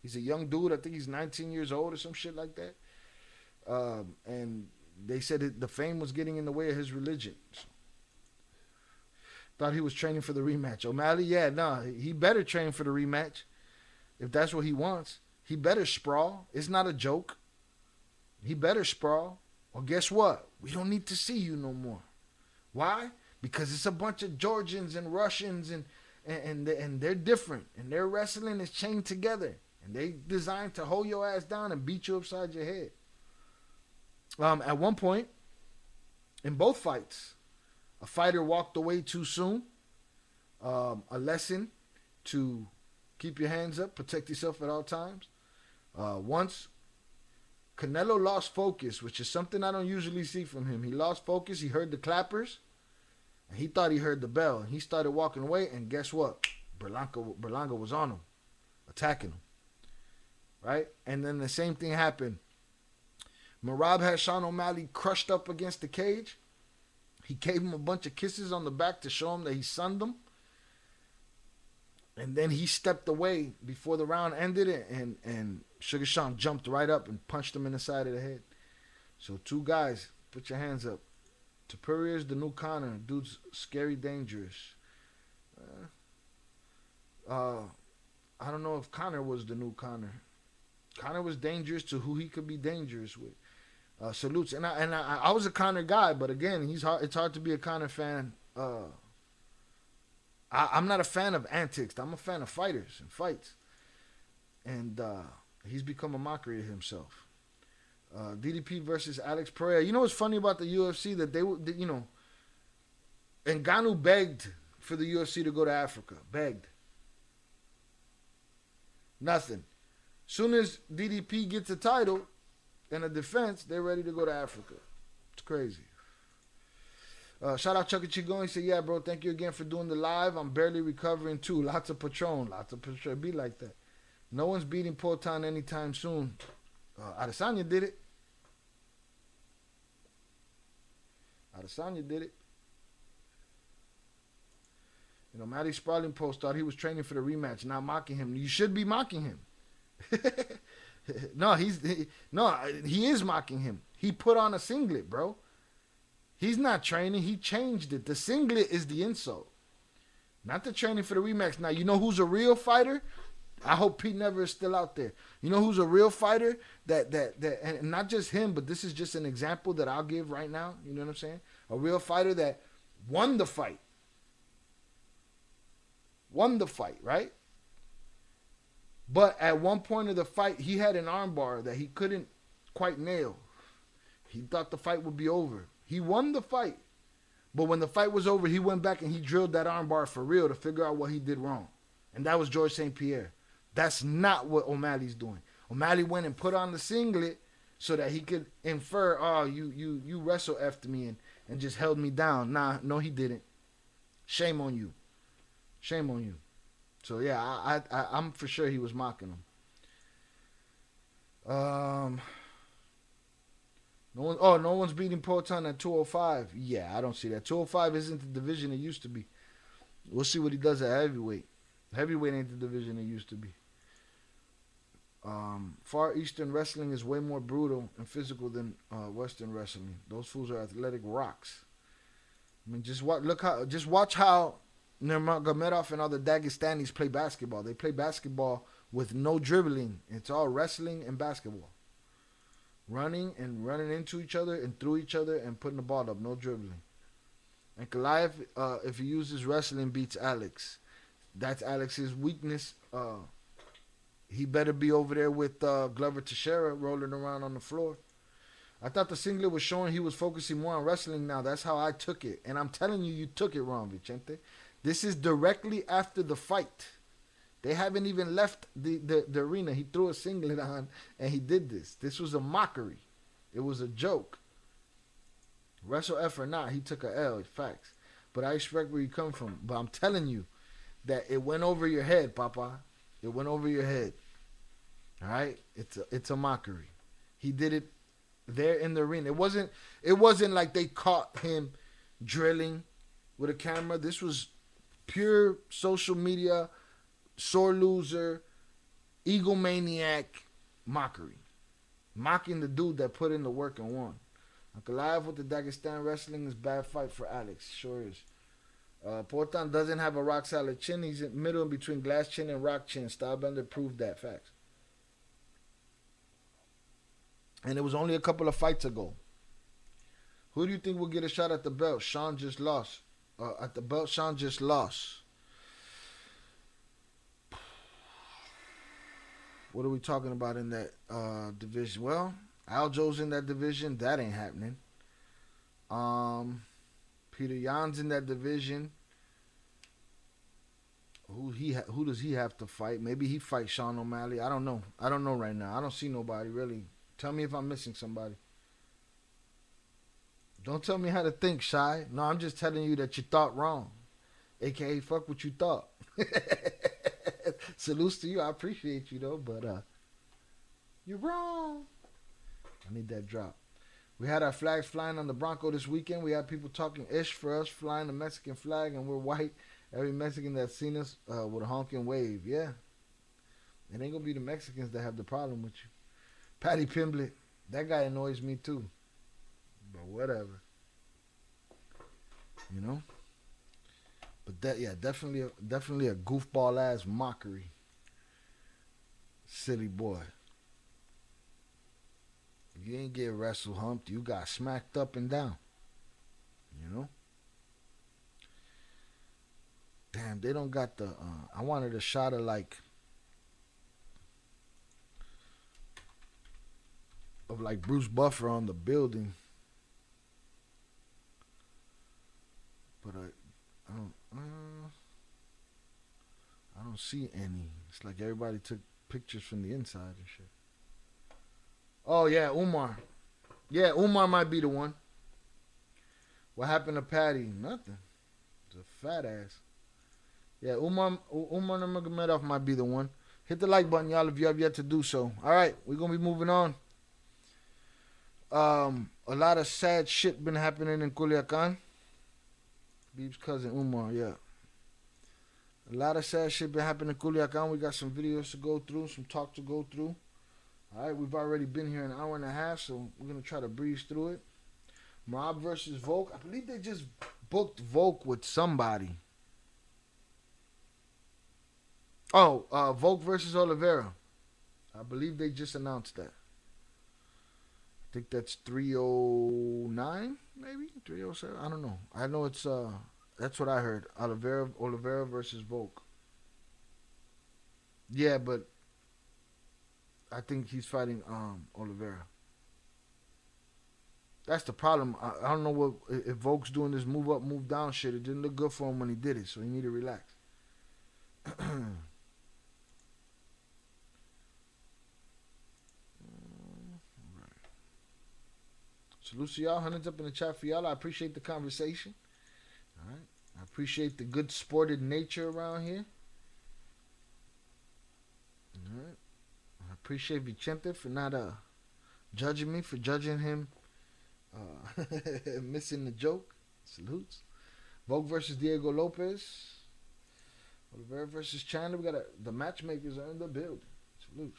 He's a young dude. I think he's 19 years old or some shit like that. And they said the fame was getting in the way of his religion. So Thought he was training for the rematch. O'Malley, he better train for the rematch. If that's what he wants. He better sprawl. It's not a joke. He better sprawl. Well, guess what? We don't need to see you no more. Why? Because it's a bunch of Georgians and Russians and they're different. And their wrestling is chained together. And they designed to hold your ass down and beat you upside your head. At one point, in both fights, a fighter walked away too soon. A lesson to keep your hands up, protect yourself at all times. Once, Canelo lost focus, which is something I don't usually see from him. He lost focus. He heard the clappers, and he thought he heard the bell. He started walking away, and guess what? Berlanga was on him, attacking him. Right? And then the same thing happened. Merab had Sean O'Malley crushed up against the cage. He gave him a bunch of kisses on the back to show him that he sunned him. And then he stepped away before the round ended, and Sugar Sean jumped right up and punched him in the side of the head. So two guys, put your hands up. Tapurier's the new Conor. Dude's scary, dangerous. I don't know if Conor was the new Conor. Conor was dangerous to who he could be dangerous with. Salutes. And I was a Conor guy, but again, it's hard to be a Conor fan. I'm not a fan of antics. I'm a fan of fighters and fights. And he's become a mockery of himself. DDP versus Alex Pereira. You know what's funny about the UFC? That Ngannou begged for the UFC to go to Africa. Begged. Nothing. Soon as DDP gets a title and a defense, they're ready to go to Africa. It's crazy. Shout out Chucky Chigon. He said, yeah, bro, thank you again for doing the live. I'm barely recovering too. Lots of Patron. Be like that. No one's beating Potan anytime soon. Adesanya did it. You know, Matty Sprawling post thought he was training for the rematch, not mocking him. You should be mocking him. No, he is mocking him. He put on a singlet, bro. He's not training. He changed it. The singlet is the insult, not the training for the rematch. Now, you know who's a real fighter? I hope Pete Never is still out there. You know who's a real fighter? That and not just him, but this is just an example that I'll give right now. You know what I'm saying? A real fighter that won the fight. Right? But at one point of the fight, he had an armbar that he couldn't quite nail. He thought the fight would be over. He won the fight. But when the fight was over, he went back and he drilled that armbar for real to figure out what he did wrong. And that was George St. Pierre. That's not what O'Malley's doing. O'Malley went and put on the singlet so that he could infer, oh, you wrestle after me and just held me down. Nah, no, he didn't. Shame on you. So yeah, I'm for sure he was mocking him. No one's beating Poatan at 205. Yeah, I don't see that. 205 isn't the division it used to be. We'll see what he does at heavyweight. Heavyweight ain't the division it used to be. Far Eastern wrestling is way more brutal and physical than Western wrestling. Those fools are athletic rocks. I mean, just watch how Nurmagomedov and all the Dagestanis play basketball. They play basketball with no dribbling. It's all wrestling and basketball. Running into each other and through each other and putting the ball up. No dribbling. And Goliath, if he uses wrestling, beats Alex. That's Alex's weakness. He better be over there with Glover Teixeira rolling around on the floor. I thought the singlet was showing he was focusing more on wrestling now. That's how I took it. And I'm telling you, you took it wrong, Vicente. This is directly after the fight. They haven't even left the arena. He threw a singlet on and he did this. This was a mockery. It was a joke. Wrestle F or not, he took a L. Facts. But I respect where you come from. But I'm telling you that it went over your head, Papa. It went over your head. All right? It's a mockery. He did it there in the arena. It wasn't like they caught him drilling with a camera. This was pure social media, sore loser, egomaniac mockery. Mocking the dude that put in the work and won. Uncle Live with the Dagestan wrestling is bad fight for Alex. Sure is. Portan doesn't have a rock solid chin. He's in middle in between glass chin and rock chin. Stylebender proved that. Facts. And it was only a couple of fights ago. Who do you think will get a shot at the belt? Sean just lost. At the belt, Sean just lost. What are we talking about in that division? Well, Aljo's in that division. That ain't happening. Peter Yan's in that division. Who does he have to fight? Maybe he fights Sean O'Malley. I don't know. I don't know right now. I don't see nobody really. Tell me if I'm missing somebody. Don't tell me how to think, Shy. No, I'm just telling you that you thought wrong. AKA, fuck what you thought. Salutes to you. I appreciate you, though, but you're wrong. I need that drop. We had our flags flying on the Bronco this weekend. We had people talking ish for us, flying the Mexican flag, and we're white. Every Mexican that's seen us would honk and wave. Yeah. It ain't going to be the Mexicans that have the problem with you. Patty Pimblett, that guy annoys me, too. But whatever. You know? But that, yeah, definitely a goofball ass mockery. Silly boy. You ain't get wrestle humped. You got smacked up and down. You know? Damn, they don't got the... I wanted a shot of like Bruce Buffer on the building. But I don't see any. It's like everybody took pictures from the inside and shit. Oh, yeah, Umar. Yeah, Umar might be the one. What happened to Patty? Nothing. It's a fat ass. Yeah, Umar Nurmagomedov might be the one. Hit the like button, y'all, if you have yet to do so. All right, we're going to be moving on. A lot of sad shit been happening in Culiacán. Beeb's cousin Umar, yeah. A lot of sad shit been happening in Culiacán. We got some videos to go through, some talk to go through. All right, we've already been here an hour and a half, so we're going to try to breeze through it. Mob versus Volk. I believe they just booked Volk with somebody. Oh, Volk versus Oliveira. I believe they just announced that. I think that's 309, maybe 307. I don't know. I know it's that's what I heard. Oliveira versus Volk. Yeah, but I think he's fighting Oliveira. That's the problem. I don't know what if Volk's doing this move up, move down shit. It didn't look good for him when he did it, so he need to relax. Salute to y'all. Hundreds up in the chat for y'all. I appreciate the conversation. All right. I appreciate the good sported nature around here. All right. I appreciate Vicente for not judging me, for judging him missing the joke. Salutes. Volk versus Diego Lopez. Oliveira versus Chandler. We got the matchmakers are in the building. Salutes.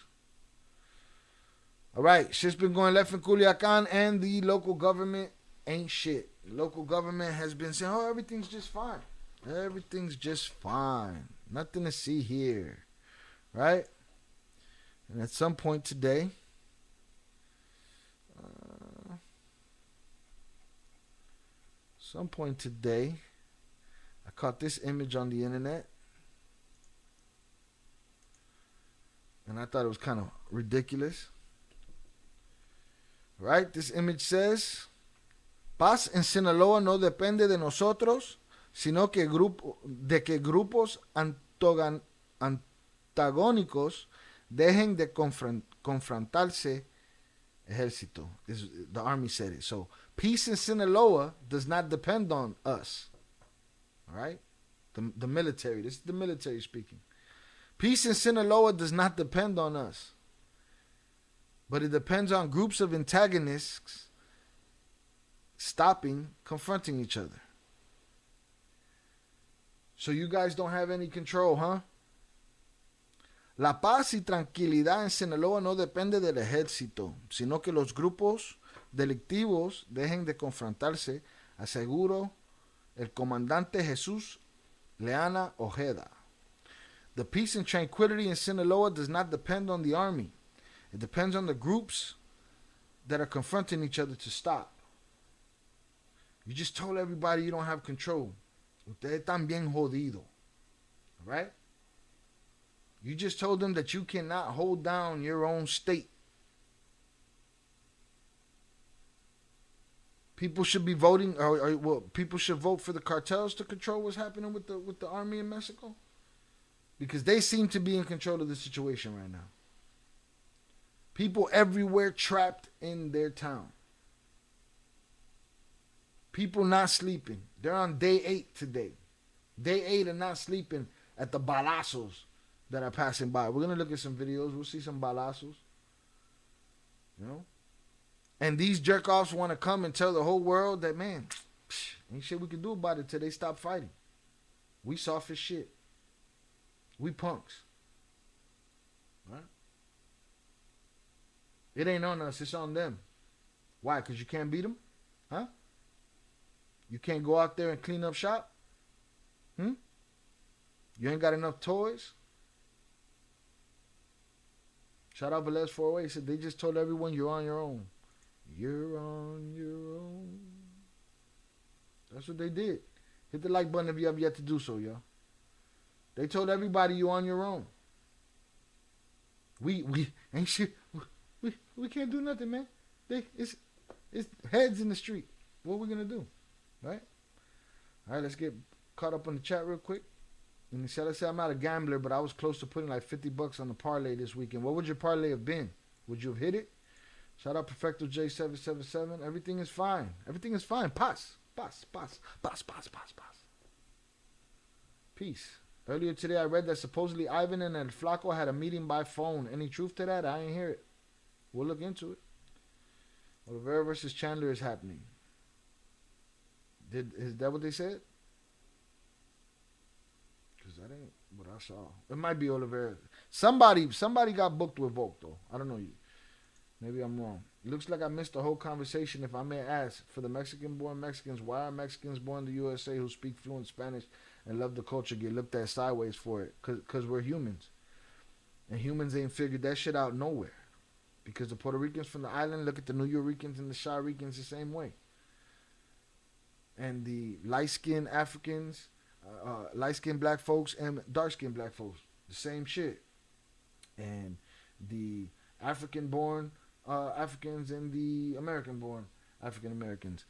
All right, shit's been going left in Culiacán, and the local government ain't shit. The local government has been saying, oh, everything's just fine. Everything's just fine. Nothing to see here. Right? And at some point today, I caught this image on the internet. And I thought it was kind of ridiculous. Right? This image says, paz en Sinaloa no depende de nosotros, sino que grupos antagónicos dejen de confrontarse ejército. The army said it. So, peace in Sinaloa does not depend on us. All right? The military. This is the military speaking. Peace in Sinaloa does not depend on us. But it depends on groups of antagonists confronting each other. So you guys don't have any control, huh? La paz y tranquilidad en Sinaloa no depende del ejército, sino que los grupos delictivos dejen de confrontarse. Aseguro El Comandante Jesus Leana Ojeda. The peace and tranquility in Sinaloa does not depend on the army. It depends on the groups that are confronting each other to stop. You just told everybody you don't have control. Ustedes están bien jodido. Right? You just told them that you cannot hold down your own state. People should be voting, or people should vote for the cartels to control what's happening with the army in Mexico, because they seem to be in control of the situation right now. People everywhere trapped in their town. People not sleeping. They're on day 8 today. Day 8 and not sleeping at the balazos that are passing by. We're gonna look at some videos. We'll see some balazos. You know. And these jerk-offs want to come and tell the whole world that, man, ain't shit we can do about it till they stop fighting. We soft as shit. We punks. Right? It ain't on us. It's on them. Why? Because you can't beat them? Huh? You can't go out there and clean up shop? You ain't got enough toys? Shout out Velez 408. He said they just told everyone you're on your own. You're on your own. That's what they did. Hit the like button if you have yet to do so, y'all. They told everybody you're on your own. We ain't shit. We can't do nothing, man. It's heads in the street. What are we gonna do? Right? Alright, let's get caught up on the chat real quick. And let's say I'm not a gambler, but I was close to putting like $50 on the parlay this weekend. What would your parlay have been? Would you have hit it? Shout out Perfecto J777. Everything is fine. Everything is fine. Paz. Peace. Earlier today, I read that supposedly Ivan and El Flaco had a meeting by phone. Any truth to that? I ain't hear it. We'll look into it. Oliveira versus Chandler is happening. Is that what they said? Because that ain't what I saw. It might be Oliveira. Somebody got booked with Volk, though. I don't know you. Maybe I'm wrong. Looks like I missed the whole conversation. If I may ask, for the Mexican-born Mexicans, why are Mexicans born in the USA who speak fluent Spanish and love the culture get looked at sideways for it? Because we're humans. And humans ain't figured that shit out nowhere. Because the Puerto Ricans from the island look at the New Yorkers and the Shy Ricans the same way. And the light-skinned Africans, light-skinned black folks and dark-skinned black folks, the same shit. And the African-born Africans and the American-born African Americans.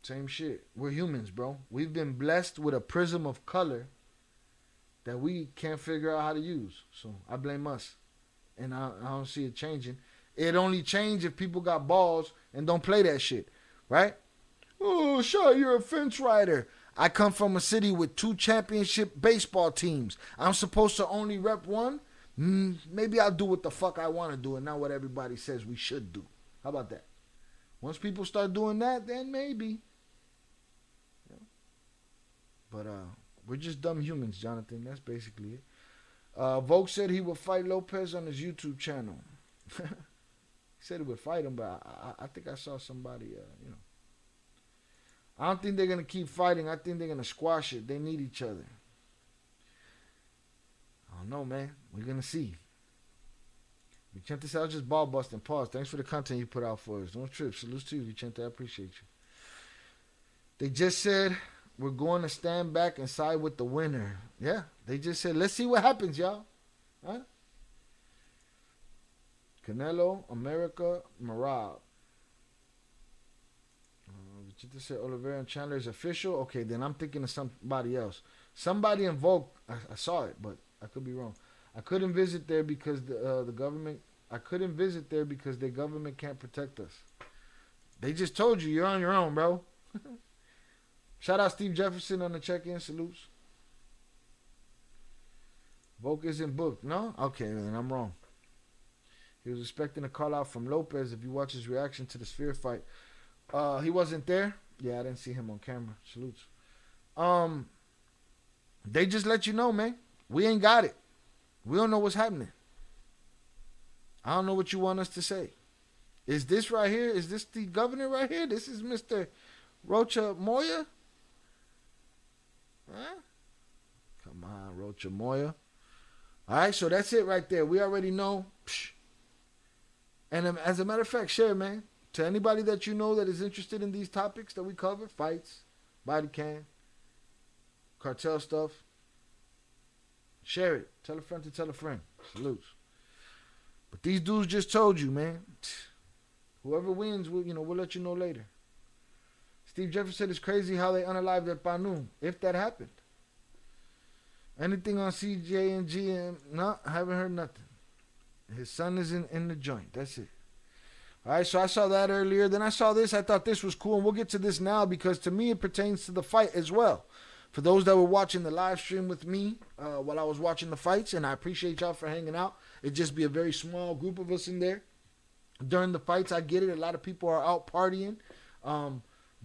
Same shit. We're humans, bro. We've been blessed with a prism of color that we can't figure out how to use. So I blame us. And I don't see it changing. It only change if people got balls and don't play that shit. Right? Oh, sure, you're a fence rider. I come from a city with 2 championship baseball teams. I'm supposed to only rep one? Maybe I'll do what the fuck I want to do and not what everybody says we should do. How about that? Once people start doing that, then maybe. Yeah. But we're just dumb humans, Jonathan. That's basically it. Volk said he would fight Lopez on his YouTube channel. He said he would fight him, but I think I saw somebody, I don't think they're going to keep fighting. I think they're going to squash it. They need each other. I don't know, man. We're going to see. Vicente said, I was just ball busting. Pause. Thanks for the content you put out for us. Don't trip. Salute to you, Vicente. I appreciate you. They just said, we're going to stand back and side with the winner. Yeah. They just said, let's see what happens, y'all. Huh? Canelo, America, Marab. Vicente said, Oliveira and Chandler is official. Okay, then I'm thinking of somebody else. Somebody invoked. I saw it, but I could be wrong. I couldn't visit there because the government. I couldn't visit there because the government can't protect us. They just told you you're on your own, bro. Shout out Steve Jefferson on the check-in. Salutes. Volk isn't booked. No? Okay, then I'm wrong. He was expecting a call out from Lopez. If you watch his reaction to the Sphere fight, he wasn't there. Yeah, I didn't see him on camera. Salutes. They just let you know, man. We ain't got it. We don't know what's happening. I don't know what you want us to say. Is this right here? Is this the governor right here? This is Mr. Rocha Moya? Huh? Come on, Rocha Moya. All right, so that's it right there. We already know. Psh. And as a matter of fact, share, man. To anybody that you know that is interested in these topics that we cover, fights, body cam, cartel stuff, share it. Tell a friend to tell a friend. Salutes. But these dudes just told you, man. Whoever wins, we'll let you know later. Steve Jefferson said it's crazy how they unalived their Panu, if that happened. Anything on CJ and GM? No, I haven't heard nothing. His son is in the joint. That's it. All right, so I saw that earlier. Then I saw this. I thought this was cool, and we'll get to this now because to me it pertains to the fight as well. For those that were watching the live stream with me while I was watching the fights, and I appreciate y'all for hanging out. It'd just be a very small group of us in there. During the fights, I get it. A lot of people are out partying.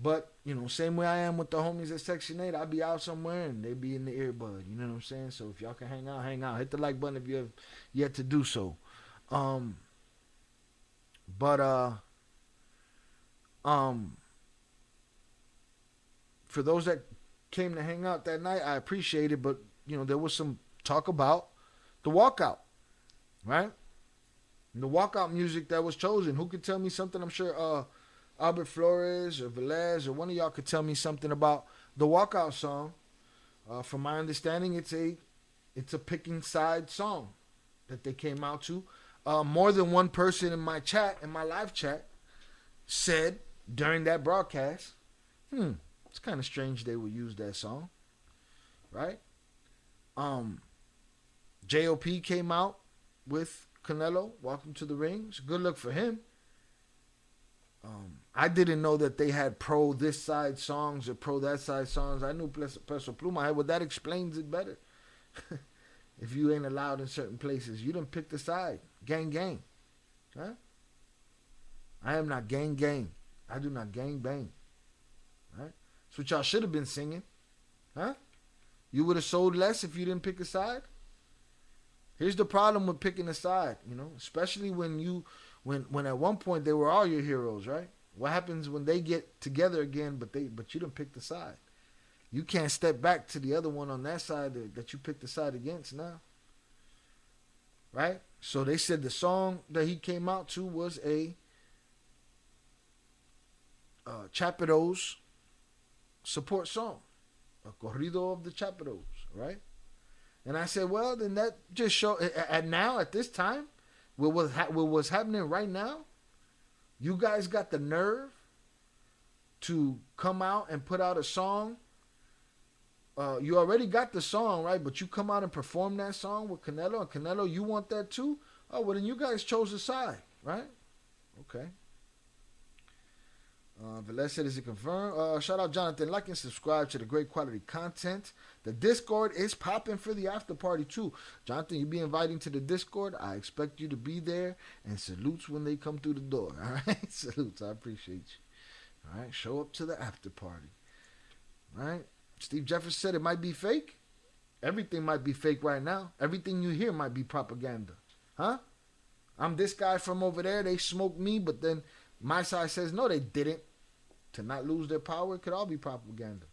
But, same way I am with the homies at Section 8, I'll be out somewhere and they be in the earbud. You know what I'm saying? So if y'all can hang out, hang out. Hit the like button if you have yet to do so. For those that came to hang out that night, I appreciate it. But, there was some talk about the walkout, right? And the walkout music that was chosen. Who could tell me something? I'm sure Albert Flores or Velez or one of y'all could tell me something about the walkout song. From my understanding, it's a picking side song that they came out to. More than one person in my live chat, said during that broadcast, it's kind of strange they would use that song, right? JOP came out with Canelo, Welcome to the Ring. It's a good look for him. I didn't know that they had pro this side songs or pro that side songs. I knew Peso Pluma. Well, that explains it better. If you ain't allowed in certain places, you done pick the side. Gang, gang. Huh? I am not gang, gang. I do not gang, bang. Right? That's what y'all should have been singing. Huh? You would have sold less if you didn't pick a side. Here's the problem with picking a side, especially when at one point they were all your heroes, right? What happens when they get together again, but you didn't pick the side? You can't step back to the other one on that side that you picked the side against now, right? So they said the song that he came out to was a Chaperos support song, a corrido of the Chaperos, right? And I said, well, then that just shows, at this time, with what's happening right now, you guys got the nerve to come out and put out a song. You already got the song, right? But you come out and perform that song with Canelo, and Canelo, you want that too? Oh, well, then you guys chose a side, right? Okay. Velez said, is it confirmed? Shout out Jonathan. Like and subscribe to the great quality content. The Discord is popping for the after party too. Jonathan, you be inviting to the Discord. I expect you to be there. And salutes when they come through the door. All right? Salutes. I appreciate you. All right? Show up to the after party. All right? Steve Jefferson said it might be fake. Everything might be fake right now. Everything you hear might be propaganda. Huh? I'm this guy from over there. They smoked me, but then my side says, no, they didn't. To not lose their power, it could all be propaganda.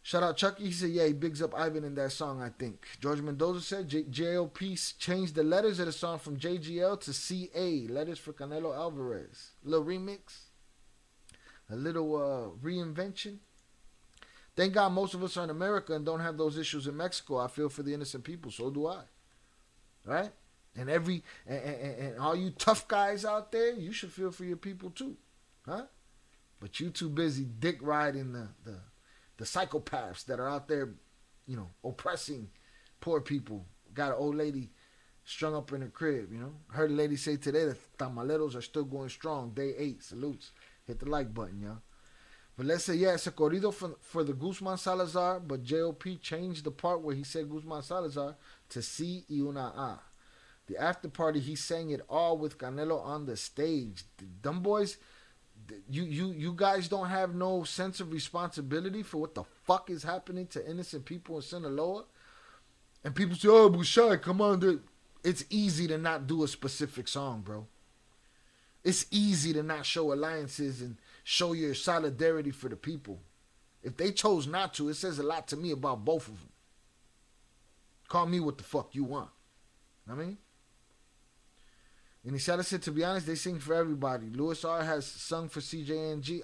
Shout out Chucky. He said, yeah, he bigs up Ivan in that song, I think. George Mendoza said, JLP changed the letters of the song from JGL to CA. Letters for Canelo Alvarez. A little remix. A little reinvention. Thank God most of us are in America and don't have those issues in Mexico. I feel for the innocent people. So do I. Right? And and all you tough guys out there, you should feel for your people too. Huh? But you too busy dick riding the psychopaths that are out there, oppressing poor people. Got an old lady strung up in her crib, Heard a lady say today that tamaleros are still going strong. Day 8. Salutes. Hit the like button, y'all. But let's say, yeah, it's a corrido for the Guzman Salazar, but JOP changed the part where he said Guzman Salazar to C y una A. The after party, he sang it all with Canelo on the stage. Them boys, you guys don't have no sense of responsibility for what the fuck is happening to innocent people in Sinaloa. And people say, oh, Bushai, come on, dude. It's easy to not do a specific song, bro. It's easy to not show alliances and show your solidarity for the people. If they chose not to, it says a lot to me about both of them. Call me what the fuck you want. I mean? And Initiata said, to be honest, they sing for everybody. Louis R. has sung for CJNG.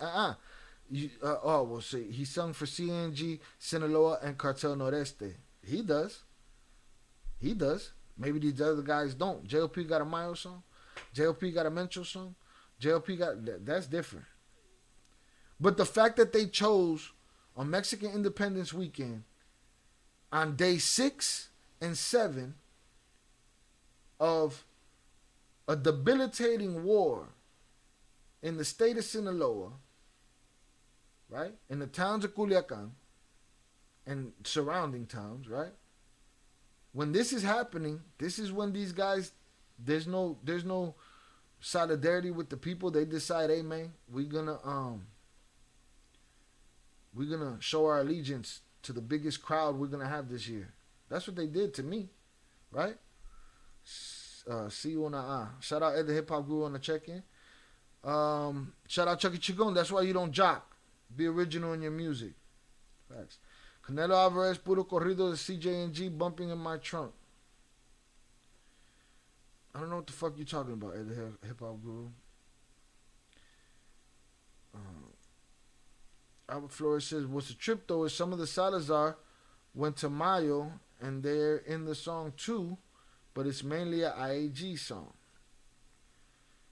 He sung for CNG, Sinaloa, and Cartel Noreste. He does. Maybe these other guys don't. JLP got a Mayo song. JLP got a Mencho song. JLP got... That's different. But the fact that they chose on Mexican Independence Weekend on day 6 and 7 of a debilitating war in the state of Sinaloa, right? In the towns of Culiacán and surrounding towns, right? When this is happening, this is when these guys, there's no solidarity with the people. They decide, hey man, we're gonna show our allegiance to the biggest crowd we're gonna have this year. That's what they did to me, right? See you on the shout out Ed the Hip Hop Guru on the check-in. Shout out Chucky Chigon. That's why you don't jock. Be original in your music. Facts. Canelo Alvarez, puro corrido de CJNG bumping in my trunk. I don't know what the fuck you talking about, Ed the Hip Hop Guru. Albert Flores says, what's the trip though is some of the Salazar went to Mayo and they're in the song too, but it's mainly a IAG song.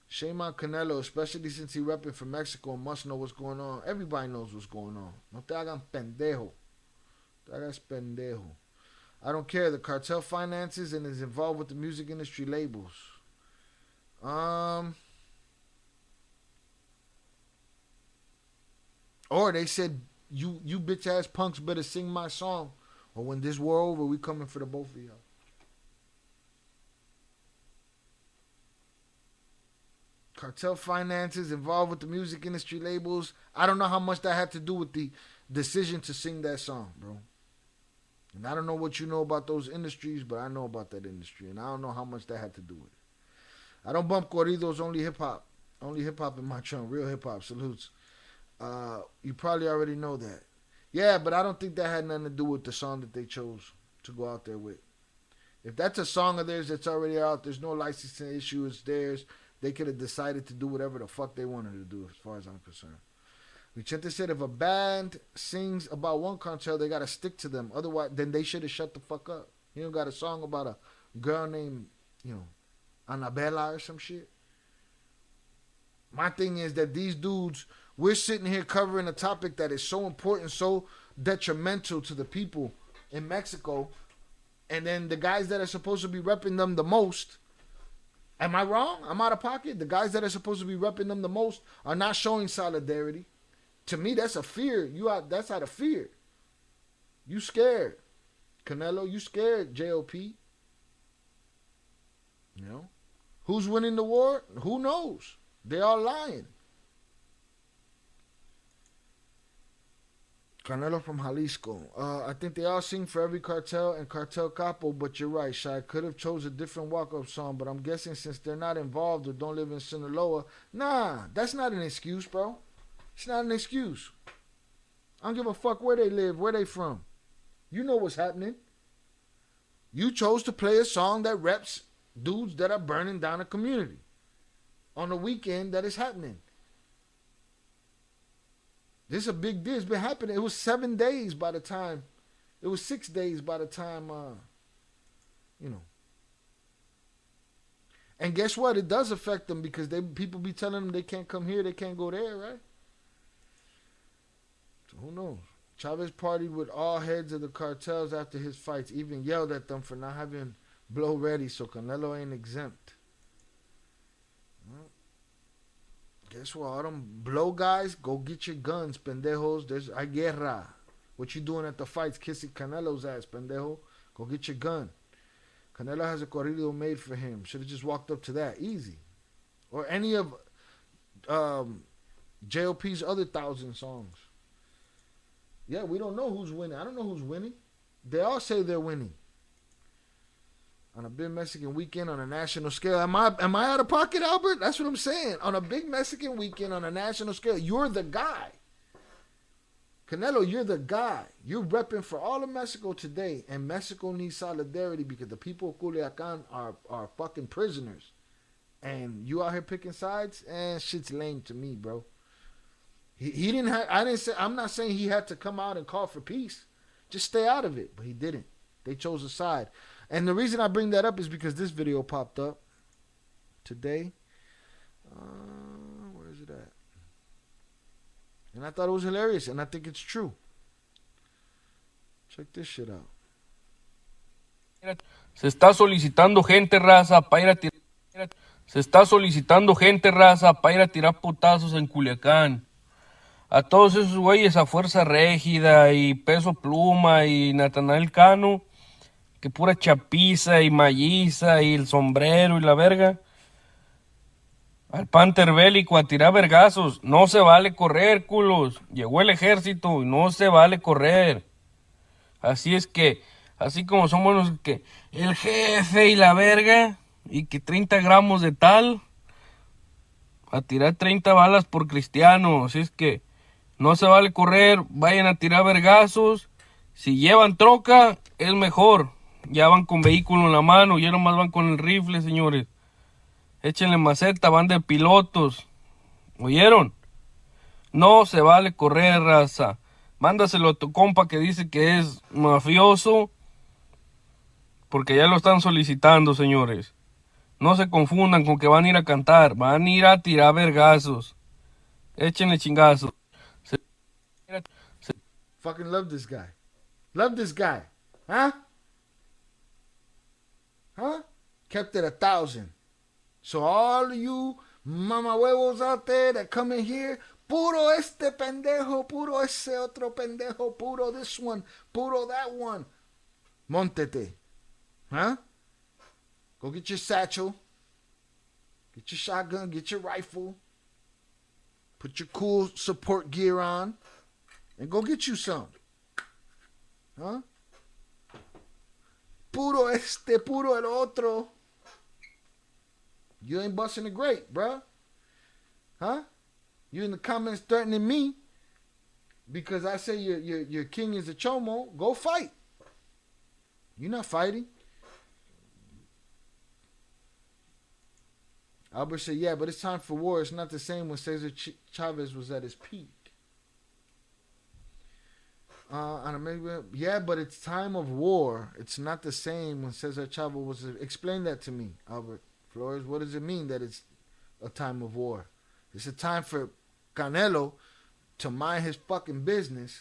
Shame on Canelo, especially since he repping from Mexico and must know what's going on. Everybody knows what's going on. No te hagan pendejo. Te hagas pendejo. I don't care. The cartel finances and is involved with the music industry labels. Or they said, you bitch ass punks better sing my song, or when this war over, we coming for the both of y'all. Cartel finances involved with the music industry labels. I don't know how much that had to do with the decision to sing that song, bro. And I don't know what you know about those industries, but I know about that industry, and I don't know how much that had to do with it. I don't bump corridos, only hip hop. Only hip hop in my trunk. Real hip hop. Salutes. You probably already know that. Yeah, but I don't think that had nothing to do with the song that they chose to go out there with. If that's a song of theirs that's already out, there's no licensing issue, it's theirs. They could have decided to do whatever the fuck they wanted to do, as far as I'm concerned. Vicente said if a band sings about one cartel, they got to stick to them. Otherwise, then they should have shut the fuck up. You know, got a song about a girl named, Annabella or some shit. My thing is that these dudes, we're sitting here covering a topic that is so important, so detrimental to the people in Mexico. And then the guys that are supposed to be repping them the most, am I wrong? I'm out of pocket. The guys that are supposed to be repping them the most are not showing solidarity. To me, that's a fear. That's out of fear. You scared. Canelo, you scared, JOP. Who's winning the war? Who knows? They all lying. Canelo from Jalisco. I think they all sing for every cartel and cartel capo, but you're right, Shai. Could have chose a different walk-up song, but I'm guessing since they're not involved or don't live in Sinaloa, nah, that's not an excuse, bro. It's not an excuse. I don't give a fuck where they live, where they from. You know what's happening. You chose to play a song that reps dudes that are burning down a community on a weekend that is happening. This is a big deal. It's been happening. It was 7 days by the time. It was 6 days by the time, And guess what? It does affect them because people be telling them they can't come here, they can't go there, right? So who knows? Chavez partied with all heads of the cartels after his fights, even yelled at them for not having blow ready, so Canelo ain't exempt. Well, guess what? All them blow guys, go get your guns, pendejos. There's a guerra. What you doing at the fights? Kissing Canelo's ass, pendejo. Go get your gun. Canelo has a corrido made for him. Should have just walked up to that. Easy. Or any of JLP's other 1,000 songs. Yeah, we don't know who's winning. I don't know who's winning. They all say they're winning. On a big Mexican weekend on a national scale. Am I out of pocket, Albert? That's what I'm saying. On a big Mexican weekend on a national scale, you're the guy. Canelo, you're the guy. You're repping for all of Mexico today, and Mexico needs solidarity because the people of Culiacán are fucking prisoners. And you out here picking sides? Shit's lame to me, bro. He didn't have, I'm not saying he had to come out and call for peace. Just stay out of it. But he didn't. They chose a side. And the reason I bring that up is because this video popped up today. Where is it at? And I thought it was hilarious, and I think it's true. Check this shit out. Se está solicitando gente, raza, para ir a tirar. Se está solicitando gente, raza, para ir a tirar putazos en Culiacán. A todos esos güeyes a Fuerza Régida y Peso Pluma y Natanael Cano, que pura chapiza y malliza y el sombrero y la verga. Al Panther Bélico a tirar vergazos. No se vale correr, culos. Llegó el ejército y no se vale correr. Así es que, así como somos los que el jefe y la verga, y que 30 gramos de tal, a tirar 30 balas por cristiano. Así es que no se vale correr, vayan a tirar vergazos. Si llevan troca, es mejor. Ya van con vehículo en la mano, ya nomás van con el rifle, señores. Échenle maceta, van de pilotos. ¿Oyeron? No se vale correr, raza. Mándaselo a tu compa que dice que es mafioso, porque ya lo están solicitando, señores. No se confundan con que van a ir a cantar. Van a ir a tirar vergazos. Échenle chingazos. Fucking love this guy. Love this guy. Huh? Huh? Kept it 1,000. So all of you mama huevos out there that come in here, puro este pendejo, puro ese otro pendejo, puro this one, puro that one. Montete. Huh? Go get your satchel. Get your shotgun, get your rifle. Put your cool support gear on. And go get you some. Huh? Puro este, puro el otro. You ain't busting a grape, bruh. Huh? You in the comments threatening me because I say your king is a chomo. Go fight. You're not fighting. Albert said, yeah, but it's time for war. It's not the same when Cesar Chavez was at his peak. Yeah, but it's time of war. It's not the same when Cesar Chavez was... Explain that to me, Albert Flores. What does it mean that it's a time of war? It's a time for Canelo to mind his fucking business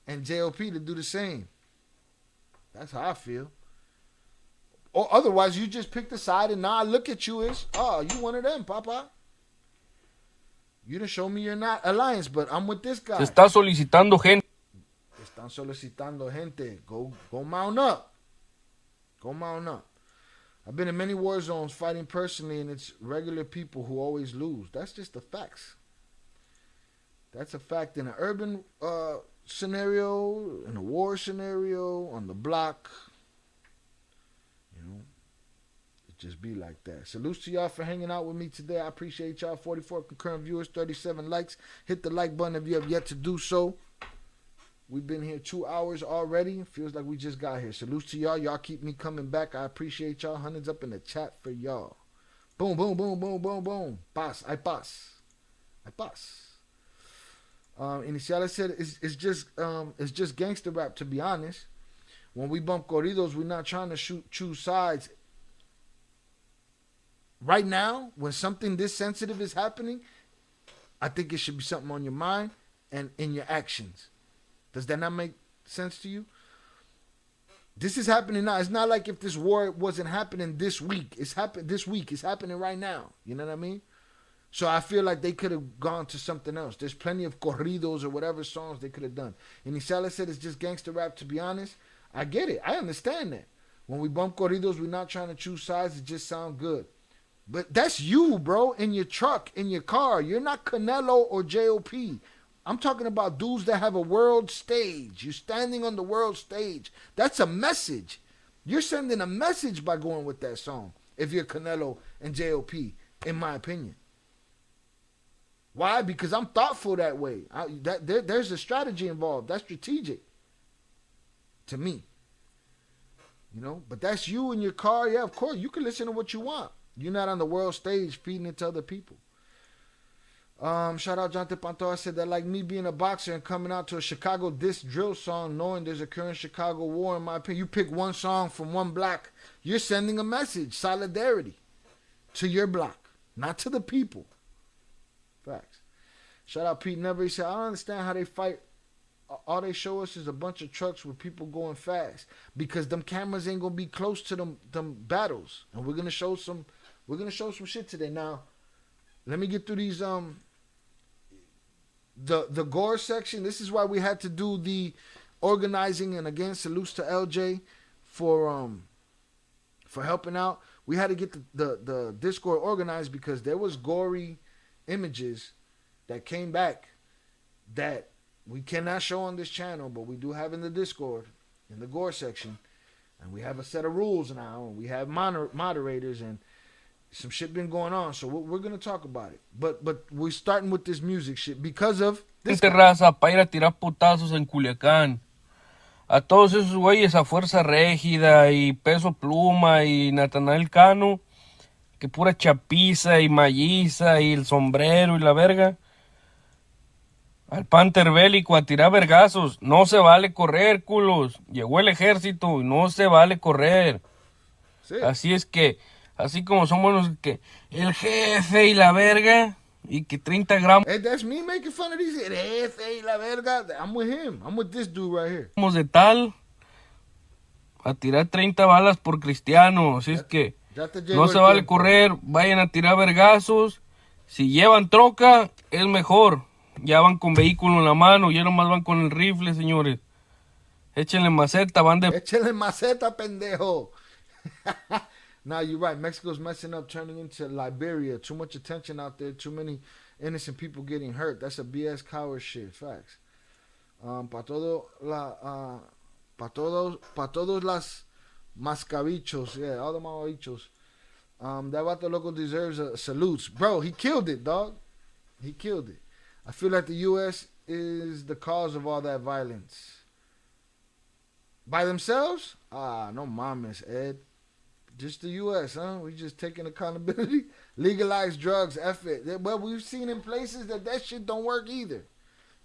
and JOP to do the same. That's how I feel. Or otherwise, you just pick the side and now I look at you as, oh, you one of them, Papa. You done show me you're not alliance, but I'm with this guy. Se está solicitando gente. Están solicitando gente. Go mount up. Go mount up. I've been in many war zones fighting personally, and it's regular people who always lose. That's just the facts. That's a fact in an urban scenario, in a war scenario, on the block. You know, it just be like that. Salutes to y'all for hanging out with me today. I appreciate y'all. 44 concurrent viewers, 37 likes. Hit the like button if you have yet to do so. We've been here 2 hours already. Feels like we just got here. Salutes to y'all. Y'all keep me coming back. I appreciate y'all. Hundreds up in the chat for y'all. Boom, boom, boom, boom, boom, boom. Paz, I paz. I paz. Iniciales said it's just gangster rap, to be honest. When we bump corridos, we're not trying to choose sides. Right now, when something this sensitive is happening, I think it should be something on your mind and in your actions. Does that not make sense to you? This is happening now. It's not like if this war wasn't happening this week. It's happened this week. It's happening right now. You know what I mean? So I feel like they could have gone to something else. There's plenty of corridos or whatever songs they could have done. And Isala said it's just gangster rap, to be honest. I get it. I understand that. When we bump corridos, we're not trying to choose sides. It just sounds good. But that's you, bro, in your truck, in your car. You're not Canelo or JOP. I'm talking about dudes that have a world stage. You're standing on the world stage. That's a message. You're sending a message by going with that song if you're Canelo and JOP, in my opinion. Why? Because I'm thoughtful that way. There's a strategy involved. That's strategic to me. You know, but that's you in your car. Yeah, of course, you can listen to what you want. You're not on the world stage feeding it to other people. Shout out Jonathan Pantoja said that like me being a boxer and coming out to a Chicago disc drill song, knowing there's a current Chicago war, in my opinion, you pick one song from one block, you're sending a message, solidarity to your block, not to the people. Facts. Shout out Pete Never. He said, I don't understand how they fight. All they show us is a bunch of trucks with people going fast because them cameras ain't gonna be close to them battles, and we're gonna show some shit today. Now, let me get through these the gore section. This is why we had to do the organizing, and again, salutes to LJ for helping out. We had to get the Discord organized because there was gory images that came back that we cannot show on this channel, but we do have in the Discord, in the gore section. And we have a set of rules now, and we have moderators, and some shit been going on, so we're going to talk about it. But we're starting with this music shit because of this raza para ir a tirar putazos en Culiacán. A todos esos güeyes a Fuerza Régida y Peso Pluma y Natanael Cano, que pura chapiza y malliza y el sombrero y la verga. Al Panther Bélico a tirar vergazos. No se vale correr, culos. Llegó el ejército y no se vale correr. Sí. Así es que, así como somos los que el jefe y la verga, y que 30 gramos. Hey, that's me making fun of these. El jefe y la verga. I'm with him. I'm with this dude right here. De tal a tirar 30 balas por cristiano. Así es que no se vale correr. Vayan a tirar vergazos. Si llevan troca, es mejor. Ya van con vehículo en la mano, ya nomás van con el rifle, señores. Échenle maceta, van de... Échenle maceta, pendejo. Nah, you're right. Mexico's messing up, turning into Liberia. Too much attention out there. Too many innocent people getting hurt. That's a BS coward shit. Facts. Pa todos las mascabichos. Yeah, all the mamabichos. That vato loco deserves a salutes. Bro, he killed it, dog. He killed it. I feel like the U.S. is the cause of all that violence. By themselves? No mames, Ed. Just the U.S., huh? We just taking accountability. Legalize drugs, F it. Well, we've seen in places that shit don't work either.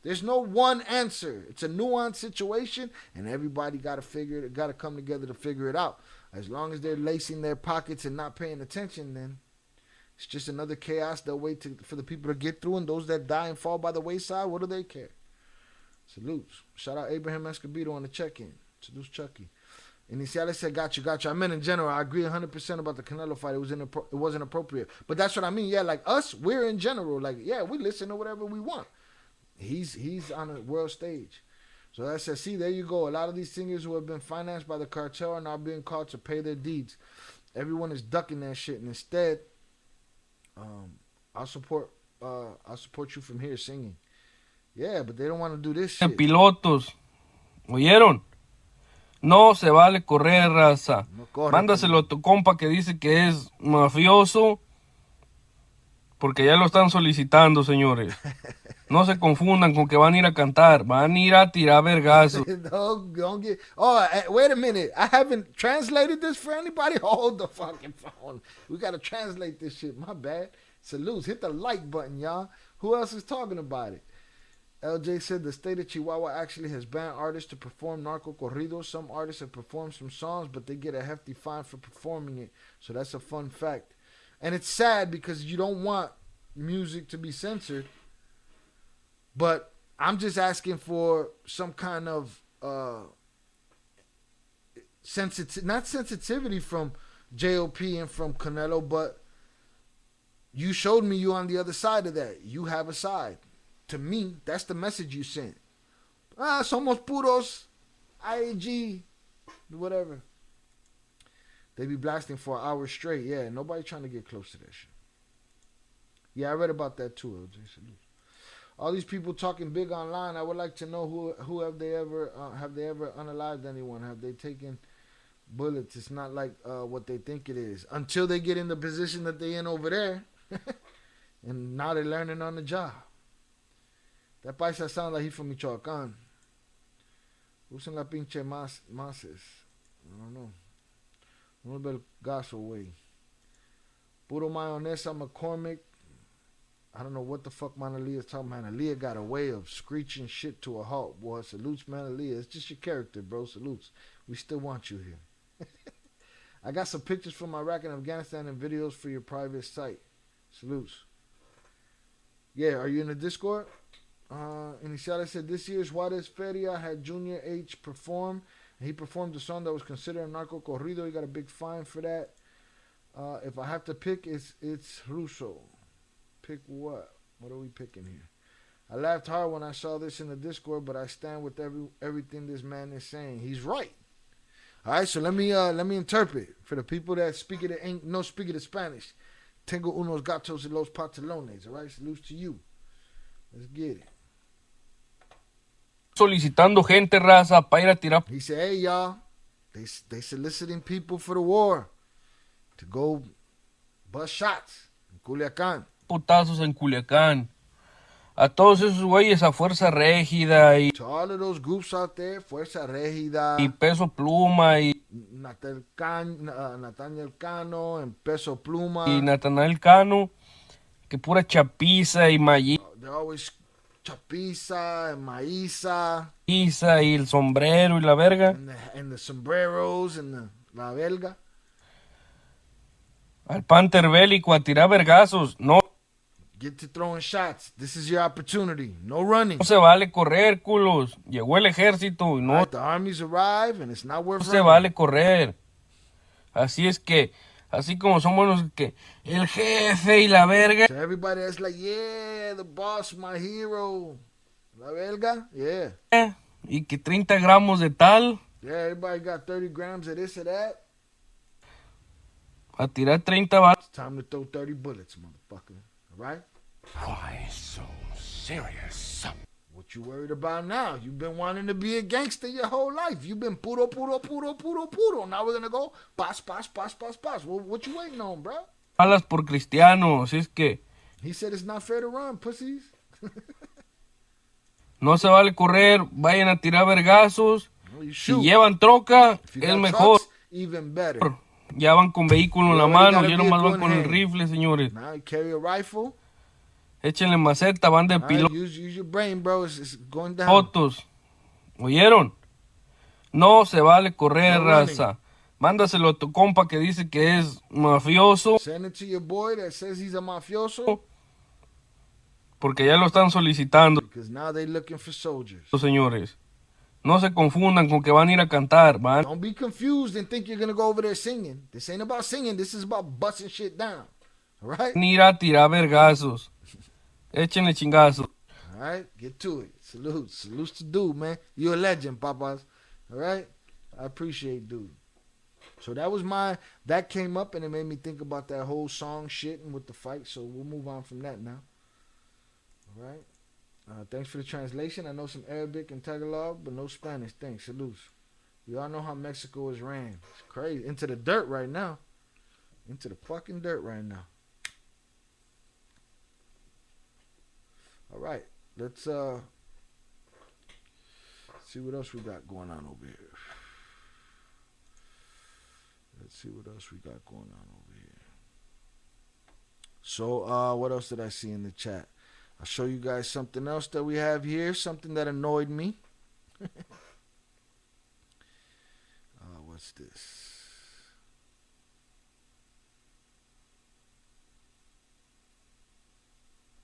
There's no one answer. It's a nuanced situation, and everybody got to come together to figure it out. As long as they're lacing their pockets and not paying attention, then it's just another chaos they'll wait for the people to get through, and those that die and fall by the wayside, what do they care? Salutes. Shout out Abraham Escobedo on the check-in. Salutes Chucky. Iniciales said, got you. I meant in general, I agree 100% about the Canelo fight. It wasn't appropriate. But that's what I mean. Yeah, like us, we're in general. Like, yeah, we listen to whatever we want. He's on a world stage. So I said, see, there you go. A lot of these singers who have been financed by the cartel are now being called to pay their deeds. Everyone is ducking that shit, and instead, I'll support you from here singing. Yeah, but they don't want to do this shit. Pilotos, ¿oyeron? No se vale correr, raza. No corre, mándaselo a tu compa que dice que es mafioso, porque ya lo están solicitando, señores. No se confundan con que van a ir a cantar, van a ir a tirar vergazos. Don't get... Oh, wait a minute. I haven't translated this for anybody. Hold the fucking phone. We got to translate this shit. My bad. Salutes. Hit the like button, y'all. Who else is talking about it? LJ said the state of Chihuahua actually has banned artists to perform narco corridos. Some artists have performed some songs, but they get a hefty fine for performing it. So that's a fun fact. And it's sad because you don't want music to be censored. But I'm just asking for some kind of not sensitivity from JOP and from Canelo, but you showed me you on the other side of that. You have a side. To me, that's the message you sent. Somos puros, IAG, whatever. They be blasting for an hour straight. Yeah, nobody trying to get close to that shit. Yeah, I read about that too, LJ. Salute. All these people talking big online. I would like to know who have they ever unalived anyone? Have they taken bullets? It's not like what they think it is until they get in the position that they in over there. And now they're learning on the job. That paisa sounds like he's from Michoacán. Usen la pinche mases. I don't know. No belgazo, way. Puro mayonesa McCormick. I don't know what the fuck Manalea is talking about. Manalea got a way of screeching shit to a halt, boy. Salutes, Manalea. It's just your character, bro. Salutes. We still want you here. I got some pictures from Iraq and Afghanistan and videos for your private site. Salutes. Yeah, are you in the Discord? Iniciales said this year's Juarez Feria had Junior H perform. And he performed a song that was considered a narco corrido. He got a big fine for that. If I have to pick, it's Russo. Pick what? What are we picking here? I laughed hard when I saw this in the Discord, but I stand with everything this man is saying. He's right. All right, so let me interpret for the people that speak the Spanish. Tengo unos gatos en los pantalones. All right, salute to you. Let's get it. Solicitando gente, raza, para ir a tirar. He said, hey, y'all, they soliciting people for the war to go bust shots in Culiacán. Putazos en Culiacán. A todos esos güeyes a Fuerza Régida y... To all of those groups out there, Fuerza Régida. Y Peso Pluma y... Nathaniel Cano en Peso Pluma. Y Nathaniel Cano, que pura chapiza y maíz. They're always chapiza and maíza. Chapiza y el sombrero y la verga. And the sombreros and la verga. Al Panther bélico a tirar vergazos. No. Get to throwing shots. This is your opportunity. No running. No se vale correr, culos. Llegó el ejército y no. The armies arrive and it's not worth running. No se vale correr. Así es que, así como somos los que el jefe y la verga. So everybody is like, yeah, the boss, my hero. La verga, yeah. Y que 30 gramos de tal. Yeah, everybody got 30 grams of this or that. A tirar 30 balas. It's time to throw 30 bullets, motherfucker. Right? Why so serious? What you worried about now? You've been wanting to be a gangster your whole life. You've been puro. Now we're gonna go pas. Well, what you waiting on, bro? Balas por cristianos, es que... He said it's not fair to run, pussies. No se vale correr, vayan a tirar vergazos. No, si llevan troca, es mejor. Trucks, even better. Ya van con vehículo en la mano, ya nomás van con el rifle, señores. Now you carry a rifle. Échenle maceta, van de piloto. Use your brain, bro. It's going down. Fotos. ¿Oyeron? No se vale correr, raza. Mándaselo a tu compa que dice que es mafioso. Send it to your boy that says he's a mafioso. Porque ya lo están solicitando. Because now they're looking for soldiers. Señores. No se confundan con que van a ir a cantar, man. Don't be confused and think you're going to go over there singing. This ain't about singing. This is about busting shit down. All right? Ni ir a tirar vergazos. Échenle chingazos. All right? Get to it. Salute. Salutes to dude, man. You're a legend, papas. All right? I appreciate dude. So that came up and it made me think about that whole song shit and with the fight. So we'll move on from that now. All right? Thanks for the translation. I know some Arabic and Tagalog, but no Spanish. Thanks. Salutes. We all know how Mexico is ran. It's crazy. Into the dirt right now. Into the fucking dirt right now. All right. Let's see what else we got going on over here. So, what else did I see in the chat? I'll show you guys something else that we have here. Something that annoyed me. What's this?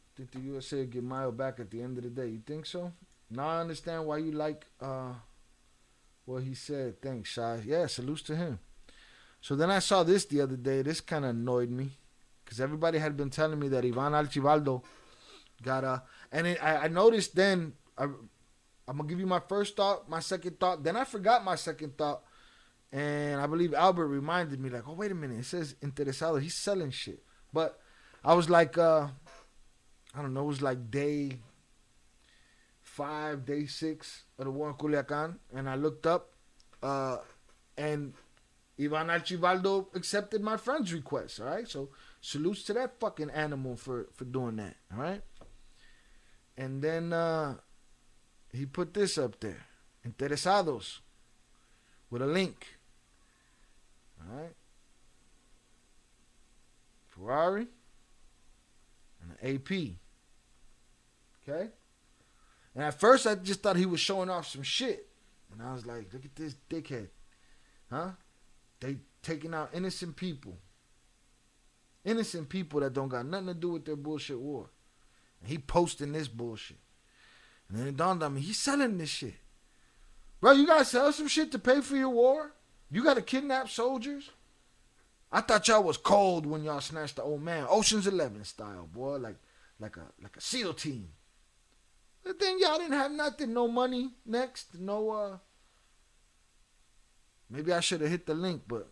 I think the USA will get Mayo back at the end of the day. You think so? Now I understand why you like what he said. Thanks, Shai. Yeah, salutes to him. So then I saw this the other day. This kind of annoyed me. Because everybody had been telling me that Ivan Archibaldo got I noticed then, I'm going to give you my first thought, my second thought. Then I forgot my second thought. And I believe Albert reminded me, like, oh, wait a minute. It says interesado. He's selling shit. But I was like, I don't know. It was like day 5, day 6 of the war in Culiacán. And I looked up. And Ivan Archibaldo accepted my friend's request, all right? So salutes to that fucking animal for doing that, all right? And then he put this up there. Interesados. With a link. All right? Ferrari. And an AP. Okay? And at first I just thought he was showing off some shit. And I was like, look at this dickhead. Huh? They taking out innocent people. Innocent people that don't got nothing to do with their bullshit war. And he posting this bullshit. And then it dawned on me, he's selling this shit. Bro, you gotta sell some shit to pay for your war? You gotta kidnap soldiers? I thought y'all was cold when y'all snatched the old man. Ocean's 11 style, boy. Like a SEAL team. But then y'all didn't have nothing. No money next. No, maybe I should have hit the link, but,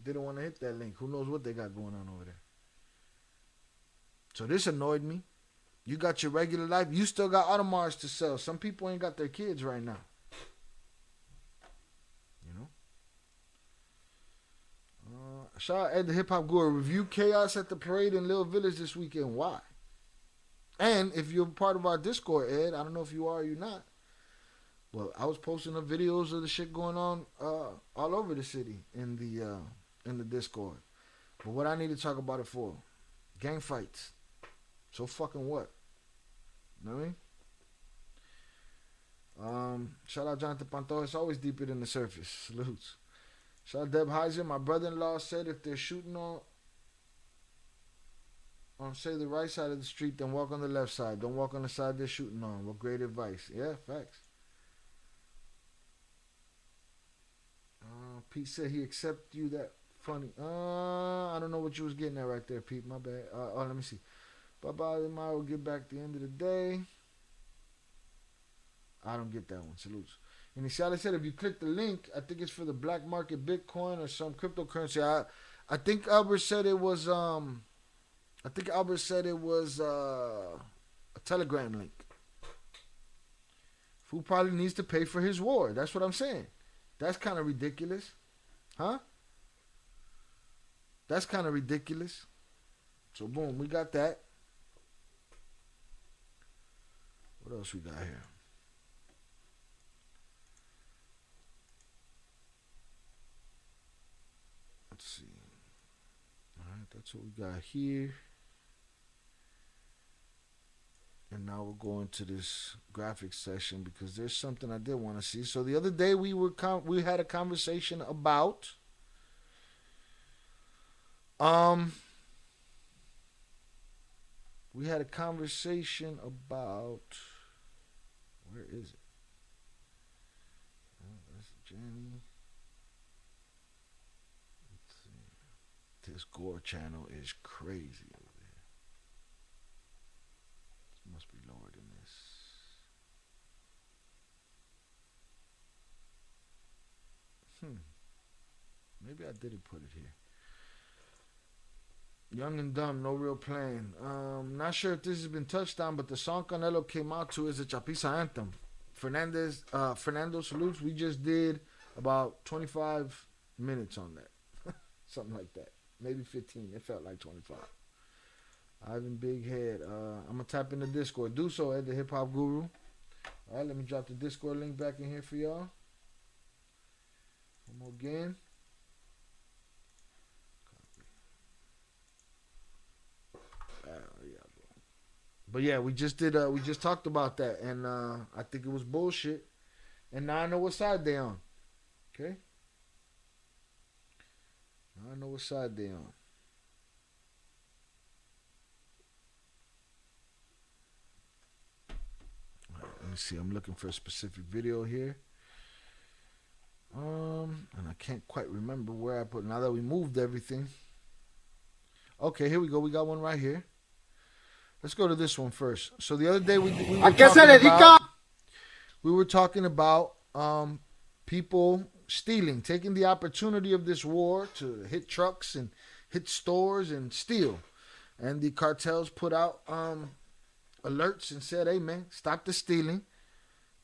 didn't want to hit that link. Who knows what they got going on over there. So this annoyed me. You got your regular life. You still got Audemars to sell. Some people ain't got their kids right now. Shout out Ed the Hip Hop Guru. Review chaos at the parade in Little Village this weekend. Why? And if you're part of our Discord, Ed, I don't know if you are or you're not. Well, I was posting the videos of the shit going on all over the city in the Discord. But what I need to talk about it for? Gang fights. So fucking what? You know what I mean? Shout out Jonathan Panto. It's always deeper than the surface. Salutes. Shout out Deb Heiser. My brother-in-law said if they're shooting on say the right side of the street, then walk on the left side. Don't walk on the side they're shooting on. What great advice. Yeah, facts. Pete said he accept you that funny. I don't know what you was getting at right there, Pete. My bad. Let me see. Bye-bye. Tomorrow we'll get back at the end of the day. I don't get that one. Salutes. And Iniciales said if you click the link, I think it's for the black market Bitcoin or some cryptocurrency. I think Albert said it was a Telegram link. Fool probably needs to pay for his war. That's what I'm saying. That's kind of ridiculous. Huh? That's kind of ridiculous. So boom, we got that. What else we got here? Let's see. All right, that's what we got here. And now we're going to this graphics session because there's something I did want to see. So the other day we had a conversation about where is it? Oh, that's Jenny. Let's see. This Gore channel is crazy over there. This must be lower than this. Maybe I didn't put it here. Young and Dumb, No Real Plan. Not sure if this has been touched on, but the song Canelo came out to is a Chapiza anthem. Fernando salutes. We just did about 25 minutes on that. Something like that. Maybe 15. It felt like 25. Ivan Big Head. I'm going to tap in the Discord. Do so at the Hip Hop Guru. All right, let me drop the Discord link back in here for y'all. One more again. But yeah, we just talked about that, and I think it was bullshit, and now I know what side they on. Okay? Now I know what side they on. All right, let me see. I'm looking for a specific video here. And I can't quite remember where I put. Now that we moved everything. Okay, here we go. We got one right here. Let's go to this one first. So the other day we were talking about people stealing, taking the opportunity of this war to hit trucks and hit stores and steal. And the cartels put out alerts and said, hey man, stop the stealing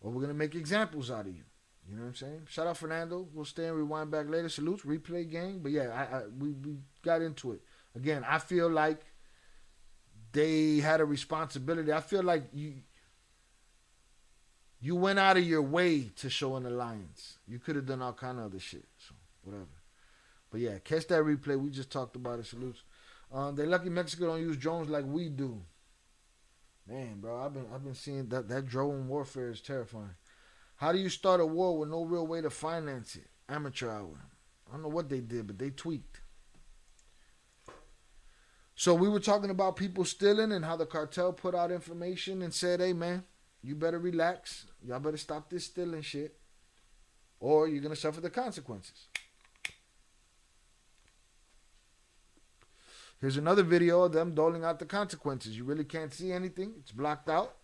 or we're going to make examples out of you. You know what I'm saying? Shout out Fernando. We'll stay and rewind back later. Salutes, replay gang. But yeah, we got into it. Again, I feel like they had a responsibility. I feel like you went out of your way to show an alliance. You could have done all kind of other shit. So whatever. But yeah, catch that replay. We just talked about it. Salutes. They lucky Mexico don't use drones like we do. Man, bro, I've been seeing that drone warfare is terrifying. How do you start a war with no real way to finance it? Amateur hour. I don't know what they did, but they tweaked. So we were talking about people stealing and how the cartel put out information and said, hey, man, you better relax. Y'all better stop this stealing shit, or you're going to suffer the consequences. Here's another video of them doling out the consequences. You really can't see anything. It's blocked out,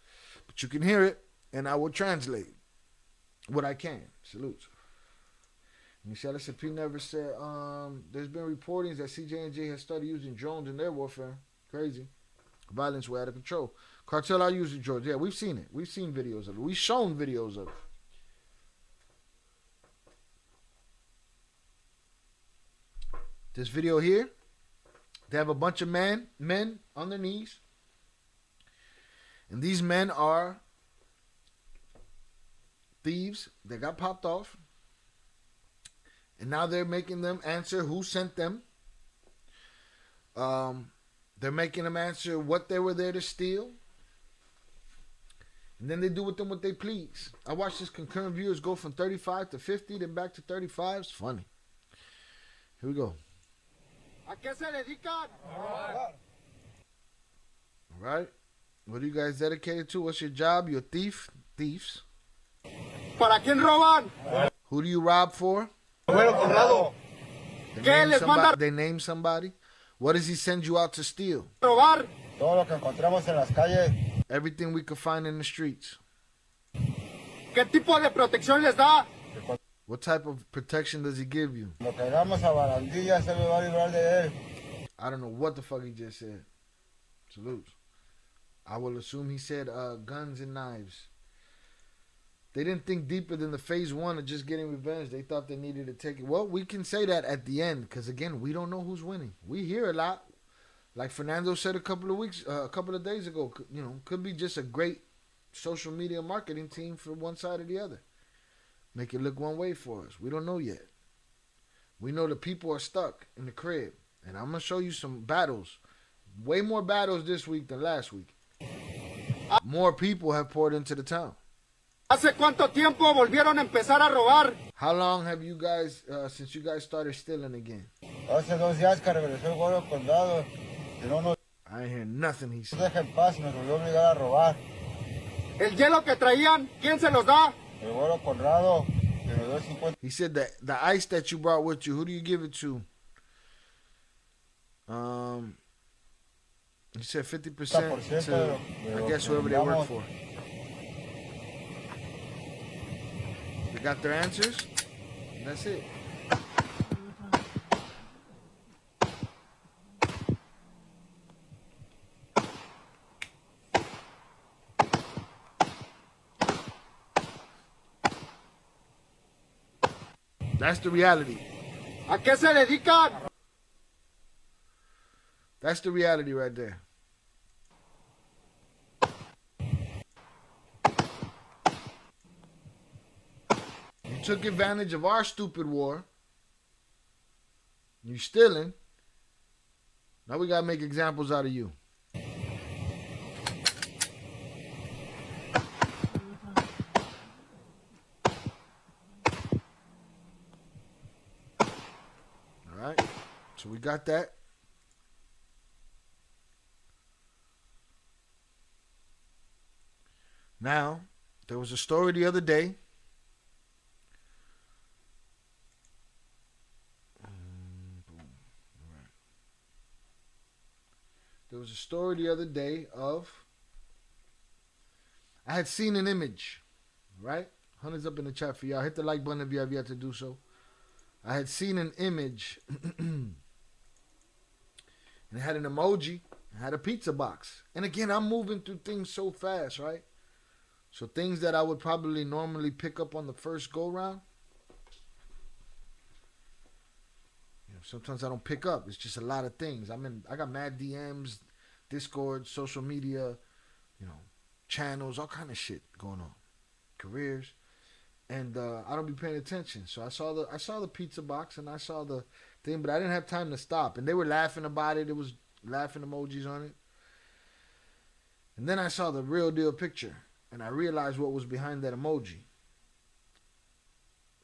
but you can hear it, and I will translate what I can. Salutes. Michelle P never said, there's been reportings that CJ&J has started using drones in their warfare. Crazy. Violence way out of control. Cartel are using drones. Yeah, we've seen it. We've seen videos of it. We've shown videos of it. This video here, they have a bunch of men on their knees. And these men are thieves that got popped off. And now they're making them answer who sent them. They're making them answer what they were there to steal. And then they do with them what they please. I watched this concurrent viewers go from 35 to 50, then back to 35. It's funny. Here we go. ¿A qué se dedican? All right. What are you guys dedicated to? What's your job? You're thieves. ¿Para quién roban? Who do you rob for? Bueno, Conrado. They name somebody. What does he send you out to steal? Robar. Todo lo que encontramos en las calles. Everything we could find in the streets. ¿Qué tipo de protección les da? What type of protection does he give you? Lo que hagamos a Barandilla se me va a librar de él. I don't know what the fuck he just said. Salutes. I will assume he said guns and knives. They didn't think deeper than the phase one of just getting revenge. They thought they needed to take it. Well, we can say that at the end because, again, we don't know who's winning. We hear a lot. Like Fernando said a couple of days ago, you know, could be just a great social media marketing team for one side or the other. Make it look one way for us. We don't know yet. We know the people are stuck in the crib. And I'm going to show you some battles. Way more battles this week than last week. More people have poured into the town. ¿Hace cuánto tiempo volvieron a empezar a robar? How long have you guys, since you guys started stealing again? Hace 2 días que regresó el güero condado. I ain't hear nothing he said. Deja en paz, me volvió a obligar a robar. El hielo que traían, ¿quién se los da? El güero Conrado. He said that the ice that you brought with you, who do you give it to? He said 50% to, I guess, whoever they work for. They got their answers. That's it. That's the reality. ¿A qué se dedican? That's the reality right there. You took advantage of our stupid war. You stealing. Now we gotta make examples out of you. Alright. So we got that. Now, there was a story the other day. There was a story the other day of, I had seen an image, right? Hundreds up in the chat for y'all. Hit the like button if you have yet to do so. I had seen an image, and it had an emoji, it had a pizza box. And again, I'm moving through things so fast, right? So things that I would probably normally pick up on the first go round, sometimes I don't pick up. It's just a lot of things. I got mad DMs, Discord, social media, channels, all kind of shit going on, careers, and I don't be paying attention. So I saw the pizza box and I saw the thing, but I didn't have time to stop. And they were laughing about it. It was laughing emojis on it. And then I saw the real deal picture, and I realized what was behind that emoji.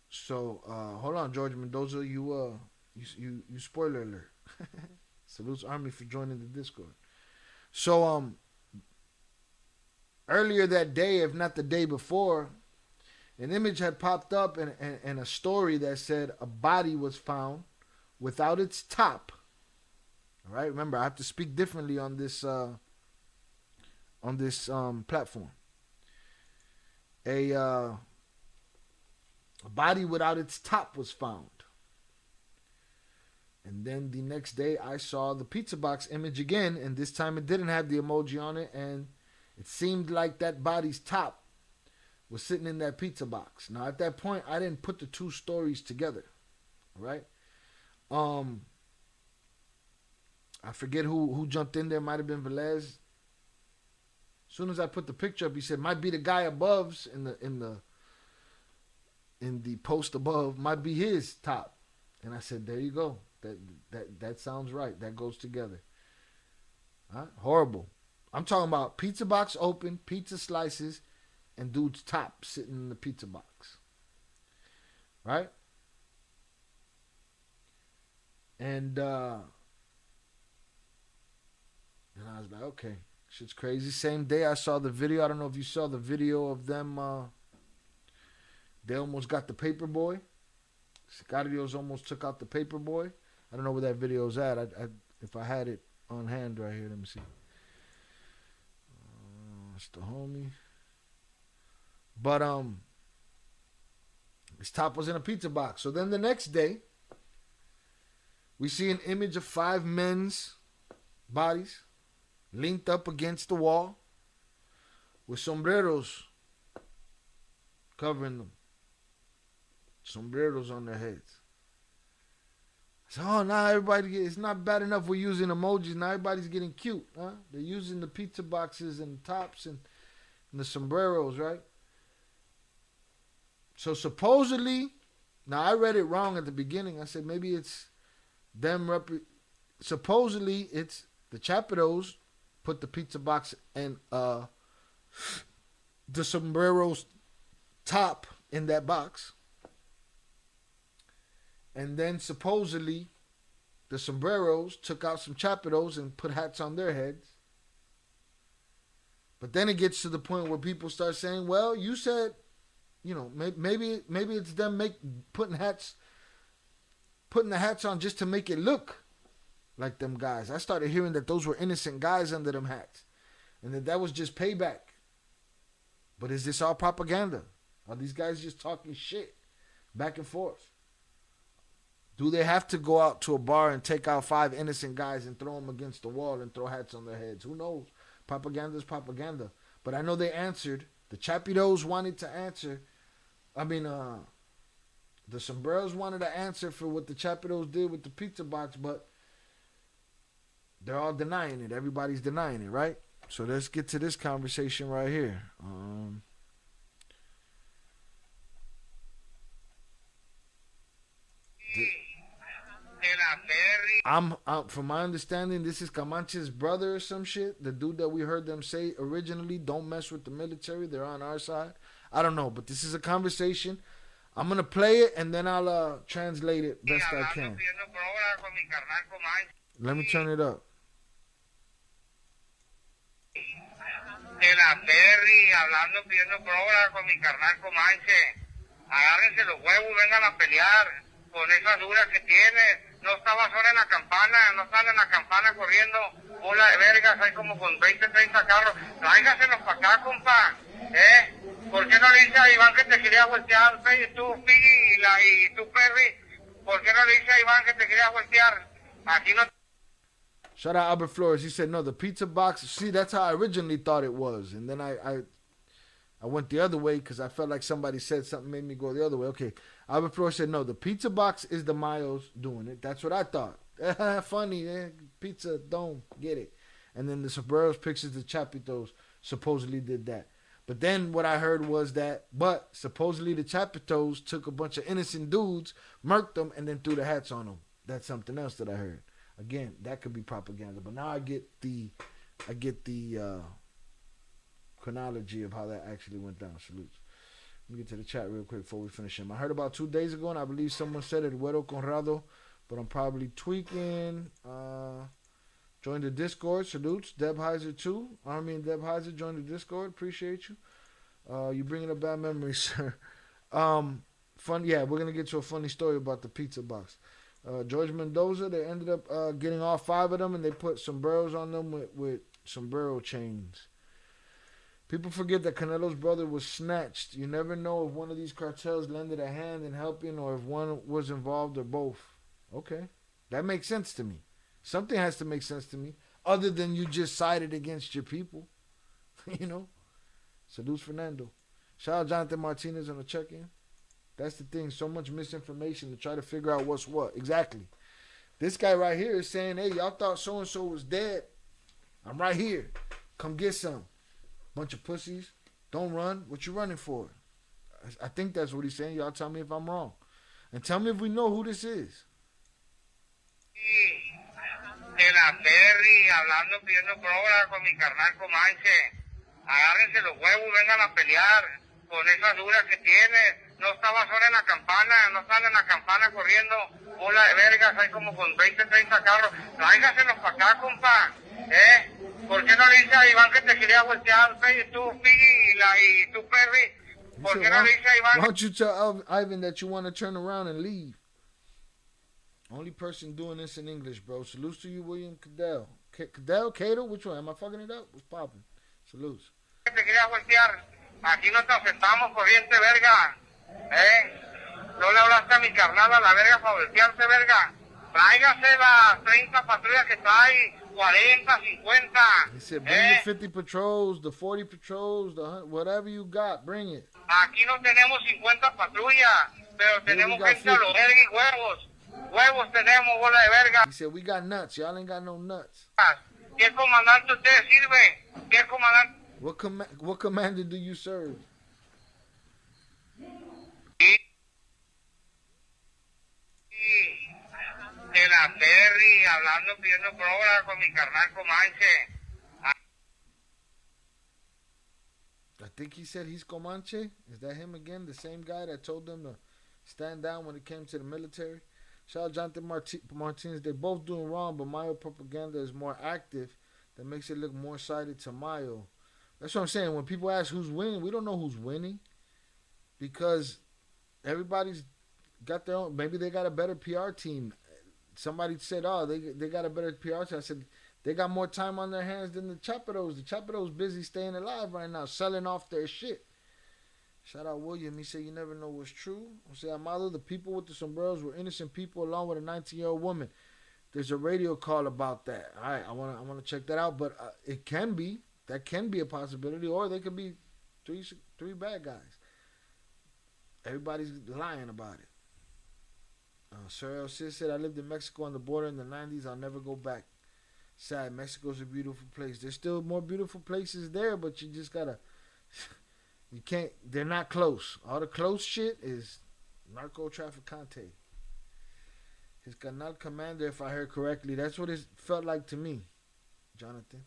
So hold on, George Mendoza, you spoiler alert. Salutes Army for joining the Discord. So earlier that day, if not the day before, an image had popped up and a story that said a body was found without its top. All right, remember I have to speak differently on this platform. A body without its top was found. And then the next day I saw the pizza box image again, and this time it didn't have the emoji on it, and it seemed like that body's top was sitting in that pizza box. Now at that point I didn't put the two stories together. All right? I forget who jumped in there, might have been Velez. As soon as I put the picture up, he said, might be the guy above in the post above, might be his top. And I said, there you go. That sounds right. That goes together. Huh? Horrible. I'm talking about pizza box open, pizza slices, and dude's top sitting in the pizza box. Right? And I was like, okay, shit's crazy. Same day I saw the video. I don't know if you saw the video of them. They almost got the paper boy. Sicarios almost took out the paper boy. I don't know where that video's at. If I had it on hand right here, let me see. It's the homie. But his top was in a pizza box. So then the next day, we see an image of 5 men's bodies linked up against the wall with sombreros covering them. Sombreros on their heads. So, now everybody, it's not bad enough we're using emojis. Now everybody's getting cute, huh? They're using the pizza boxes and tops and the sombreros, right? So supposedly, now I read it wrong at the beginning. I said maybe it's them. Supposedly it's the Chapitos put the pizza box and the sombreros top in that box. And then supposedly the sombreros took out some Chapitos and put hats on their heads. But then it gets to the point where people start saying, well, you said, maybe it's them putting the hats on just to make it look like them guys. I started hearing that those were innocent guys under them hats. And that was just payback. But is this all propaganda? Are these guys just talking shit back and forth? Do they have to go out to a bar and take out 5 innocent guys and throw them against the wall and throw hats on their heads? Who knows? Propaganda is propaganda. But I know they answered. The Chapitos wanted to answer. The sombreros wanted to answer for what the Chapitos did with the pizza box, but they're all denying it. Everybody's denying it, right? So let's get to this conversation right here. From my understanding, this is Camache's brother or some shit. The dude that we heard them say originally, don't mess with the military. They're on our side. I don't know, but this is a conversation. I'm going to play it, and then I'll translate it best I can. Let me turn it up. De la Perry, hablando, pidiendo pruebas con mi carnal Comanche. Agárrense los huevos, vengan a pelear con esas duras que tienes. No estabas ahora en la campana, no están en la campana corriendo bola de vergas, hay como con 20, 30 carros. Tráigaselos para acá, compa. ¿Por qué no le dices a Iván que te quería voltear? Tú, Piggy, y tú, Perry, ¿por qué no le dices a Iván que te quería voltear? Aquí no. Shout out Albert Flores. He said, no, the pizza box. See, that's how I originally thought it was. And then I I went the other way because I felt like somebody said something made me go the other way. Okay, Albert Flores said, no, the pizza box is the Mayos doing it. That's what I thought. Funny, pizza dome, get it. And then the Sombreros Pictures, the Chapitos, supposedly did that. But then what I heard was that, but supposedly the Chapitos took a bunch of innocent dudes, murked them, and then threw the hats on them. That's something else that I heard. Again, that could be propaganda. But now I get the chronology of how that actually went down. Salutes. Let me get to the chat real quick before we finish him. I heard about 2 days ago, and I believe someone said it, Eduardo Conrado, but I'm probably tweaking. Join the Discord. Salutes. Deb Heiser too. Army and Deb Heiser join the Discord. Appreciate you. You bringing up bad memories, sir. Fun. Yeah, we're gonna get to a funny story about the pizza box. George Mendoza. They ended up getting all 5 of them, and they put sombreros on them with sombrero chains. People forget that Canelo's brother was snatched. You never know if one of these cartels lended a hand in helping or if one was involved or both. Okay. That makes sense to me. Something has to make sense to me other than you just sided against your people. You know? Salutes Fernando. Shout out Jonathan Martinez on the check-in. That's the thing. So much misinformation to try to figure out what's what. Exactly. This guy right here is saying, hey, y'all thought so-and-so was dead. I'm right here. Come get some. Bunch of pussies. Don't run. What you running for? I think that's what he's saying. Y'all tell me if I'm wrong. And tell me if we know who this is. De la Ferry, hablando, pidiendo pruebas con mi carnal Comanche. Agárrense los huevos, vengan a pelear con esas duras que tienes. No estabas ahora en la campana, no están en la campana corriendo bola de vergas, hay como con 20, 30 carros. Tráigaselos para acá, compa. ¿Por qué no le dices a Iván que te quería voltear, tú, Piggy, y tú, Perry? ¿Por qué no le dices a Iván? Why don't you tell Ivan that you want to turn around and leave? Only person doing this in English, bro. Salutes to you, William Cadell. Cadell? Cato? Which one? Am I fucking it up? What's popping? Salutes. Te quería voltear. Aquí no te aceptamos, corriente, verga. No le hablaste a mi carnal a la verga para voltearse, verga. Tráigase las 30 patrullas que trae, 40, 50. He said, bring the 50 patrols, the 40 patrols, the 100, whatever you got, bring it. Aquí no tenemos 50 patrullas, pero tenemos gente a los verga y huevos. Huevos tenemos, bola de verga. He said, we got nuts. Y'all ain't got no nuts. ¿Qué comandante usted sirve? ¿Qué comandante? What commander do you serve? De la Ferry, hablando, pidiendo pruebas con mi carnal Comanche. I think he said he's Comanche. Is that him again? The same guy that told them to stand down when it came to the military? Shout out Jonathan Martinez. They're both doing wrong, but Mayo propaganda is more active. That makes it look more sided to Mayo. That's what I'm saying. When people ask who's winning, we don't know who's winning because everybody's got their own. Maybe they got a better PR team. Somebody said, oh, they got a better PR team. I said, they got more time on their hands than the Chapitos. The Chapitos busy staying alive right now, selling off their shit. Shout out William. He said, you never know what's true. Jose Amado, the people with the sombreros were innocent people along with a 19-year-old woman. There's a radio call about that. All right, I want to check that out. But it can be. That can be a possibility. Or they could be three bad guys. Everybody's lying about it. Sir El Cid said, I lived in Mexico on the border in the 90s. I'll never go back. Sad. Mexico's a beautiful place. There's still more beautiful places there, but you just got to... You can't, they're not close. All the close shit is narco traficante. His canal commander, if I heard correctly, that's what it felt like to me, Jonathan.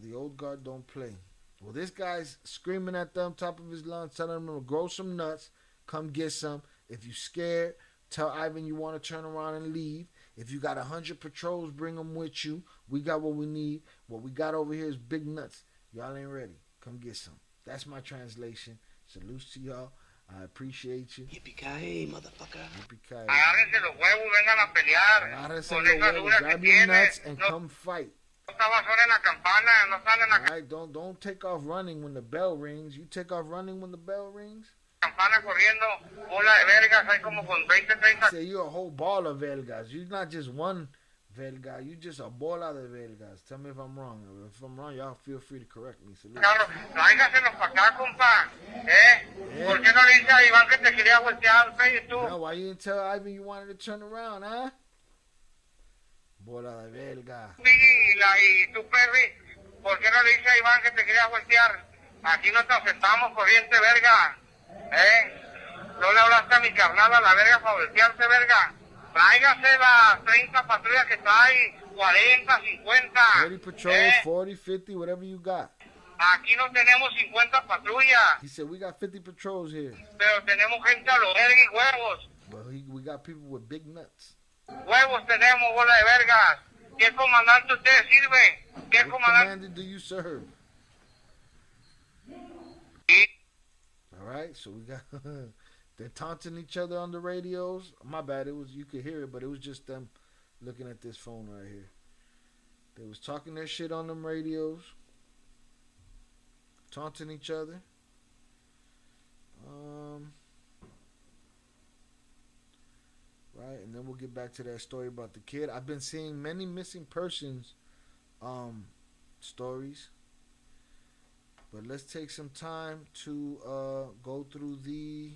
The old guard don't play. Well, this guy's screaming at them, top of his lungs, telling them to grow some nuts, come get some. If you scared, tell Ivan you want to turn around and leave. If you got 100 patrols, bring them with you. We got what we need. What we got over here is big nuts. Y'all ain't ready. Come get some. That's my translation. Salutes to y'all. I appreciate you. Yippee-ki-yay, motherfucker. Yippee-ki-yay. Agárrense los huevos, vengan a pelear. Agárrense con los esas huevos. duras que Grab your tienes. nuts and No come fight. estabas ahora en la campana, no están en la All right, don't take off running when the bell rings. You take off running when the bell rings? campana corriendo, bola de vergas, hay como con 20, 30. Say you're a whole ball of Velgas. You're not just one Verga, you just a bola de vergas. Tell me if I'm wrong. If I'm wrong, y'all feel free to correct me. Salute. Claro, tráigaselos para acá, compa. ¿Por qué no le dices a Iván que te quería voltear, Fey, tú? No, why you didn't tell Ivan you wanted to turn around, huh? Bola de verga. Y tú, Perry, ¿por qué no le dices a Iván que te quería voltear? Aquí no te aceptamos, corriente, verga. No le hablaste a mi carnal a la verga para voltearse, verga. Tráigase las 30 patrullas que trae, 40, 50. 30 patrols, 40, 50, whatever you got. Aquí no tenemos 50 patrullas. He said, we got 50 patrols here. Pero tenemos gente a los verga y huevos. But we got people with big nuts. Huevos tenemos, bola de vergas. ¿Qué comandante usted sirve? ¿Qué What commander do you serve? All right, so we got... They're taunting each other on the radios. My bad, you could hear it, but it was just them looking at this phone right here. They was talking their shit on them radios, taunting each other. Right, and then we'll get back to that story about the kid. I've been seeing many missing persons stories. But let's take some time to go through the...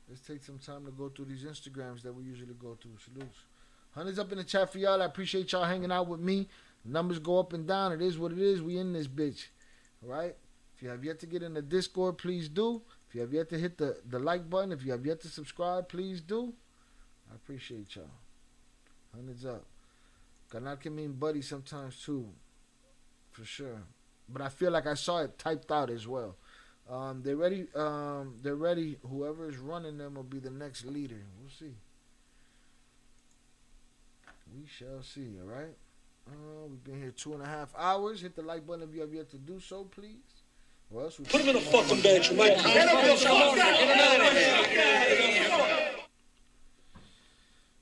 Let's take some time to go through these Instagrams that we usually go through. Salutes. Hundreds up in the chat for y'all. I appreciate y'all hanging out with me. Numbers go up and down. It is what it is. We in this bitch. All right? If you have yet to get in the Discord, please do. If you have yet to hit the like button, if you have yet to subscribe, please do. I appreciate y'all. Hundreds up. Canal can mean buddy sometimes too. For sure. But I feel like I saw it typed out as well. They're ready. They're ready. Whoever is running them will be the next leader. We'll see. We shall see. All right. We've been here 2.5 hours. Hit the like button if you have yet to do so, please. Or else Put him in a fucking bedroom.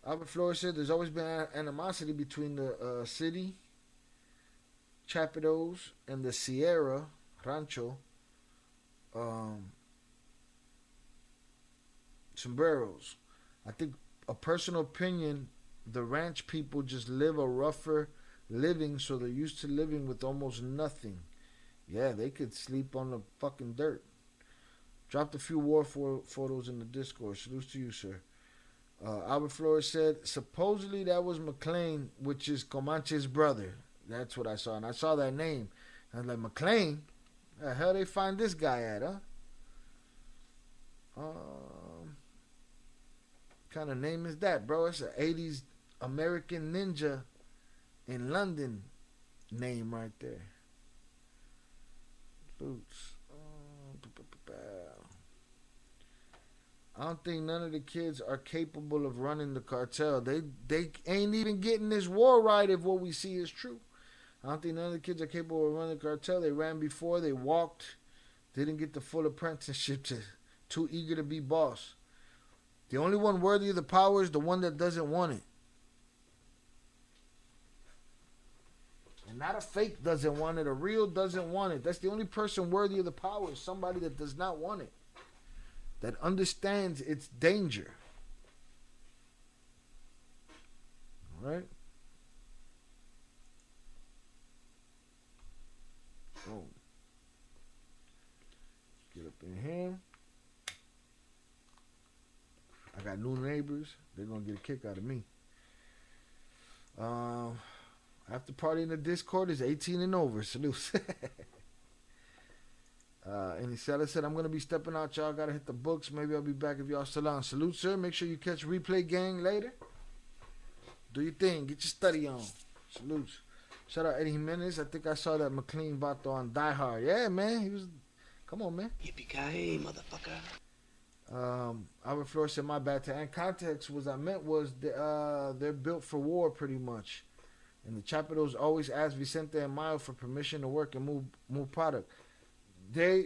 Albert Flores said there's always been animosity between the city, Chapitos, and the Sierra Rancho. Sombreros. I think a personal opinion, the ranch people just live a rougher living, so they're used to living with almost nothing. Yeah, they could sleep on the fucking dirt. Dropped a few war photos in the Discord. Salutes to you, sir. Albert Flores said supposedly that was McLean, which is Comanche's brother. That's what I saw, and I saw that name. I was like, McLean? Where the hell they find this guy at, huh? Kind of name is that, bro? It's an 80s American ninja in London name right there. Boots. I don't think none of the kids are capable of running the cartel. They ain't even getting this war right if what we see is true. I don't think none of the kids are capable of running the cartel. They ran before, they walked, didn't get the full apprenticeship, too eager to be boss. The only one worthy of the power is the one that doesn't want it. And not a fake doesn't want it, a real doesn't want it. That's the only person worthy of the power, is somebody that does not want it, that understands its danger. All right? Oh. Get up in here. I got new neighbors. They're going to get a kick out of me. After party in the Discord is 18 and over. Salute. And he said, I'm going to be stepping out. Y'all got to hit the books. Maybe I'll be back if y'all still on. Salute, sir. Make sure you catch Replay Gang later. Do your thing. Get your study on. Salute. Shout out Eddie Jimenez. I think I saw that McLean Vato on Die Hard. Yeah, man. He was... Come on, man. Yippee-ki-yay, motherfucker. Albert Flores said, my bad. And context was I meant was they're built for war pretty much. And the Chapitos always ask Vicente and Mayo for permission to work and move product. They're,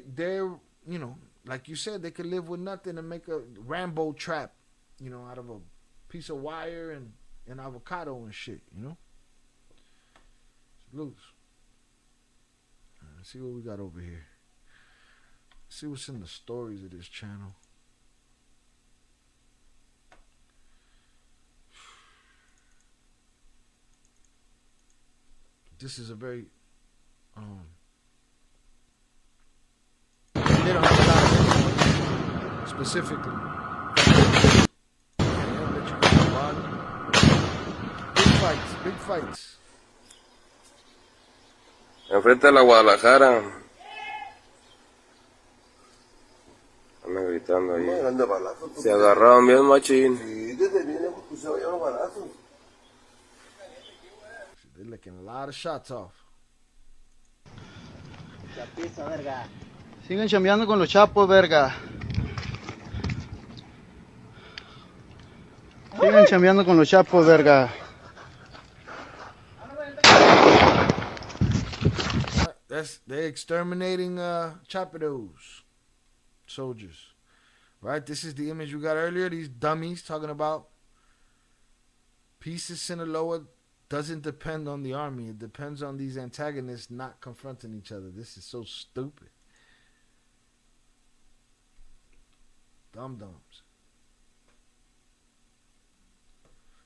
you know, like you said, they could live with nothing and make a Rambo trap, you know, out of a piece of wire and avocado and shit, you know? Salutes. Let's see what we got over here. Let's see what's in the stories of this channel. this is a very they don't have a lot of influence specifically. Big fights. Enfrente de la Guadalajara. Andan gritando ahí. Se agarraron bien machín. They're licking a lot of shots off. Chapiza, verga. Siguen chambeando con los chapos, verga. Siguen chambeando con los chapos, verga. They're exterminating Chapitos soldiers, right? This is the image we got earlier. These dummies talking about peace in Sinaloa doesn't depend on the army. It depends on these antagonists not confronting each other. This is so stupid. Dum-dums.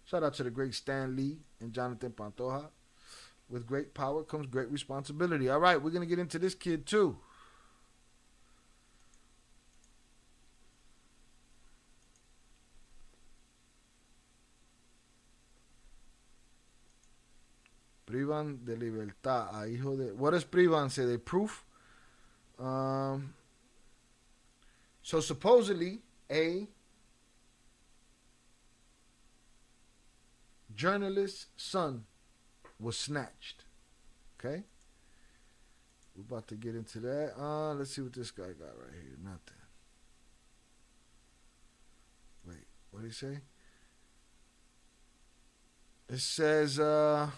Shout out to the great Stan Lee and Jonathan Pantoja. With great power comes great responsibility. All right, we're going to get into this kid too. Privan de libertad a hijo de... What does privan say? They proof? So supposedly a journalist's son was snatched. Okay? We're about to get into that. Let's see what this guy got right here. Nothing. Wait, what did he say? It says, I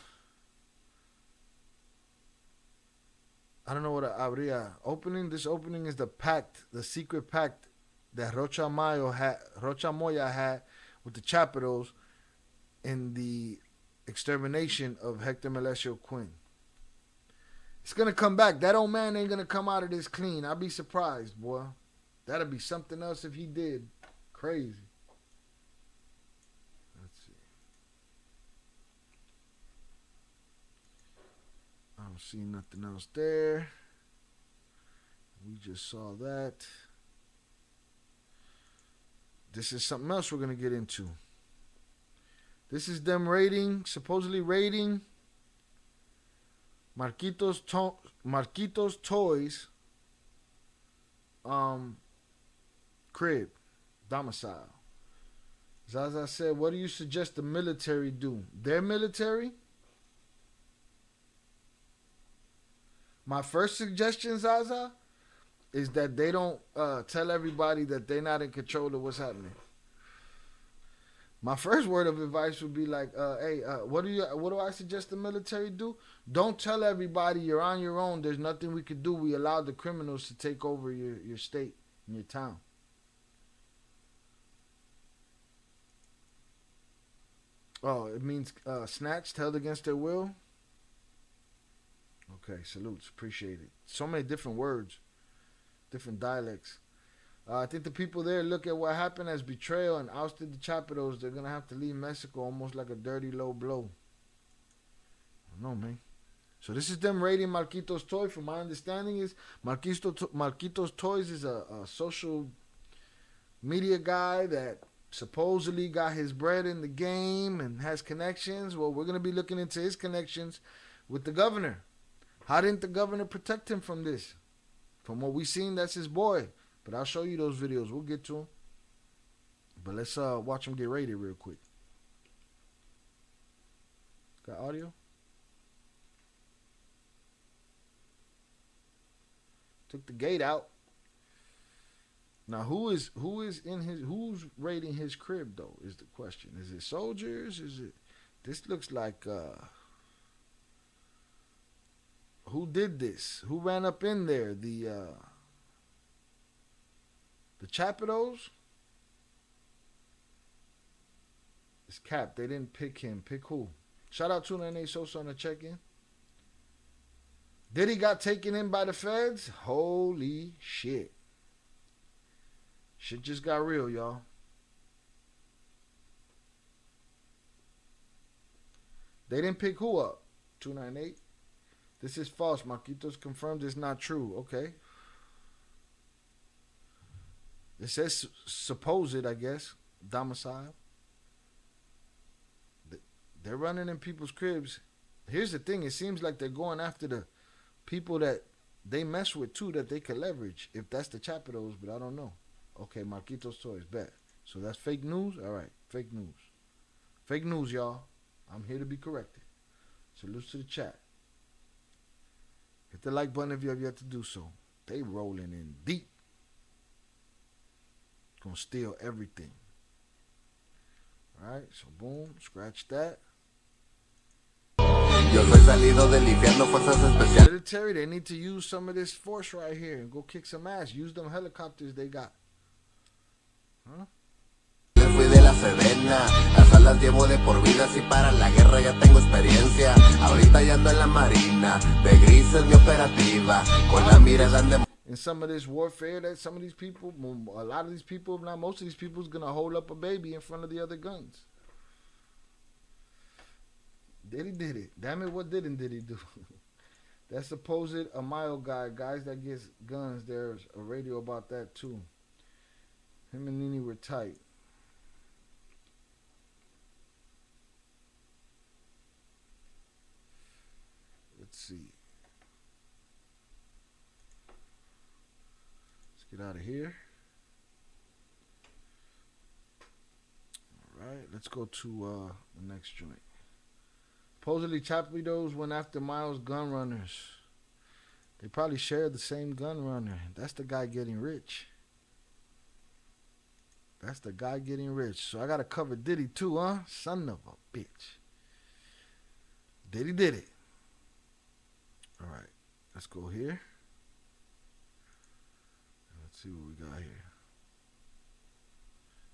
don't know what habría. This opening is the pact, the secret pact that Rocha Moya had with the Chapitos in the extermination of Hector Melesio Quinn. It's going to come back. That old man ain't going to come out of this clean. I'll be surprised, boy. That'll be something else if he did. Crazy. Let's see. I don't see nothing else there. We just saw that. This is something else we're going to get into. This is them supposedly raiding Marquitos Toys crib, domicile. Zaza said, what do you suggest the military do? Their military? My first suggestion, Zaza, is that they don't tell everybody that they're not in control of what's happening. My first word of advice would be like, hey, what do I suggest the military do? Don't tell everybody you're on your own. There's nothing we could do. We allow the criminals to take over your state and your town. Oh, it means snatched, held against their will? Okay, salutes. Appreciate it. So many different words, different dialects. I think the people there look at what happened as betrayal and ousted the Chapitos. They're going to have to leave Mexico almost like a dirty low blow. I don't know, man. So this is them raiding Marquitos Toy. From my understanding is Marquitos Toys is a social media guy that supposedly got his bread in the game and has connections. Well, we're going to be looking into his connections with the governor. How didn't the governor protect him from this? From what we've seen, that's his boy. But I'll show you those videos. We'll get to them. But let's watch him get raided real quick. Got audio? Took the gate out. Now who's raiding his crib though is the question. Is it soldiers? This looks like who did this? Who ran up in there? The Chapitos? It's Cap. They didn't pick him. Pick who? Shout out to Nene Sosa on the check-in. Diddy got taken in by the feds? Holy shit. Shit just got real, y'all. They didn't pick who up? 298? This is false. Marquitos confirmed it's not true. Okay. It says supposed, I guess, domicile. They're running in people's cribs. Here's the thing. It seems like they're going after the people that they mess with, too, that they can leverage. If that's the Chapitos, but I don't know. Okay, Marquitos Toys, bet. So that's fake news? All right, fake news. Fake news, y'all. I'm here to be corrected. Salute to the chat. Hit the like button if you have yet to do so. They rolling in deep. Gonna steal everything. Alright, so boom, scratch that. Military, they need to use some of this force right here and go kick some ass. Use them helicopters they got. Huh? Fui de la Sedena, las alas llevo de por vida, si para la guerra ya tengo experiencia. Ahorita ya ando en la marina, de gris es mi operativa, con la mirada de... In some of this warfare, that some of these people, a lot of these people, if not most of these people, is gonna hold up a baby in front of the other guns. Diddy did it. Damn it, what didn't Diddy do? That supposed a mile guy, guys that gets guns, there's a radio about that too. Him and Nene were tight. Let's see. Let's get out of here. All right, let's go to the next joint. Supposedly, Chapitos went after Miles' gun runners. They probably shared the same gun runner. That's the guy getting rich. That's the guy getting rich. So I got to cover Diddy too, huh? Son of a bitch. Diddy did it. All right. Let's go here. Let's see what we got here.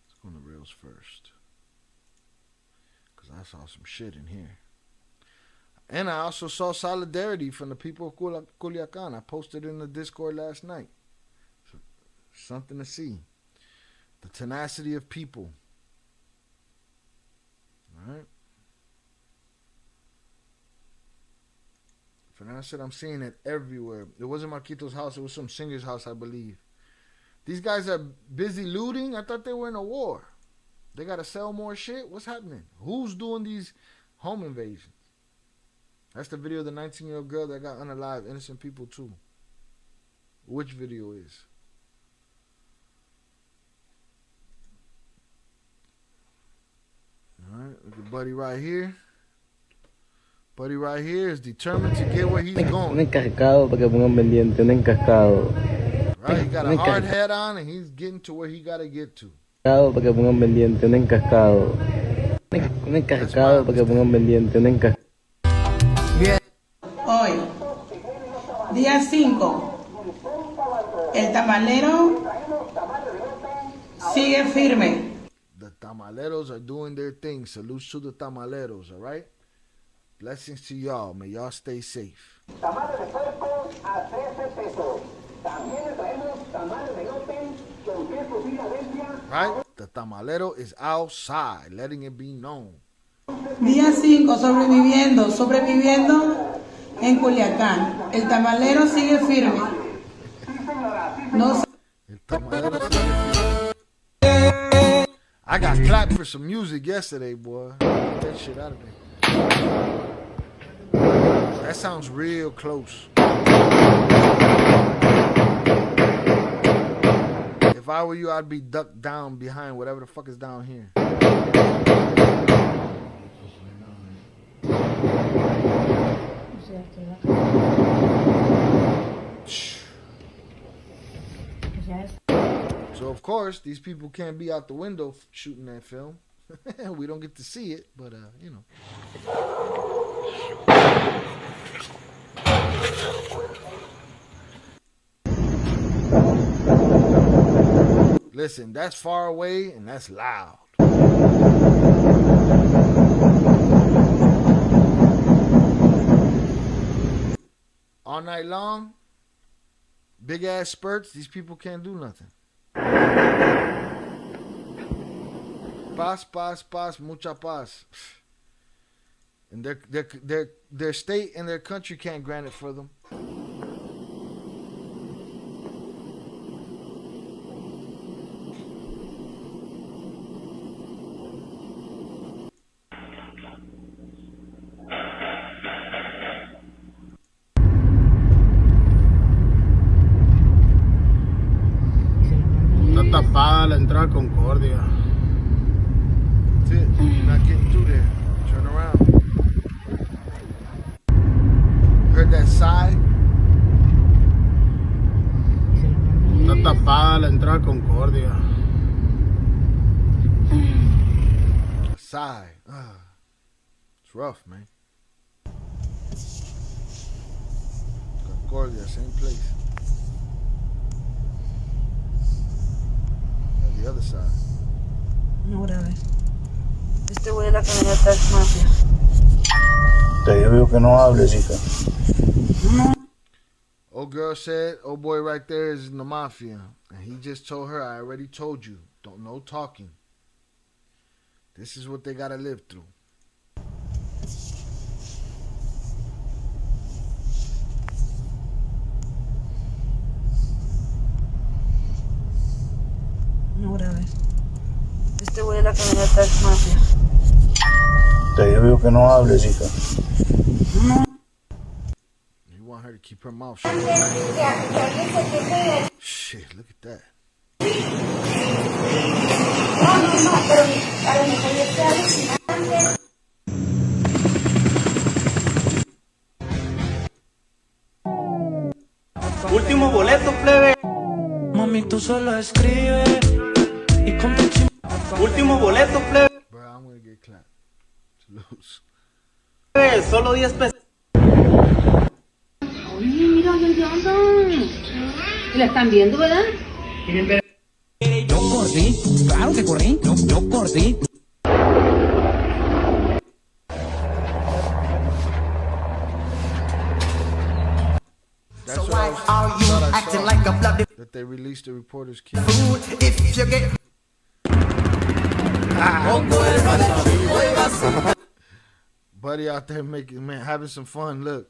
Let's go on the rails first. Because I saw some shit in here. And I also saw solidarity from the people of Culiacán. I posted in the Discord last night. So, something to see. The tenacity of people. All right. For now, I said I'm seeing it everywhere. It wasn't Marquito's house. It was some singer's house, I believe. These guys are busy looting. I thought they were in a war. They got to sell more shit? What's happening? Who's doing these home invasions? That's the video of the 19-year-old girl that got unalived. Innocent people, too. Which video is? Alright, look at Buddy right here. Buddy right here is determined to get where he's going. Un encascado para que pongan pendiente, un encascado. Right, he got a hard hat on and he's getting to where he got to get to. Para que pongan pendiente, un encascado. Un encascado para que pongan pendiente, un encascado. Hoy, día 5, el tamalero sigue firme. The tamaleros are doing their thing. Salutes to the tamaleros, all right? Blessings to y'all. May y'all stay safe. Tamales de puerco a 13 pesos. También le traemos tamales de elote con queso Filadelfia. Right? The tamalero is outside, letting it be known. Día 5, sobreviviendo en Culiacán. El tamalero sigue firme. No. El tamalero sigue firme. I got clapped for some music yesterday, boy. Get that shit out of me. That sounds real close. If I were you, I'd be ducked down behind whatever the fuck is down here. So of course, these people can't be out the window shooting that film. We don't get to see it, but you know. Listen, that's far away and that's loud. All night long, big ass spurts, these people can't do nothing. Paz, paz, paz, mucha paz. And their state and their country can't grant it for them. Está tapada la entrada a Concordia. That's it. You're not getting through there. Turn around. Heard that sigh? Está tapada la entrada a Concordia. A sigh. It's rough, man. Concordia, same place. The other side. No grabes. Este güey de la camioneta es mafia. Te digo que no hables, hija. Old girl said, old boy right there is in the mafia. And he just told her, I already told you. Don't no talking. This is what they gotta live through. No grabes. Este güey de la camioneta es mafia. Te digo que no hables, hija. You want her to keep her mouth shut. Shit, look at that. Último boleto, plebe. Mami, tú solo escribe y con tu Último boleto, plebe. Bro, I'm gonna get clapped. To lose. Solo 10 pesos. Oye, mira dónde andan. ¿La están viendo, verdad? Yo corrí, claro que corrí, yo corrí. That's so why are you acting like a bloody that they released the reporter's key. If you get Buddy out there having some fun. Look,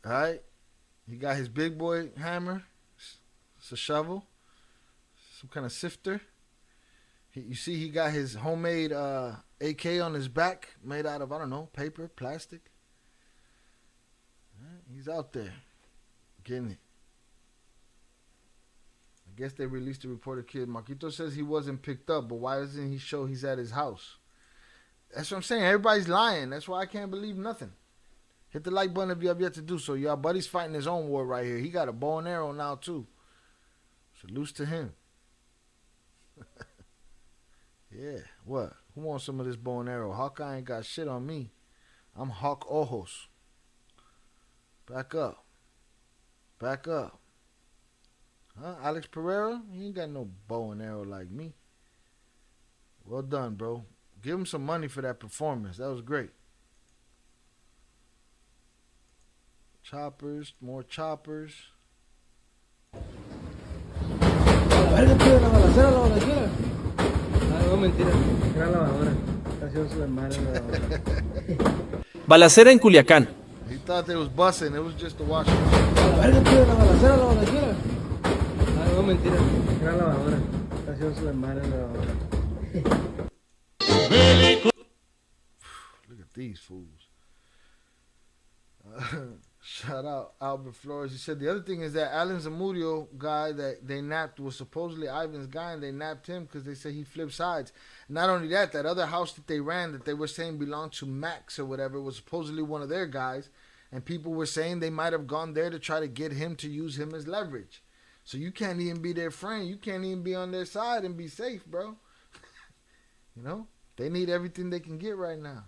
all right. He got his big boy hammer. It's a shovel, some kind of sifter. You see, he got his homemade AK on his back, made out of, I don't know, paper, plastic. All right, he's out there getting it. I guess they released the reporter kid. Marquito says he wasn't picked up, but why doesn't he show he's at his house? That's what I'm saying. Everybody's lying. That's why I can't believe nothing. Hit the like button if you have yet to do so. Y'all buddy's fighting his own war right here. He got a bow and arrow now, too. Salute to him. Yeah, what? Who wants some of this bow and arrow? Hawkeye ain't got shit on me. I'm Hawk Ojos. Back up. Back up. Huh? Alex Pereira? He ain't got no bow and arrow like me. Well done, bro. Give him some money for that performance. That was great. Choppers, more choppers. Balacera en Culiacán. He thought they was busting. It was just the wash. Look at these fools. Shout out Albert Flores. He said the other thing is that Alan Zamudio guy that they napped was supposedly Ivan's guy, and they napped him because they said he flipped sides. Not only that, that other house that they ran that they were saying belonged to Max or whatever was supposedly one of their guys, and people were saying they might have gone there to try to get him to use him as leverage. So you can't even be their friend. You can't even be on their side and be safe, bro. You know? They need everything they can get right now.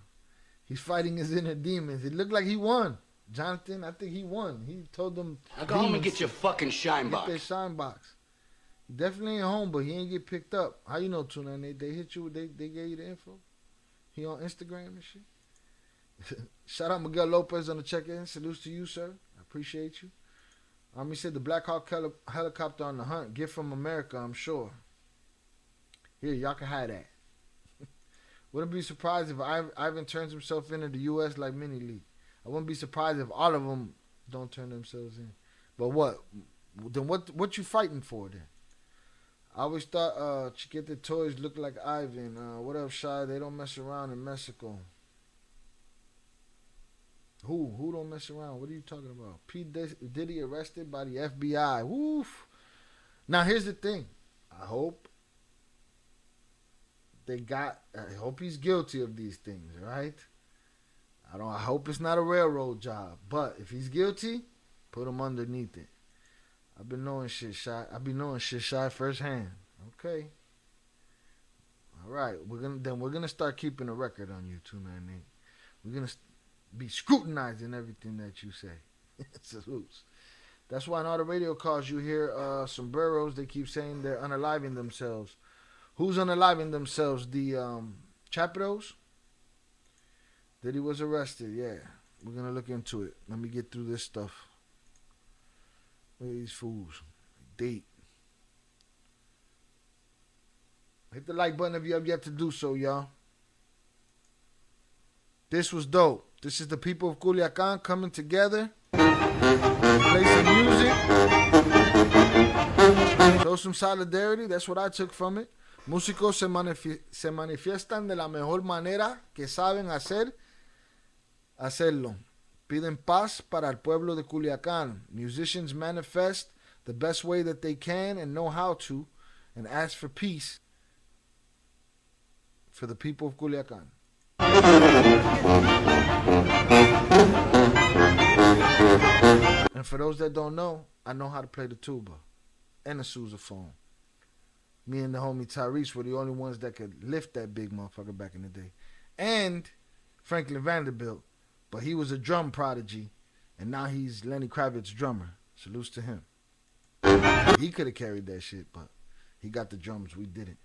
He's fighting his inner demons. It looked like he won. Jonathan, I think he won. He told them. Now go home and get your fucking shine box. Get their shine box. He definitely ain't home, but he ain't get picked up. How you know, Tuna? They hit you. They gave you the info. He on Instagram and shit. Shout out Miguel Lopez on the check-in. Salutes to you, sir. I appreciate you. Army said the Black Hawk helicopter on the hunt. Gift from America, I'm sure. Here, y'all can have that. Wouldn't be surprised if Ivan turns himself into the U.S. like mini league. I wouldn't be surprised if all of them don't turn themselves in. But what? Then what you fighting for then? I always thought Chiquete Toys looked like Ivan. What up, Shy? They don't mess around in Mexico. Who don't mess around? What are you talking about? P. Diddy arrested by the FBI. Woof. Now here's the thing. I hope he's guilty of these things, right? I hope it's not a railroad job. But if he's guilty, put him underneath it. I've been knowing shit shy firsthand. Okay. All right. We're gonna start keeping a record on you, 298. We're gonna be scrutinizing everything that you say. Salutes. That's why in all the radio calls you hear sombreros. They keep saying they're unaliving themselves. Who's unaliving themselves? The Chapitos? That he was arrested. Yeah, we're gonna look into it. Let me get through this stuff. Look at these fools. Date. Hit the like button if you have yet to do so, y'all. This was dope. This is the people of Culiacán coming together. Play some music. Show some solidarity. That's what I took from it. Músicos se manifiestan de la mejor manera que saben hacerlo. Piden paz para el pueblo de Culiacán. Musicians manifest the best way that they can and know how to, and ask for peace for the people of Culiacán. And for those that don't know, I know how to play the tuba and the sousaphone. Me and the homie Tyrese were the only ones that could lift that big motherfucker back in the day. And Franklin Vanderbilt. But he was a drum prodigy. And now he's Lenny Kravitz's drummer. Salutes to him. He could have carried that shit, but he got the drums. We didn't.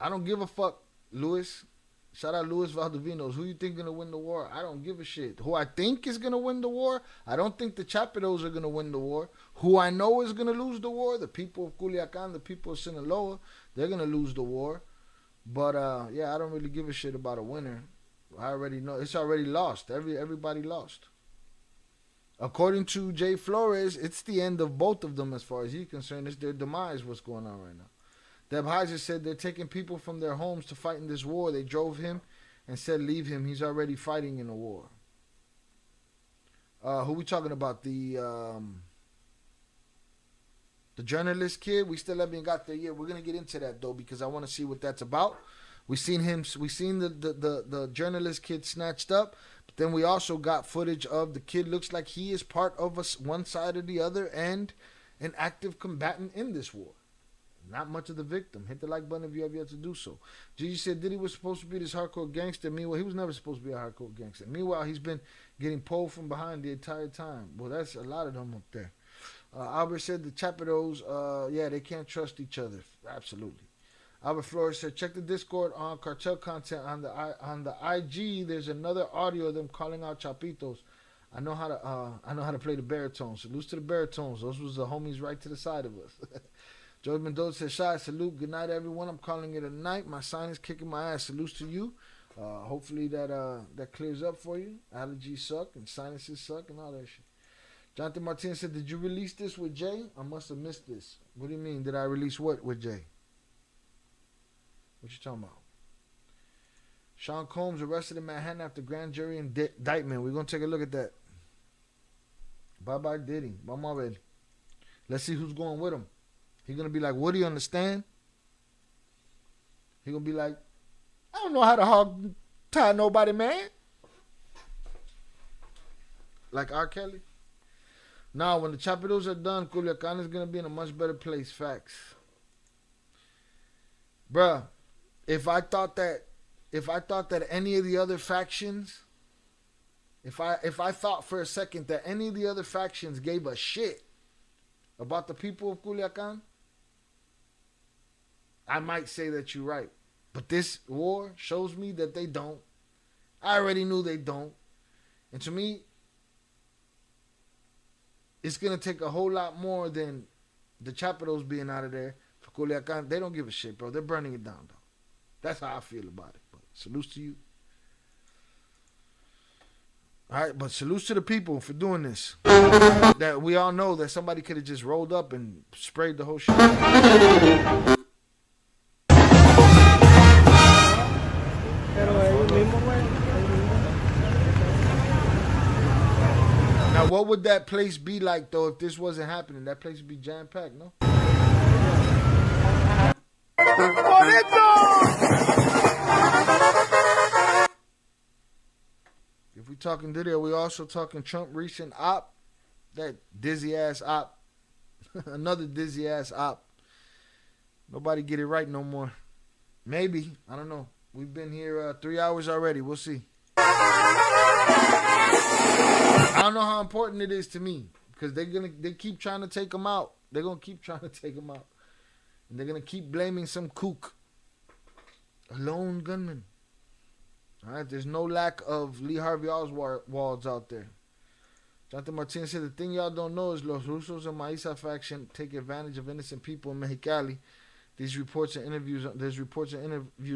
I don't give a fuck, Luis. Shout out Luis Valdovinos. Who you think gonna win the war? I don't give a shit. Who I think is gonna win the war? I don't think the Chapitos are gonna win the war. Who I know is gonna lose the war? The people of Culiacán, the people of Sinaloa, they're gonna lose the war. But yeah, I don't really give a shit about a winner. I already know it's already lost. Everybody lost. According to Jay Flores, it's the end of both of them as far as he's concerned. It's their demise. What's going on right now? Deb Heiser said they're taking people from their homes to fight in this war. They drove him and said leave him. He's already fighting in a war. Who we talking about? The journalist kid. We still haven't got there yet. We're gonna get into that though because I want to see what that's about. We seen the journalist kid snatched up, but then we also got footage of the kid. Looks like he is part of one side or the other and an active combatant in this war. Not much of the victim. Hit the like button if you have yet to do so. Gigi said Diddy was supposed to be this hardcore gangster. Meanwhile, he was never supposed to be a hardcore gangster. Meanwhile, he's been getting pulled from behind the entire time. Well, that's a lot of them up there. Albert said the Chapitos, yeah, they can't trust each other. Absolutely. Albert Flores said, check the Discord on Cartel content on the IG. There's another audio of them calling out Chapitos. I know how to play the baritones. Salutes to the baritones. Those was the homies right to the side of us. George Mendoza says, Shy, salute. Good night, everyone. I'm calling it a night. My sign is kicking my ass. Salutes to you. Hopefully that clears up for you. Allergies suck and sinuses suck and all that shit. Jonathan Martinez said, did you release this with Jay? I must have missed this. What do you mean? Did I release what with Jay? What you talking about? Sean Combs arrested in Manhattan after grand jury indictment. We're going to take a look at that. Bye-bye, Diddy. Vamos a ver. Let's see who's going with him. He's going to be like, Woody, understand? He's going to be like, I don't know how to hog tie nobody, man. Like R. Kelly. Now, when the Chapitos are done, Culiacán is going to be in a much better place. Facts. Bruh, if I thought that any of the other factions, if I thought for a second that any of the other factions gave a shit about the people of Culiacán, I might say that you're right. But this war shows me that they don't. I already knew they don't. And to me, it's going to take a whole lot more than the Chapitos being out of there for Culiacán. They don't give a shit, bro. They're burning it down, though. That's how I feel about it. But salute to you. All right, but salute to the people for doing this. That we all know that somebody could have just rolled up and sprayed the whole shit. Now, what would that place be like, though, if this wasn't happening? That place would be jam-packed, no? If we talking Diddy, are we also talking Trump recent op? That dizzy-ass op. Another dizzy-ass op. Nobody get it right no more. Maybe. I don't know. We've been here 3 hours already. We'll see. I don't know how important it is to me because they keep trying to take him out. They're going to keep trying to take him out. And they're going to keep blaming some kook. A lone gunman. All right, there's no lack of Lee Harvey Oswalds out there. Jonathan Martinez said, the thing y'all don't know is Los Rusos and Maíza faction take advantage of innocent people in Mexicali. There's reports and interviews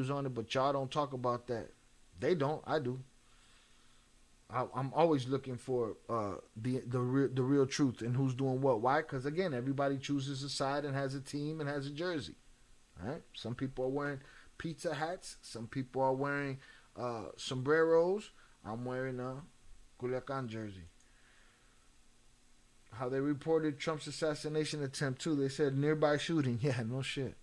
on it, but y'all don't talk about that. They don't. I do. I'm always looking for the real truth and who's doing what. Why? Because, again, everybody chooses a side and has a team and has a jersey. All right? Some people are wearing pizza hats. Some people are wearing sombreros. I'm wearing a Culiacán jersey. How they reported Trump's assassination attempt, too. They said nearby shooting. Yeah, no shit.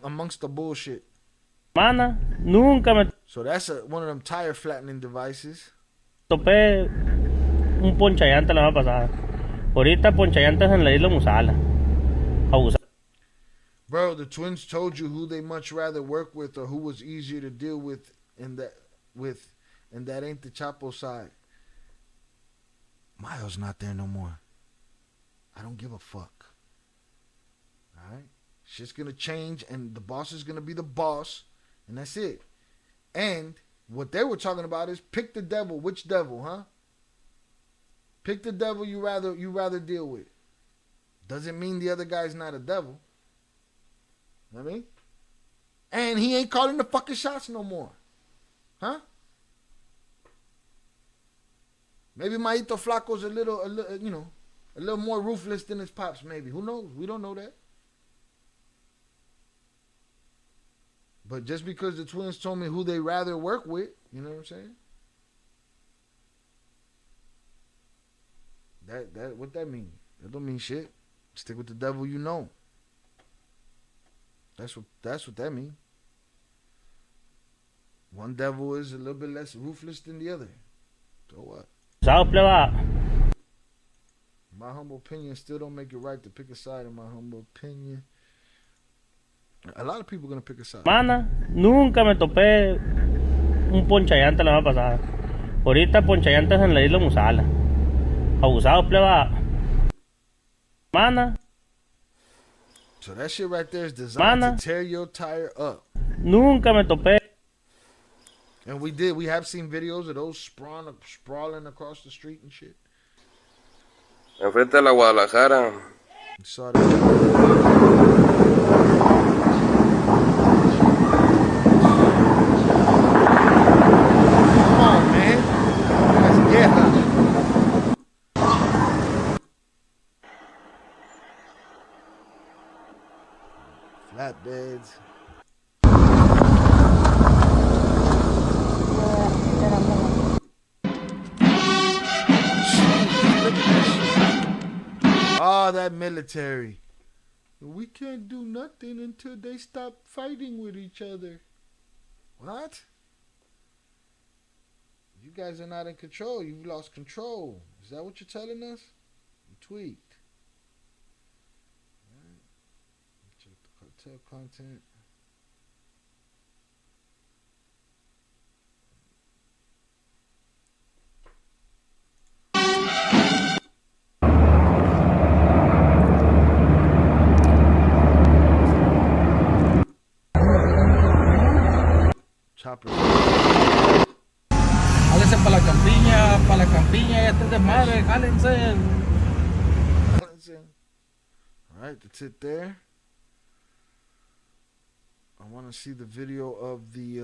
Amongst the bullshit. Mana, nunca me So that's one of them tire flattening devices. topé un ponchallanta la semana pasada. Ahorita ponchallantas en la isla Musala. Abusado. Bro, the twins told you who they much rather work with or who was easier to deal with, and that ain't the Chapo side. Miles not there no more. I don't give a fuck. All right? Shit's going to change, and the boss is going to be the boss, and that's it. And what they were talking about is pick the devil. Which devil, huh? Pick the devil you rather deal with. Doesn't mean the other guy's not a devil. You know what I mean? And he ain't calling the fucking shots no more. Huh? Maybe Maito Flaco's a little, a little more ruthless than his pops, maybe. Who knows? We don't know that. But just because the twins told me who they rather work with, you know what I'm saying? That what that mean? That don't mean shit. Stick with the devil you know. That's what that mean. One devil is a little bit less ruthless than the other. So what? My humble opinion still don't make it right to pick a side, in my humble opinion. A lot of people are going to pick a side. Mana, nunca me topé un ponchallanta la semana pasada. Ahorita ponchallantas en la isla Musala. Abusados, pleba. Mana. So that shit right there is designed to tear your tire up. Nunca me topé. And we have seen videos of those sprawling across the street and shit. Enfrente de la Guadalajara. You saw that. Flatbeds. Oh, that military. We can't do nothing until they stop fighting with each other. What? You guys are not in control. You've lost control. Is that what you're telling us? You tweaked. Check the cartel content. Hágase para la campiña este es de madre, jálense. All right, that's it there. I want to see the video of the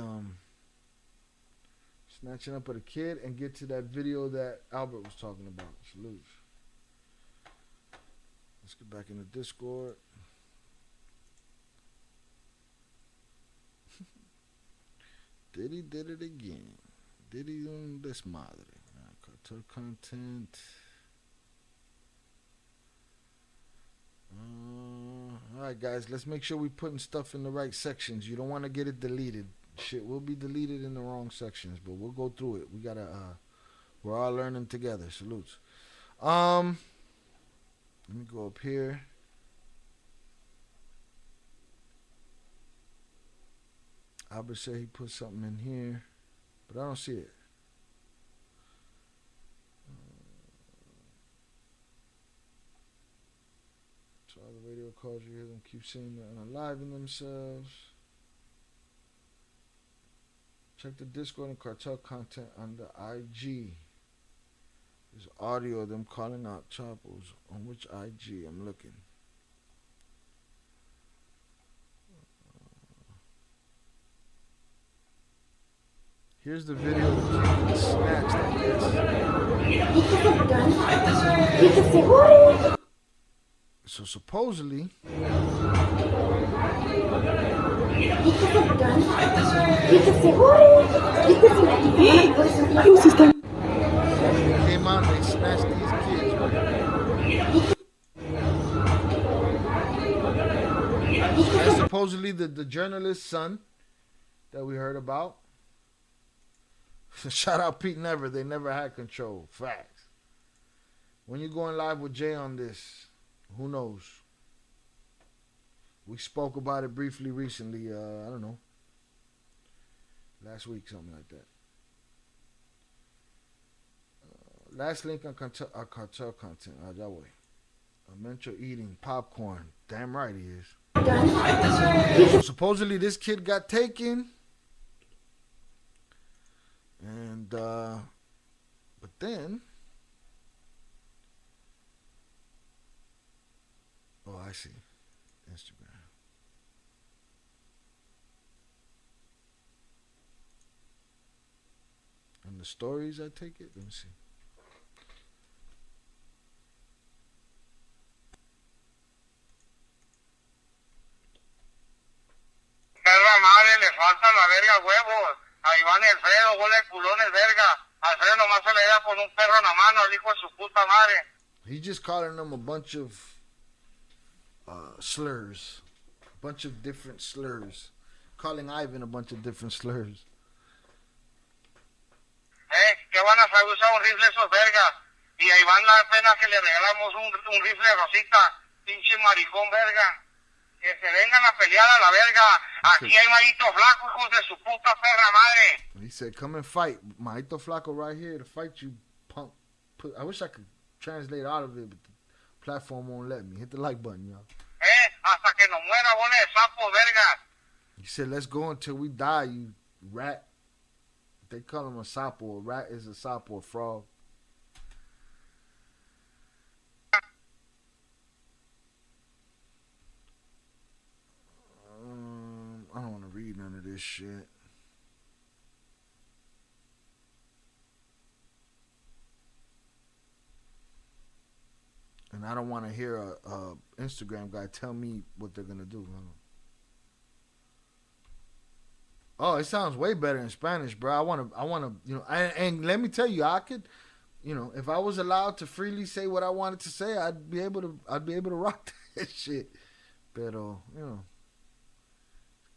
snatching up of the kid and get to that video that Albert was talking about. Salute. Let's get back in the Discord. Diddy did it again. Diddy on this madre. Cartel content. Alright guys, let's make sure we're putting stuff in the right sections. You don't want to get it deleted. Shit will be deleted in the wrong sections, but we'll go through it. We gotta we're all learning together. Salutes. Let me go up here. Albert said he put something in here, but I don't see it. So all the radio calls, you hear them keep saying they're unaliving themselves. Check the Discord and Cartel content on the IG. There's audio of them calling out Chapos. On which IG? I'm looking. Here's the video of the kid getting snatched, I guess. So supposedly, came out and they snatched these kids, right? That's supposedly the journalist's son that we heard about. Shout out Pete Never. They never had control. Facts. When you're going live with Jay on this, who knows? We spoke about it briefly recently. I don't know. Last week, something like that. Last link on cartel content. That way. Mental eating popcorn. Damn right he is. So supposedly this kid got taken. And, but then, oh, I see, Instagram. And the stories, I take it, let me see. Perra madre, le falta la verga huevos. Ahí van Alfredo, gole culones, verga. Alfredo nomás se le da con un perro en la mano, el hijo de su puta madre. He's just calling them a bunch of slurs. A bunch of different slurs. Calling Ivan a bunch of different slurs. Que van a saber usar un rifle esos vergas. Y ahí van la pena que le regalamos un rifle rosita. Pinche maricón, verga. Que se vengan a pelear a la verga. Aquí hay Maito Flaco, hijos de su puta perra madre. He said, come and fight. Maito Flaco right here to fight you, punk. I wish I could translate out of it, but the platform won't let me. Hit the like button, y'all. Hasta que nos muera, bola de sapo, verga. He said, let's go until we die, you rat. They call him a sapo. A rat is a sapo, a frog. I don't want to read none of this shit. And I don't want to hear a Instagram guy tell me what they're gonna do. Oh, it sounds way better in Spanish, bro. I wanna, you know, and let me tell you, I could, you know, if I was allowed to freely say what I wanted to say, I'd be able to rock that shit. Pero, you know,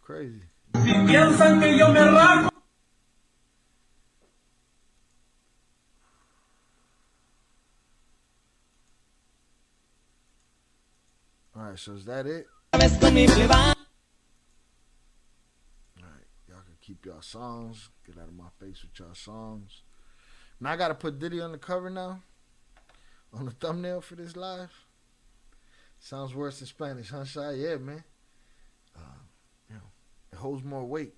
crazy. All right, so is that it? All right, y'all can keep y'all songs. Get out of my face with y'all songs. Now I gotta put Diddy on the cover now, on the thumbnail for this live. Sounds worse in Spanish, huh, Shy? Yeah, man. You know, it holds more weight.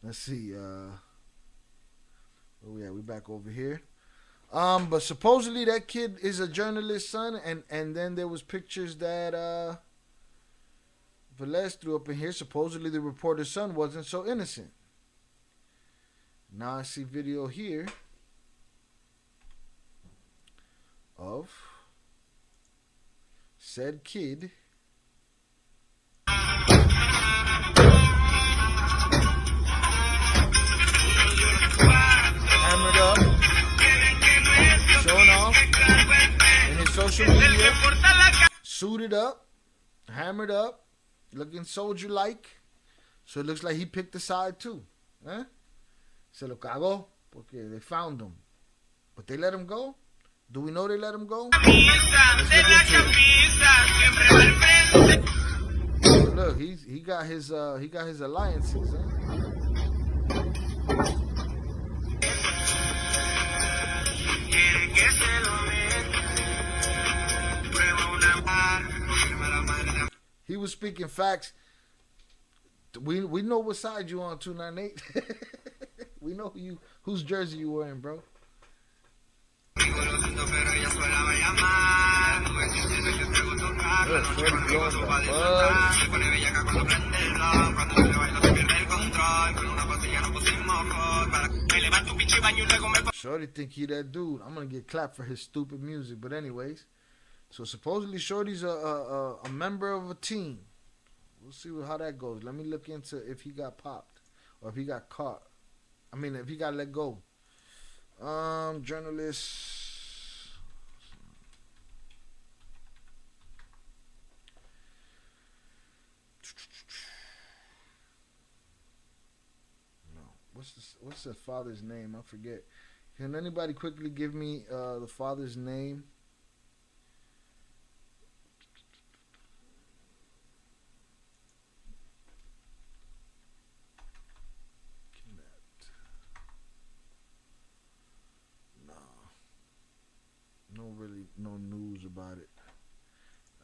Let's see. Where we at? We back over here. But supposedly that kid is a journalist's son, and then there was pictures that Velez threw up in here. Supposedly the reporter's son wasn't so innocent. Now I see video here of said kid hammered up, showing off in his social media, suited up, hammered up, looking soldier-like. So it looks like he picked a side too. Eh? Se lo cagó porque they found him. But they let him go? Do we know they let him go? Let's look into it. Look, he got his alliances, huh? He was speaking facts. We know what side you on, 298. We know whose jersey you wearing, bro. Shorty think he that dude. I'm gonna get clapped for his stupid music. But anyways, so supposedly Shorty's a member of a team. We'll see how that goes. Let me look into if he got popped or if he got caught. I mean, if he got let go. Journalists. No. What's the father's name? I forget. Can anybody quickly give me the father's name? No news about it.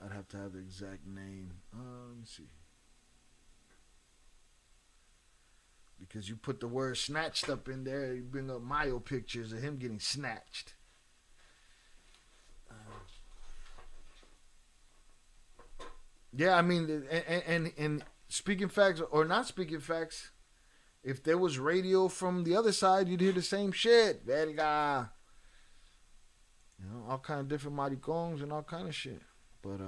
I'd have to have the exact name. Let me see. Because you put the word snatched up in there, you bring up Mayo pictures of him getting snatched. Yeah, I mean, and speaking facts or not speaking facts, if there was radio from the other side, you'd hear the same shit. Berlanga. You know, all kind of different maricones and all kind of shit. But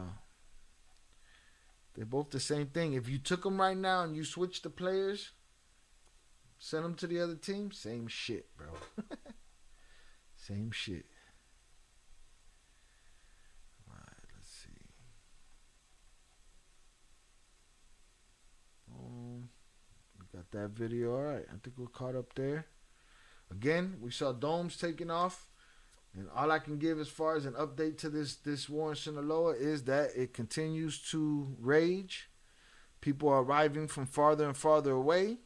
they're both the same thing. If you took them right now and you switched the players, send them to the other team, same shit, bro. Same shit. All right, let's see. We got that video. All right, I think we're caught up there. Again, we saw domes taking off. And all I can give as far as an update to this war in Sinaloa is that it continues to rage. People are arriving from farther and farther away.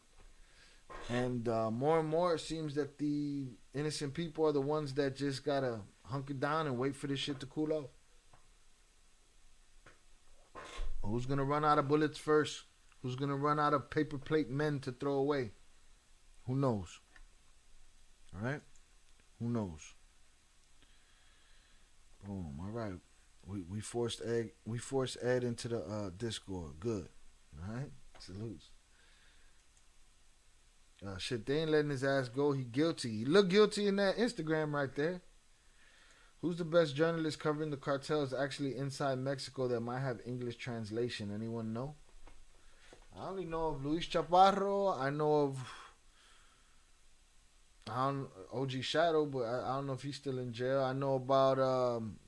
And more and more it seems that the innocent people are the ones that just got to hunker down and wait for this shit to cool off. Who's going to run out of bullets first? Who's going to run out of paper plate men to throw away? Who knows? All right? Who knows? Boom. All right. We forced Ed into the Discord. Good. All right. Salutes. Shit, they ain't letting his ass go. He guilty. He look guilty in that Instagram right there. Who's the best journalist covering the cartels actually inside Mexico that might have English translation? Anyone know? I only know of Luis Chaparro. I know of OG Shadow, but I don't know if he's still in jail. I know about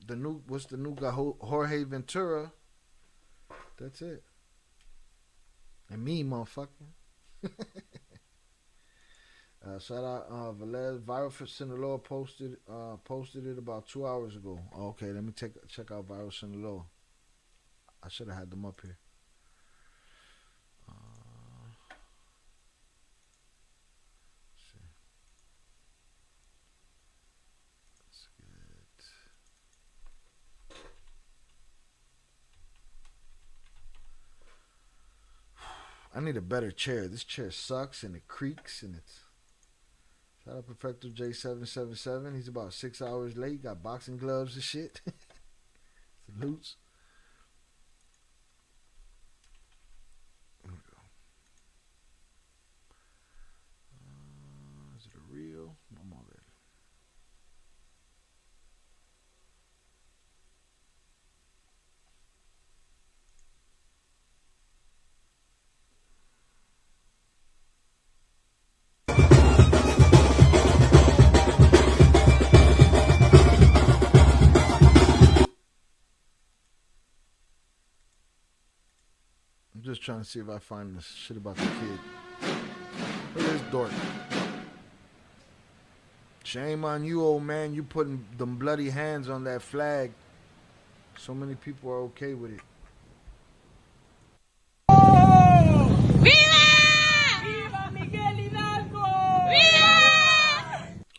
the new guy, Jorge Ventura. That's it. And me, motherfucker. Shout out Velez. Viral for Sinaloa posted it about 2 hours ago. Okay, let me check out Viral Sinaloa. I should have had them up here. I need a better chair. This chair sucks and it creaks and it's Shout out Perfecto J777. He's about 6 hours late. Got boxing gloves and shit. Salutes. There we go. Is it a real? I'm all ready. I'm just trying to see if I find this shit about the kid. Look at this dork. Shame on you, old man. You putting them bloody hands on that flag. So many people are okay with it.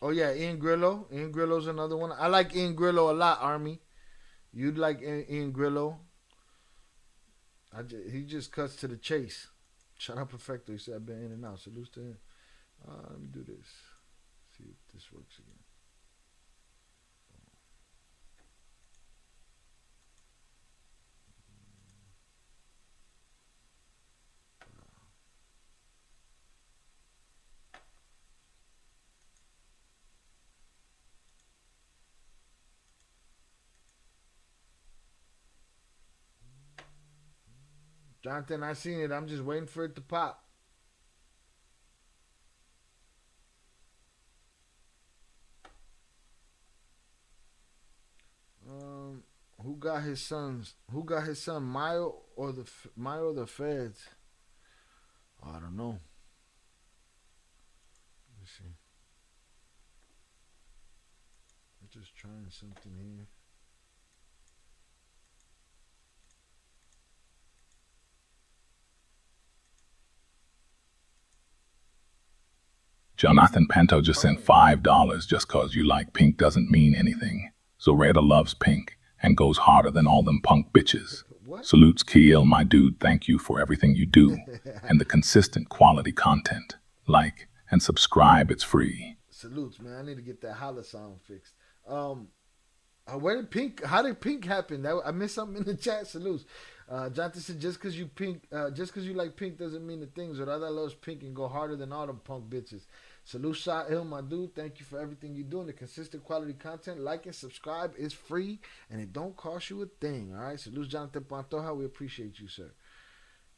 Oh yeah, Ian Grillo. Ian Grillo's another one. I like Ian Grillo a lot, Army. You'd like Ian Grillo. He just cuts to the chase. Shout out Perfecto. He said I've been in and out. Salute to him. Let me do this. See if this works again. Jonathan, I seen it. I'm just waiting for it to pop. Who got his sons? Who got his son, Mayo or the Feds? Oh, I don't know. Let's see. I'm just trying something here. Jonathan Panto just sent $5. Just cause you like pink doesn't mean anything. Zoreda loves pink and goes harder than all them punk bitches. What? Salutes Kiel, my dude. Thank you for everything you do and the consistent quality content. Like and subscribe. It's free. Salutes, man. I need to get that holla sound fixed. Where did pink? How did pink happen? I missed something in the chat. Salutes. Jonathan said just cause you like pink doesn't mean the things. Zoreda loves pink and go harder than all them punk bitches. Salute Shot Hill, my dude. Thank you for everything you're doing. The consistent quality content. Like and subscribe is free and it don't cost you a thing. All right. Salute Jonathan Pantoja. We appreciate you, sir.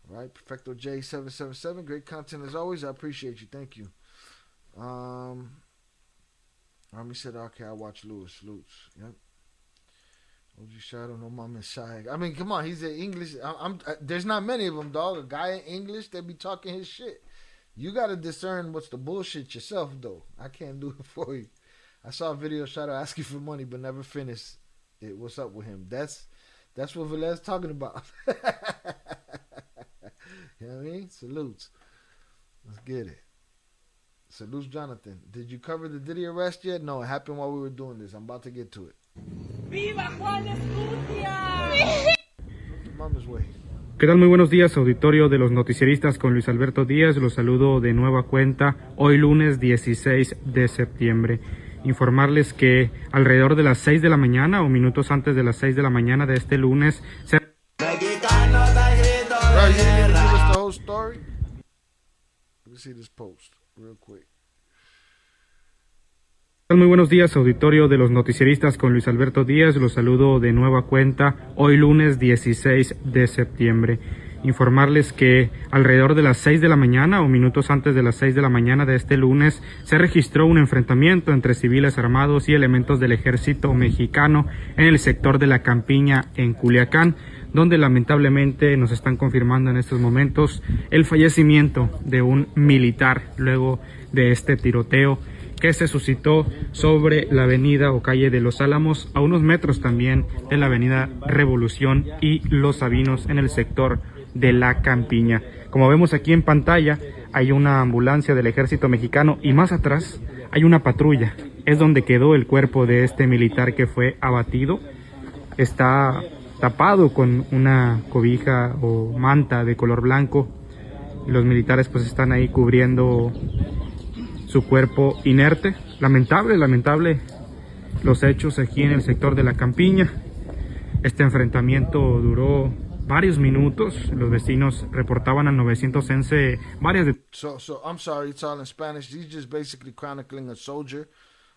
All right. Perfecto J777. Great content as always. I appreciate you. Thank you. Army said, okay, I watch Lewis. Salutes. Yep. OG Shadow, no mama shy. I mean, come on, he's an English. There's not many of them, dog. A guy in English, they be talking his shit. You gotta discern what's the bullshit yourself, though. I can't do it for you. I saw a video Shadow asking for money, but never finished it. What's up with him? That's what Velez talking about. You know what I mean? Salutes. Let's get it. Salutes, Jonathan. Did you cover the Diddy arrest yet? No, it happened while we were doing this. I'm about to get to it. ¡Viva Juan Escutia! Mama's way. ¿Qué tal? Muy buenos días, auditorio de los noticieristas con Luis Alberto Díaz. Los saludo de nueva cuenta hoy lunes 16 de septiembre. Informarles que alrededor de las 6 de la mañana o minutos antes de las 6 de la mañana de este lunes se... Muy buenos días, auditorio de los noticieristas con Luis Alberto Díaz. Los saludo de nueva cuenta hoy lunes 16 de septiembre. Informarles que alrededor de las 6 de la mañana o minutos antes de las 6 de la mañana de este lunes se registró un enfrentamiento entre civiles armados y elementos del ejército mexicano en el sector de la Campiña en Culiacán, donde lamentablemente nos están confirmando en estos momentos el fallecimiento de un militar luego de este tiroteo que se suscitó sobre la avenida o calle de Los Álamos, a unos metros también de la avenida Revolución y Los Sabinos en el sector de la Campiña. Como vemos aquí en pantalla, hay una ambulancia del ejército mexicano y más atrás hay una patrulla. Es donde quedó el cuerpo de este militar que fue abatido. Está tapado con una cobija o manta de color blanco. Los militares pues están ahí cubriendo su cuerpo inerte. Lamentable los hechos aquí en el sector de la Campiña. Este enfrentamiento duró varios minutos. Los vecinos reportaban al 911 varias de... So I'm sorry, it's all in Spanish. He's just basically chronicling a soldier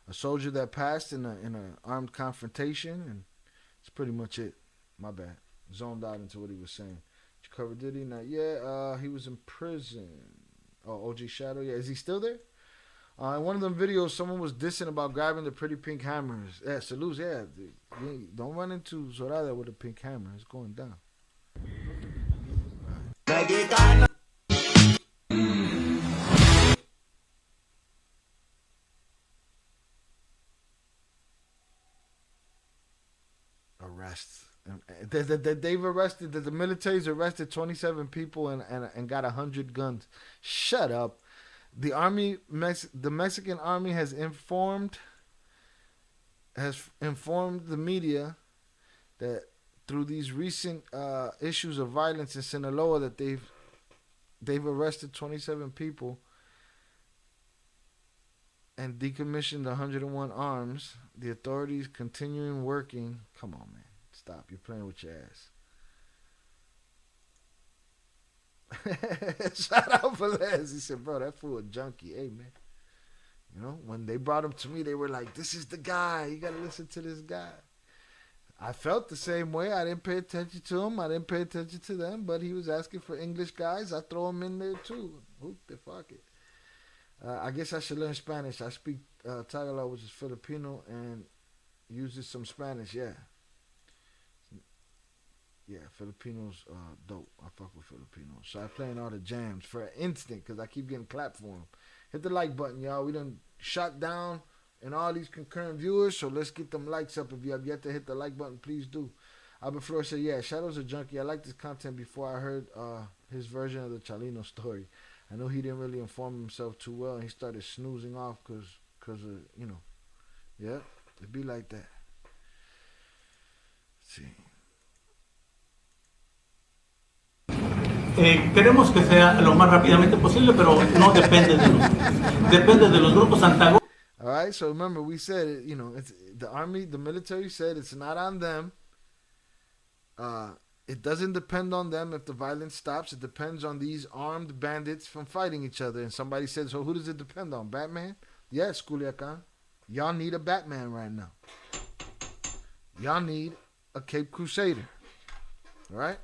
that passed in a armed confrontation, and that's pretty much it. My bad. Zoned out into what he was saying. Did you cover Diddy? Not yet. He was in prison. Oh, OG Shadow. Yeah, is he still there? In one of them videos, someone was dissing about grabbing the pretty pink hammers. Yeah, salutes. Yeah, don't run into Zorada with a pink hammer. It's going down. Arrests. They've arrested. The military's arrested 27 people and got 100 guns. Shut up. The Mexican army has informed the media that through these recent issues of violence in Sinaloa that they've arrested 27 people and decommissioned 101 arms. The authorities continuing working. Come on, man. Stop. You're playing with your ass. Shout out Velez. He said, bro, that fool a junkie. Hey, man. You know, when they brought him to me, they were like, this is the guy. You got to listen to this guy. I felt the same way. I didn't pay attention to him. I didn't pay attention to them. But he was asking for English guys. I throw him in there, too. Who the fuck it? I guess I should learn Spanish. I speak Tagalog, which is Filipino, and uses some Spanish. Yeah. Yeah, Filipinos dope. I fuck with Filipinos. So I playing all the jams for an instant because I keep getting clapped for them. Hit the like button, y'all. We done shot down and all these concurrent viewers, so let's get them likes up. If you have yet to hit the like button, please do. Albert Flores said, yeah, Shadow's a junkie. I like this content before I heard his version of the Chalino story. I know he didn't really inform himself too well, and he started snoozing off because of, you know. Yeah, it'd be like that. Let's see. Queremos que sea lo más rápidamente posible, pero no depende de los grupos antagónicos. All right, so remember we said, you know, it's the military said it's not on them. It doesn't depend on them if the violence stops. It depends on these armed bandits from fighting each other. And somebody said, so who does it depend on? Batman? Yes, Culiacán. Y'all need a Batman right now. Y'all need a Cape Crusader. All right?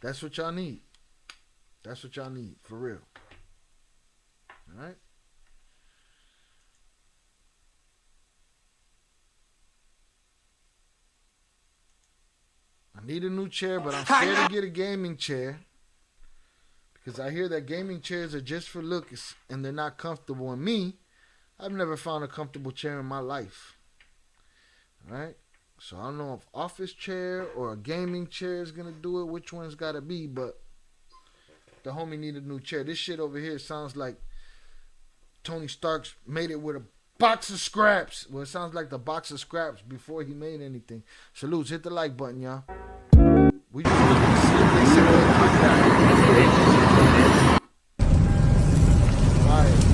That's what y'all need. That's what y'all need, for real. All right? I need a new chair, but I'm scared to get a gaming chair because I hear that gaming chairs are just for looks and they're not comfortable. And me, I've never found a comfortable chair in my life. All right? So I don't know if office chair or a gaming chair is going to do it, which one's got to be, but the homie need a new chair. This shit over here sounds like Tony Stark's made it with a box of scraps. Well, it sounds like the box of scraps before he made anything. Salutes. Hit the like button, y'all. We just want to see if they said that. All right.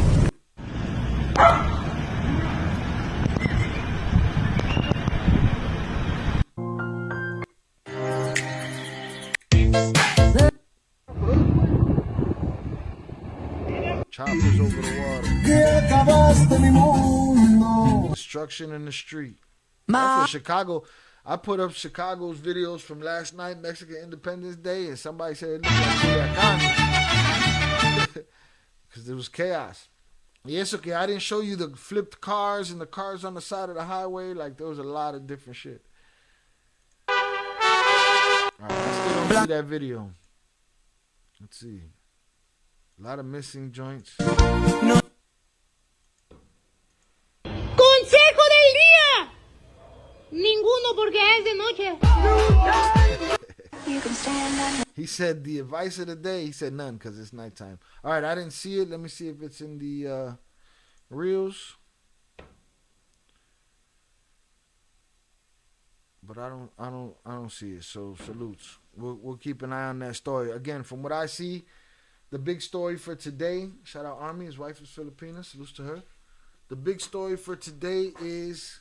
Choppers over the water. Destruction in the street. That's what Chicago. I put up Chicago's videos from last night, Mexican Independence Day, and somebody said it looked like Culiacán because there was chaos. Yes, okay. I didn't show you the flipped cars and the cars on the side of the highway. Like there was a lot of different shit. All right, I still don't see that video. Let's see. A lot of missing joints. No. ¡Consejo del día! Ninguno porque es de noche. He said the advice of the day. He said none because it's nighttime. All right, I didn't see it. Let me see if it's in the reels. But I don't see it. So salutes. We'll keep an eye on that story. Again, from what I see, the big story for today, shout out Army, his wife is Filipina, salutes to her. The big story for today is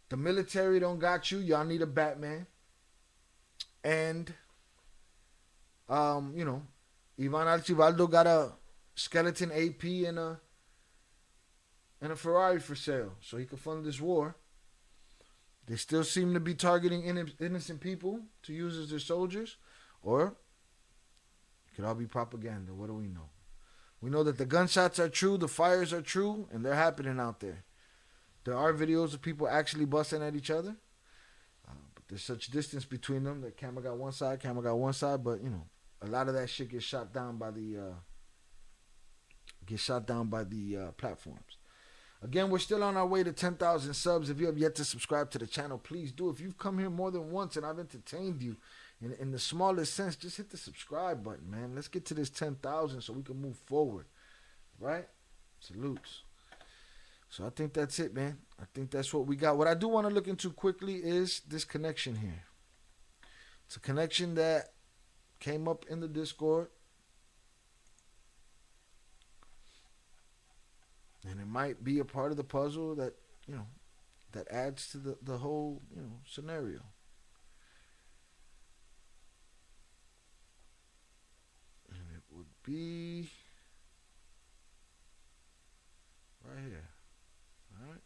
the military don't got you. Y'all need a Batman. And, you know, Ivan Archibaldo got a skeleton AP and a Ferrari for sale so he could fund this war. They still seem to be targeting innocent people to use as their soldiers, or it could all be propaganda. What do we know? We know that the gunshots are true, the fires are true, and they're happening out there. There are videos of people actually busting at each other, but there's such distance between them that camera got one side, but you know, a lot of that shit gets shot down by the platforms. Again, we're still on our way to 10,000 subs. If you have yet to subscribe to the channel, please do. If you've come here more than once and I've entertained you in the smallest sense, just hit the subscribe button, man. Let's get to this 10,000 so we can move forward, right? Salutes. So I think that's it, man. I think that's what we got. What I do want to look into quickly is this connection here. It's a connection that came up in the Discord. And it might be a part of the puzzle that, you know, that adds to the whole, you know, scenario. And it would be right here. All right.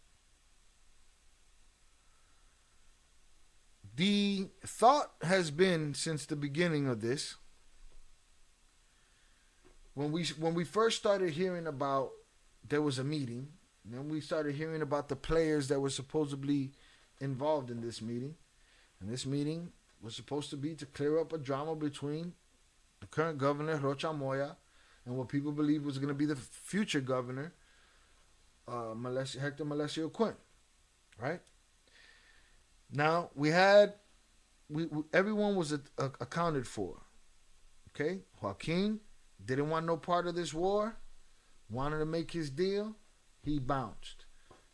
The thought has been since the beginning of this, when we first started hearing about there was a meeting, and then we started hearing about the players that were supposedly involved in this meeting. And this meeting was supposed to be to clear up a drama between the current governor, Rocha Moya, and what people believe was going to be the future governor, Hector Malesio Quinn, right? Now, everyone was accounted for, okay? Joaquin didn't want no part of this war. Wanted to make his deal, he bounced.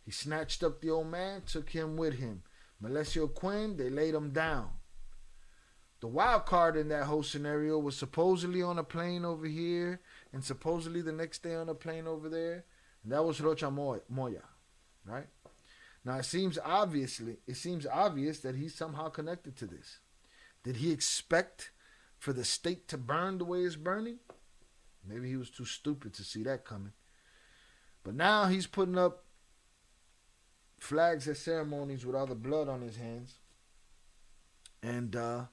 He snatched up the old man, took him with him. Malesio Quinn, they laid him down. The wild card in that whole scenario was supposedly on a plane over here, and supposedly the next day on a plane over there, and that was Rocha Moya, right? Now it seems obvious that he's somehow connected to this. Did he expect for the state to burn the way it's burning? Maybe he was too stupid to see that coming. But now he's putting up flags at ceremonies with all the blood on his hands. And the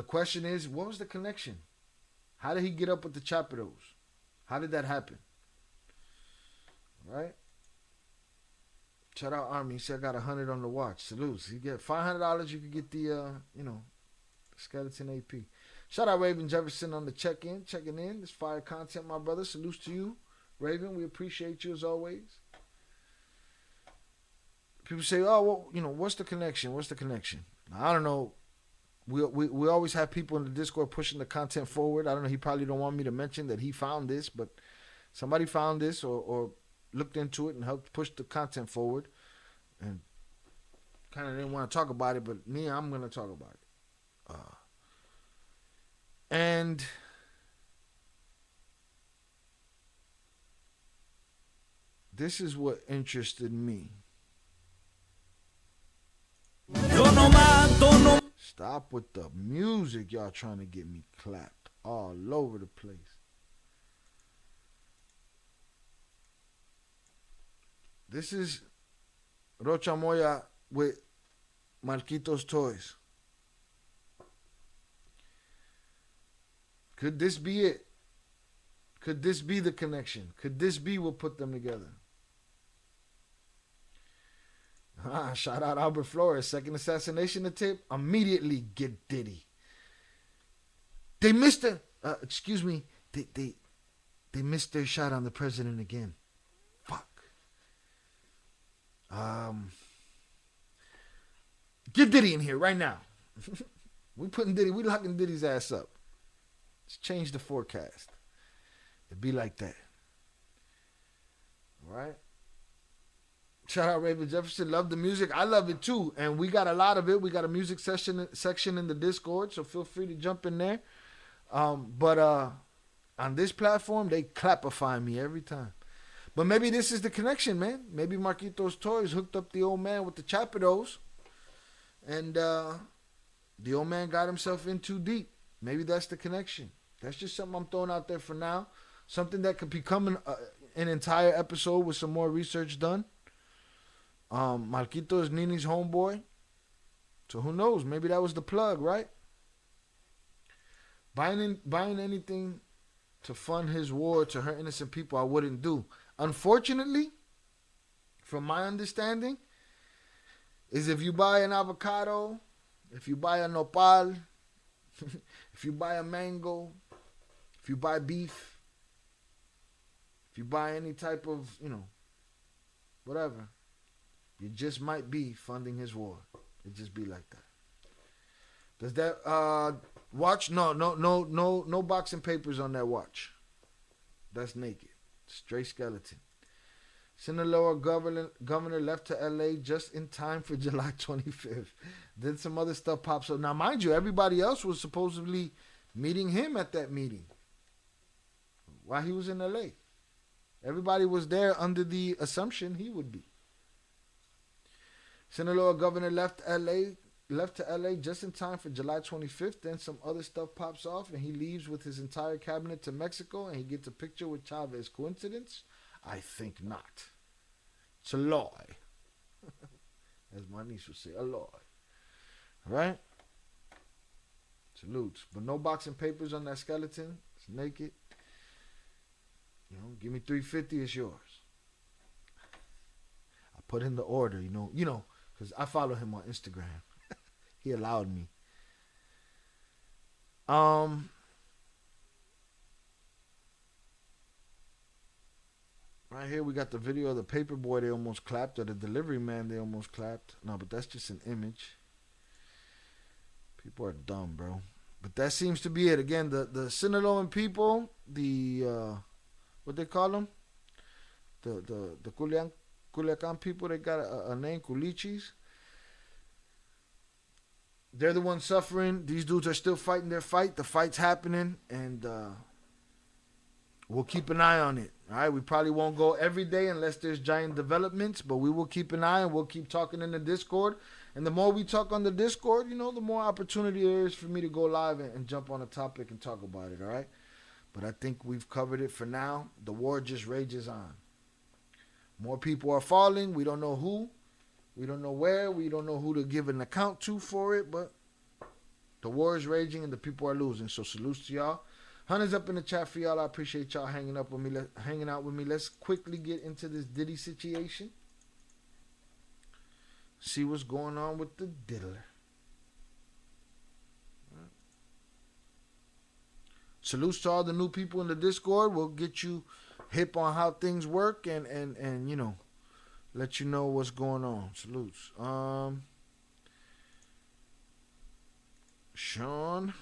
question is, what was the connection? How did he get up with the Chapiros? How did that happen? All right? Shout out Army. He said I got 100 on the watch. Salutes. You get $500, you could get the, skeleton AP. Shout out Raven Jefferson on the checking in. This fire content, my brother. Salutes to you, Raven. We appreciate you as always. People say, oh, well, what's the connection? What's the connection? I don't know. We always have people in the Discord pushing the content forward. I don't know. He probably don't want me to mention that he found this, but somebody found this or looked into it and helped push the content forward. And kind of didn't want to talk about it, but me, I'm going to talk about it. And this is what interested me. Stop with the music. Y'all trying to get me clapped all over the place. This is Rocha Moya with Marquitos Toys. Could this be it? Could this be the connection? Could this be what put them together? Shout out Albert Flores. Second assassination attempt. Immediately get Diddy. They missed it. Excuse me. They missed their shot on the president again. Fuck. Get Diddy in here right now. We locking Diddy's ass up. Let's change the forecast. It'd be like that. All right. Shout out Raven Jefferson. Love the music. I love it too. And we got a lot of it. We got a music section in the Discord, so feel free to jump in there. But on this platform, they clapify me every time. But maybe this is the connection, man. Maybe Marquitos Toys hooked up the old man with the Chapitos, and the old man got himself in too deep. Maybe that's the connection. That's just something I'm throwing out there for now. Something that could become an entire episode with some more research done. Marquito is Nini's homeboy. So who knows? Maybe that was the plug, right? Buying anything to fund his war to hurt innocent people, I wouldn't do. Unfortunately, from my understanding, is if you buy an avocado, if you buy a nopal, if you buy a mango, if you buy beef, if you buy any type of, whatever, you just might be funding his war. It just be like that. Does that watch? No boxing papers on that watch. That's naked. Straight skeleton. Sinaloa governor left to LA just in time for July 25th. Then some other stuff pops up. Now, mind you, everybody else was supposedly meeting him at that meeting while he was in LA. Everybody was there under the assumption he would be. Sinaloa governor left to LA just in time for July 25th. Then some other stuff pops off and he leaves with his entire cabinet to Mexico and he gets a picture with Chavez. Coincidence? I think not. It's a lie. As my niece would say, a lie. Right? Salutes. But no boxing papers on that skeleton. It's naked. Give me 350, it's yours. I put in the order, because I follow him on Instagram. He allowed me. Right here we got the video of the paper boy they almost clapped, or the delivery man they almost clapped. No, but that's just an image. People are dumb, bro. But that seems to be it. Again, the Sinaloan people, the what they call them? The Culiacán people, they got a name, Culichis. They're the ones suffering. These dudes are still fighting their fight. The fight's happening, and we'll keep an eye on it. All right, we probably won't go every day unless there's giant developments, but we will keep an eye and we'll keep talking in the Discord. And the more we talk on the Discord, the more opportunity there is for me to go live and jump on a topic and talk about it. All right, but I think we've covered it for now. The war just rages on. More people are falling. We don't know who. We don't know where. We don't know who to give an account to for it, but the war is raging and the people are losing. So salutes to y'all. Hunters up in the chat for y'all. I appreciate y'all hanging out with me. Let's quickly get into this Diddy situation. See what's going on with the diddler. Right. Salutes to all the new people in the Discord. We'll get you hip on how things work and let you know what's going on. Salutes. Sean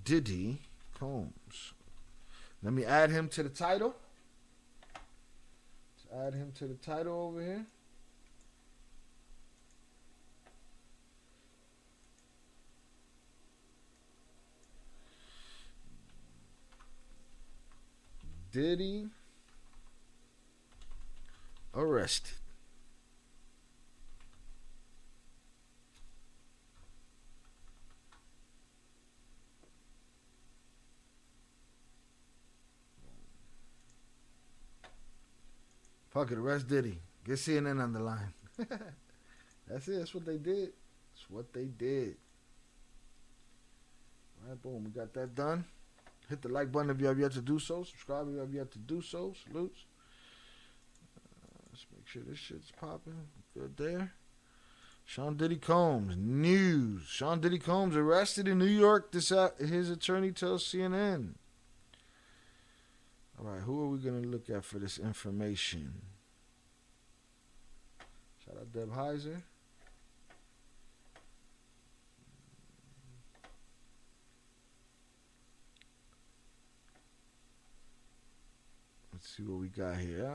Diddy Combs. Let me add him to the title. Let's add him to the title over here. Diddy arrested. Fuck it, arrest Diddy. Get CNN on the line. That's it. That's what they did. That's what they did. All right, boom. We got that done. Hit the like button if you have yet to do so. Subscribe if you have yet to do so. Salutes. Let's make sure this shit's popping. Good there. Sean Diddy Combs. News. Sean Diddy Combs arrested in New York. His attorney tells CNN. All right, who are we going to look at for this information? Shout out Deb Heiser. Let's see what we got here.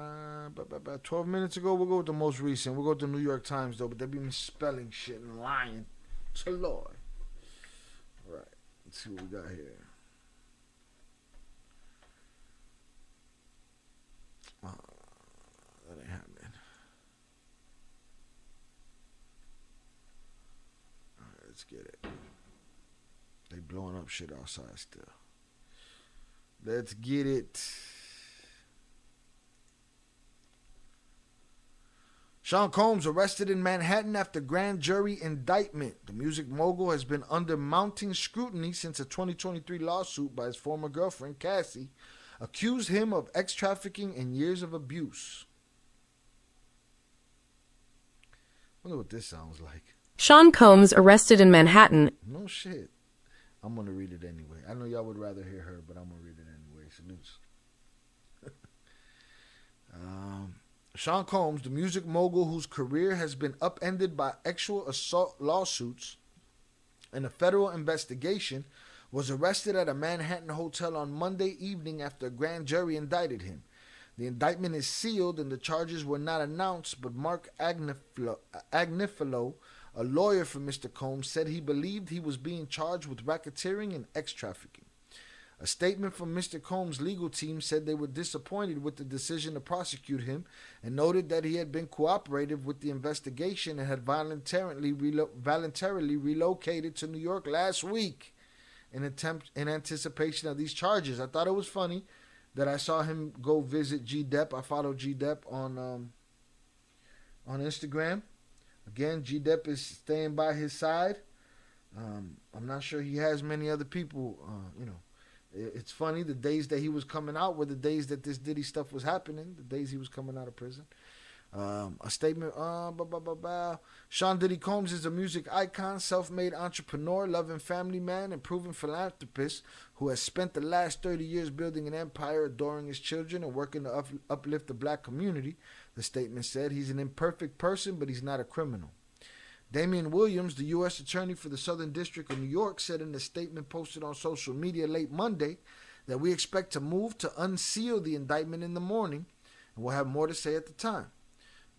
About 12 minutes ago, we'll go with the most recent. We'll go with the New York Times, though, but they be misspelling shit and lying. To Lord. All right, let's see what we got here. Let's get it. They blowing up shit outside still. Let's get it. Sean Combs arrested in Manhattan after grand jury indictment. The music mogul has been under mounting scrutiny since a 2023 lawsuit by his former girlfriend, Cassie, accused him of ex-trafficking and years of abuse. Wonder what this sounds like. Sean Combs arrested in Manhattan. No shit. I'm going to read it anyway. I know y'all would rather hear her, but I'm going to read it anyway. Salutes. Sean Combs, the music mogul whose career has been upended by sexual assault lawsuits and a federal investigation, was arrested at a Manhattan hotel on Monday evening after a grand jury indicted him. The indictment is sealed and the charges were not announced, but Mark Agnifilo, a lawyer for Mr. Combs, said he believed he was being charged with racketeering and ex-trafficking. A statement from Mr. Combs' legal team said they were disappointed with the decision to prosecute him and noted that he had been cooperative with the investigation and had voluntarily relocated to New York last week in anticipation of these charges. I thought it was funny that I saw him go visit G. Depp. I follow G. Depp on Instagram. Again, G. Depp is staying by his side. I'm not sure he has many other people, It's funny, the days that he was coming out were the days that this Diddy stuff was happening, the days he was coming out of prison. A statement, Sean Diddy Combs is a music icon, self-made entrepreneur, loving family man, and proven philanthropist who has spent the last 30 years building an empire, adoring his children, and working to uplift the black community. The statement said he's an imperfect person, but he's not a criminal. Damian Williams, the U.S. Attorney for the Southern District of New York, said in a statement posted on social media late Monday that we expect to move to unseal the indictment in the morning, and we'll have more to say at the time.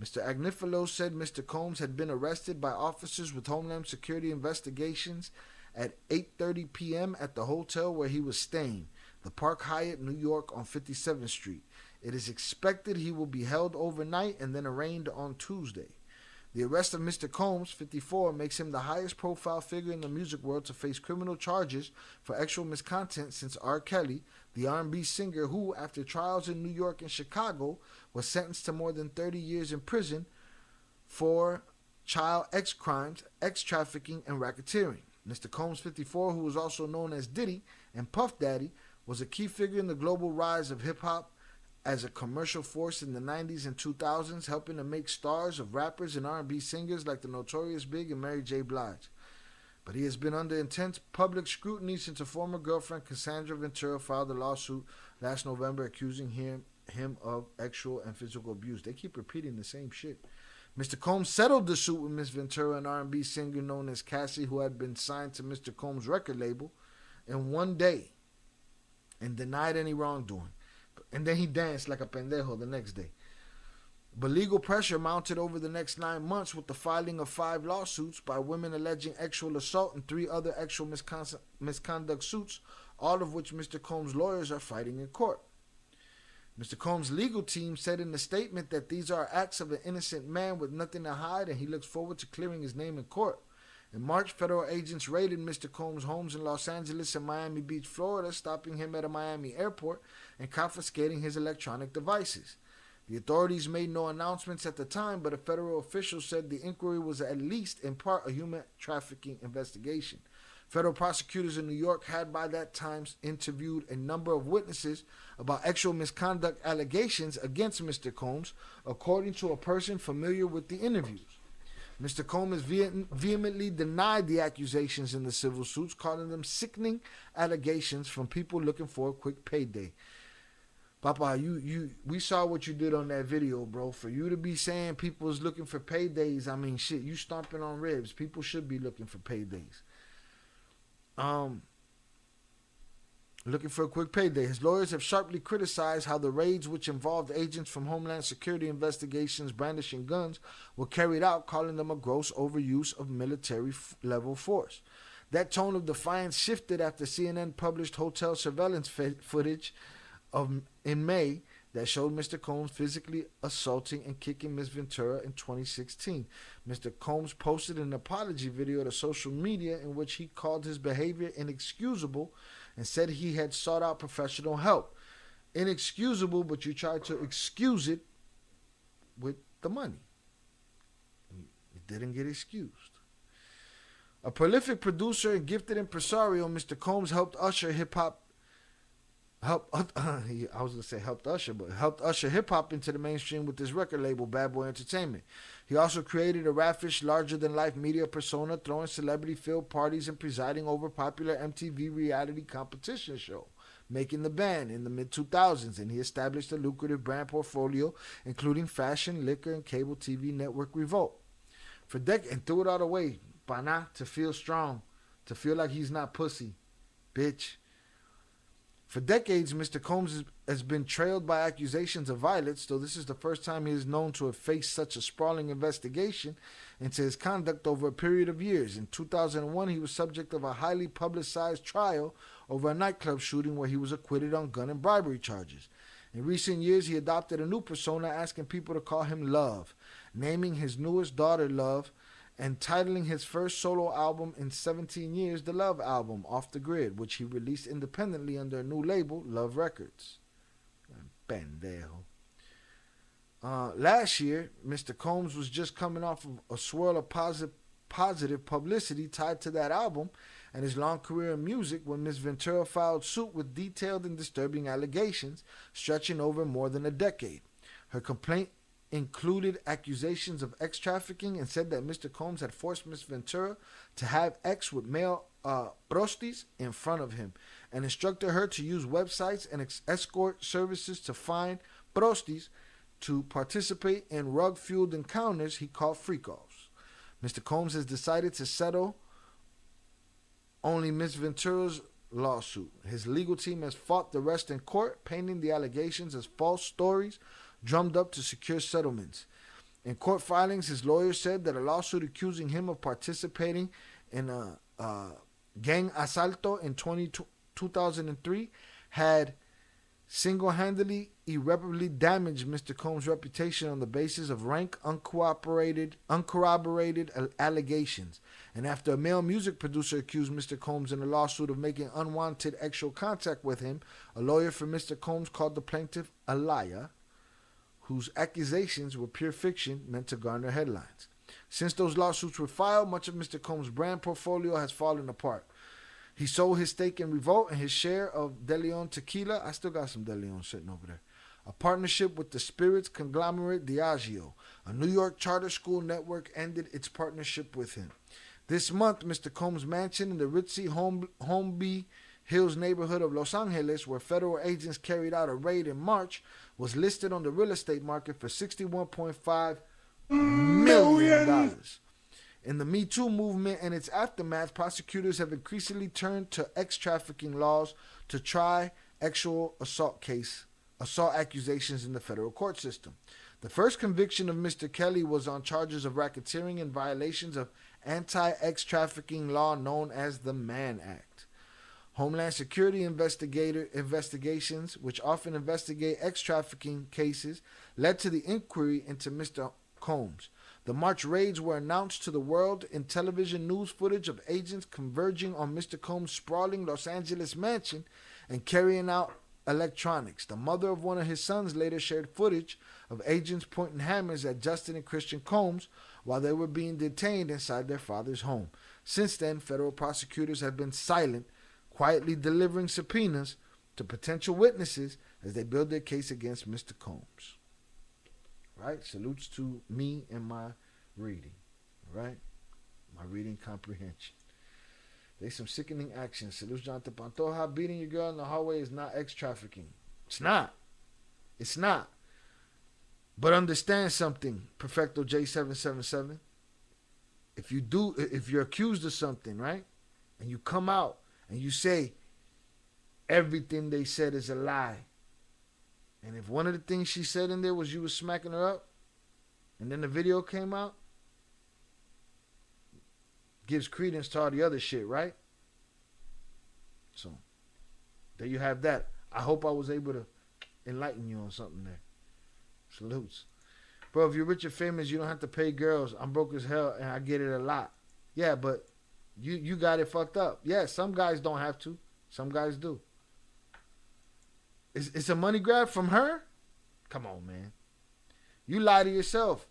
Mr. Agnifilo said Mr. Combs had been arrested by officers with Homeland Security investigations at 8:30 p.m. at the hotel where he was staying, the Park Hyatt, New York on 57th Street. It is expected he will be held overnight and then arraigned on Tuesday. The arrest of Mr. Combs, 54, makes him the highest profile figure in the music world to face criminal charges for sexual misconduct since R. Kelly, the R&B singer who, after trials in New York and Chicago, was sentenced to more than 30 years in prison for child X crimes, ex-trafficking, and racketeering. Mr. Combs, 54, who was also known as Diddy and Puff Daddy, was a key figure in the global rise of hip-hop as a commercial force in the 90s and 2000s, helping to make stars of rappers and R&B singers like the Notorious Big and Mary J. Blige. But he has been under intense public scrutiny since a former girlfriend, Cassandra Ventura, filed a lawsuit last November accusing him of sexual and physical abuse. They keep repeating the same shit. Mr. Combs settled the suit with Miss Ventura, an R&B singer known as Cassie, who had been signed to Mr. Combs' record label, in one day and denied any wrongdoing. And then he danced like a pendejo the next day. But legal pressure mounted over the next 9 months with the filing of 5 lawsuits by women alleging sexual assault and 3 other sexual misconduct suits, all of which Mr. Combs' lawyers are fighting in court. Mr. Combs' legal team said in a statement that these are acts of an innocent man with nothing to hide, and he looks forward to clearing his name in court. In March, federal agents raided Mr. Combs' homes in Los Angeles and Miami Beach, Florida, stopping him at a Miami airport and confiscating his electronic devices. The authorities made no announcements at the time, but a federal official said the inquiry was at least in part a human trafficking investigation. Federal prosecutors in New York had by that time interviewed a number of witnesses about sexual misconduct allegations against Mr. Combs, according to a person familiar with the interviews. Mr. Combs vehemently denied the accusations in the civil suits, calling them sickening allegations from people looking for a quick payday. Papa, we saw what you did on that video, bro. For you to be saying people is looking for paydays, I mean, shit, you stomping on ribs. People should be looking for paydays. Looking for a quick payday. His lawyers have sharply criticized how the raids, which involved agents from Homeland Security investigations brandishing guns, were carried out, calling them a gross overuse of military-level force. That tone of defiance shifted after CNN published hotel surveillance footage in May that showed Mr. Combs physically assaulting and kicking Ms. Ventura in 2016. Mr. Combs posted an apology video to social media in which he called his behavior inexcusable and said he had sought out professional help. Inexcusable, but you tried to excuse it with the money. It didn't get excused. A prolific producer and gifted impresario, Mr. Combs helped usher hip-hop helped usher hip-hop into the mainstream with his record label, Bad Boy Entertainment. He also created a raffish, larger-than-life media persona, throwing celebrity-filled parties and presiding over popular MTV reality competition show, Making the Band, in the mid-2000s, and he established a lucrative brand portfolio, including fashion, liquor, and cable TV network Revolt. And threw it all away, pana, to feel strong, to feel like he's not pussy, bitch. For decades, Mr. Combs has been trailed by accusations of violence, though this is the first time he is known to have faced such a sprawling investigation into his conduct over a period of years. In 2001, he was subject of a highly publicized trial over a nightclub shooting where he was acquitted on gun and bribery charges. In recent years, he adopted a new persona, asking people to call him Love, naming his newest daughter Love, and titling his first solo album in 17 years The Love Album, Off the Grid, which he released independently under a new label, Love Records. Pendejo. Last year, Mr. Combs was just coming off of a swirl of positive publicity tied to that album and his long career in music when Ms. Ventura filed suit with detailed and disturbing allegations stretching over more than a decade. Her complaint included accusations of ex trafficking and said that Mr. Combs had forced Ms. Ventura to have sex with male prostis in front of him and instructed her to use websites and escort services to find prostis to participate in rug-fueled encounters he called freak-offs. Mr. Combs has decided to settle only Ms. Ventura's lawsuit. His legal team has fought the rest in court, painting the allegations as false stories drummed up to secure settlements. In court filings, his lawyer said that a lawsuit accusing him of participating in a gang asalto in 2003 had single-handedly, irreparably damaged Mr. Combs' reputation on the basis of rank, uncorroborated allegations. And after a male music producer accused Mr. Combs in a lawsuit of making unwanted sexual contact with him, a lawyer for Mr. Combs called the plaintiff a liar, whose accusations were pure fiction meant to garner headlines. Since those lawsuits were filed, much of Mr. Combs' brand portfolio has fallen apart. He sold his stake in Revolt and his share of De Leon Tequila. I still got some De Leon sitting over there. A partnership with the spirits conglomerate Diageo. A New York charter school network ended its partnership with him. This month, Mr. Combs' mansion in the ritzy Holmby Hills neighborhood of Los Angeles, where federal agents carried out a raid in March, was listed on the real estate market for $61.5 million. In the Me Too movement and its aftermath, prosecutors have increasingly turned to ex-trafficking laws to try sexual assault accusations in the federal court system. The first conviction of Mr. Kelly was on charges of racketeering and violations of anti-ex-trafficking law known as the Mann Act. Homeland Security investigations, which often investigate ex-trafficking cases, led to the inquiry into Mr. Combs. The March raids were announced to the world in television news footage of agents converging on Mr. Combs' sprawling Los Angeles mansion and carrying out electronics. The mother of one of his sons later shared footage of agents pointing hammers at Justin and Christian Combs while they were being detained inside their father's home. Since then, federal prosecutors have been silent, quietly delivering subpoenas to potential witnesses as they build their case against Mr. Combs. Right? Salutes to me and my reading. Right? My reading comprehension. There's some sickening actions. Salutes Jonathan Pantoja. Beating your girl in the hallway is not ex-trafficking. It's not. It's not. But understand something, Perfecto J777. If you're accused of something, right? And you come out and you say everything they said is a lie. And if one of the things she said in there was you was smacking her up, and then the video came out, gives credence to all the other shit, right? So, there you have that. I hope I was able to enlighten you on something there. Salutes. Bro, if you're rich and famous, you don't have to pay girls. I'm broke as hell and I get it a lot. Yeah, but you got it fucked up. Yeah, some guys don't have to. Some guys do. It's a money grab from her? Come on, man. You lie to yourself.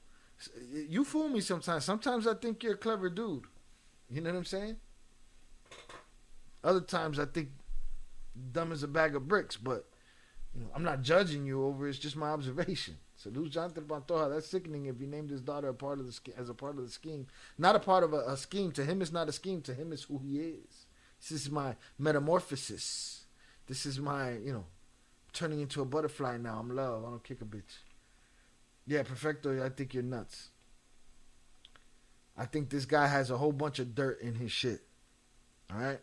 You fool me sometimes. Sometimes I think you're a clever dude. You know what I'm saying? Other times I think dumb as a bag of bricks, but I'm not judging you over it. It's just my observation. Salute Jonathan Pantoja. That's sickening if he named his daughter as a part of the scheme. Not a part of a scheme. To him, it's not a scheme. To him, it's who he is. This is my metamorphosis. This is my, turning into a butterfly now. I'm love. I don't kick a bitch. Yeah, Perfecto, I think you're nuts. I think this guy has a whole bunch of dirt in his shit. All right?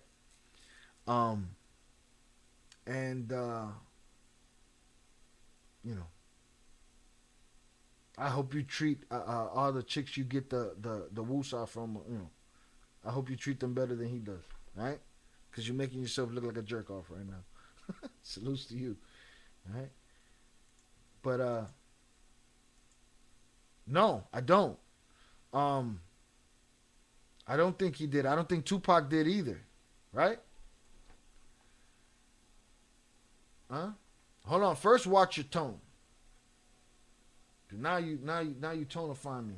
I hope you treat all the chicks you get the woosah from, I hope you treat them better than he does, right? Because you're making yourself look like a jerk off right now. Salutes to you, all right? But no, I don't. I don't think he did. I don't think Tupac did either, right? Huh? Hold on. First, watch your tone. Now you tonify me.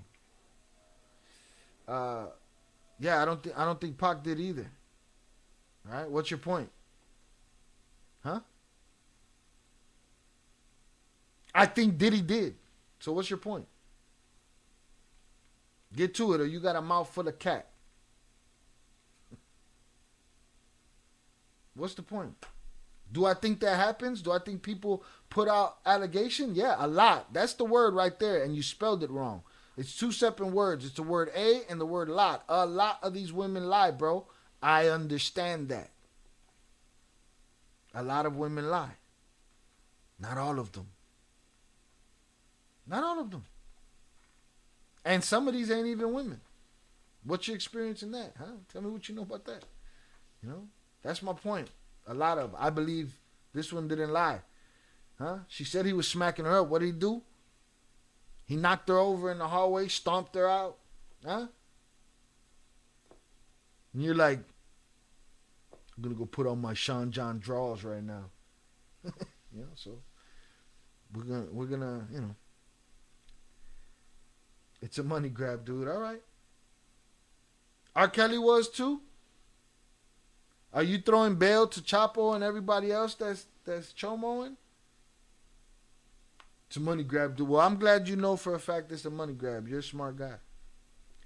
Yeah, I don't think Pac did either. All right, what's your point? Huh? I think Diddy did. So what's your point? Get to it, or you got a mouth full of cat. What's the point? Do I think that happens? Do I think people put out allegation? Yeah, a lot. That's the word right there, and you spelled it wrong. It's two separate words. It's the word a and the word lot. A lot of these women lie, bro. I understand that. A lot of women lie. Not all of them. Not all of them. And some of these ain't even women. What's your experience in that, huh? Tell me what you know about that. That's my point. A lot of, I believe this one didn't lie. Huh? She said he was smacking her up. What did he do? He knocked her over in the hallway, stomped her out. Huh? And you're like, I'm going to go put on my Sean John drawers right now. So we're gonna, it's a money grab, dude. All right. R. Kelly was too. Are you throwing bail to Chapo and everybody else that's chomoing? It's a money grab, dude. Well, I'm glad you know for a fact it's a money grab. You're a smart guy.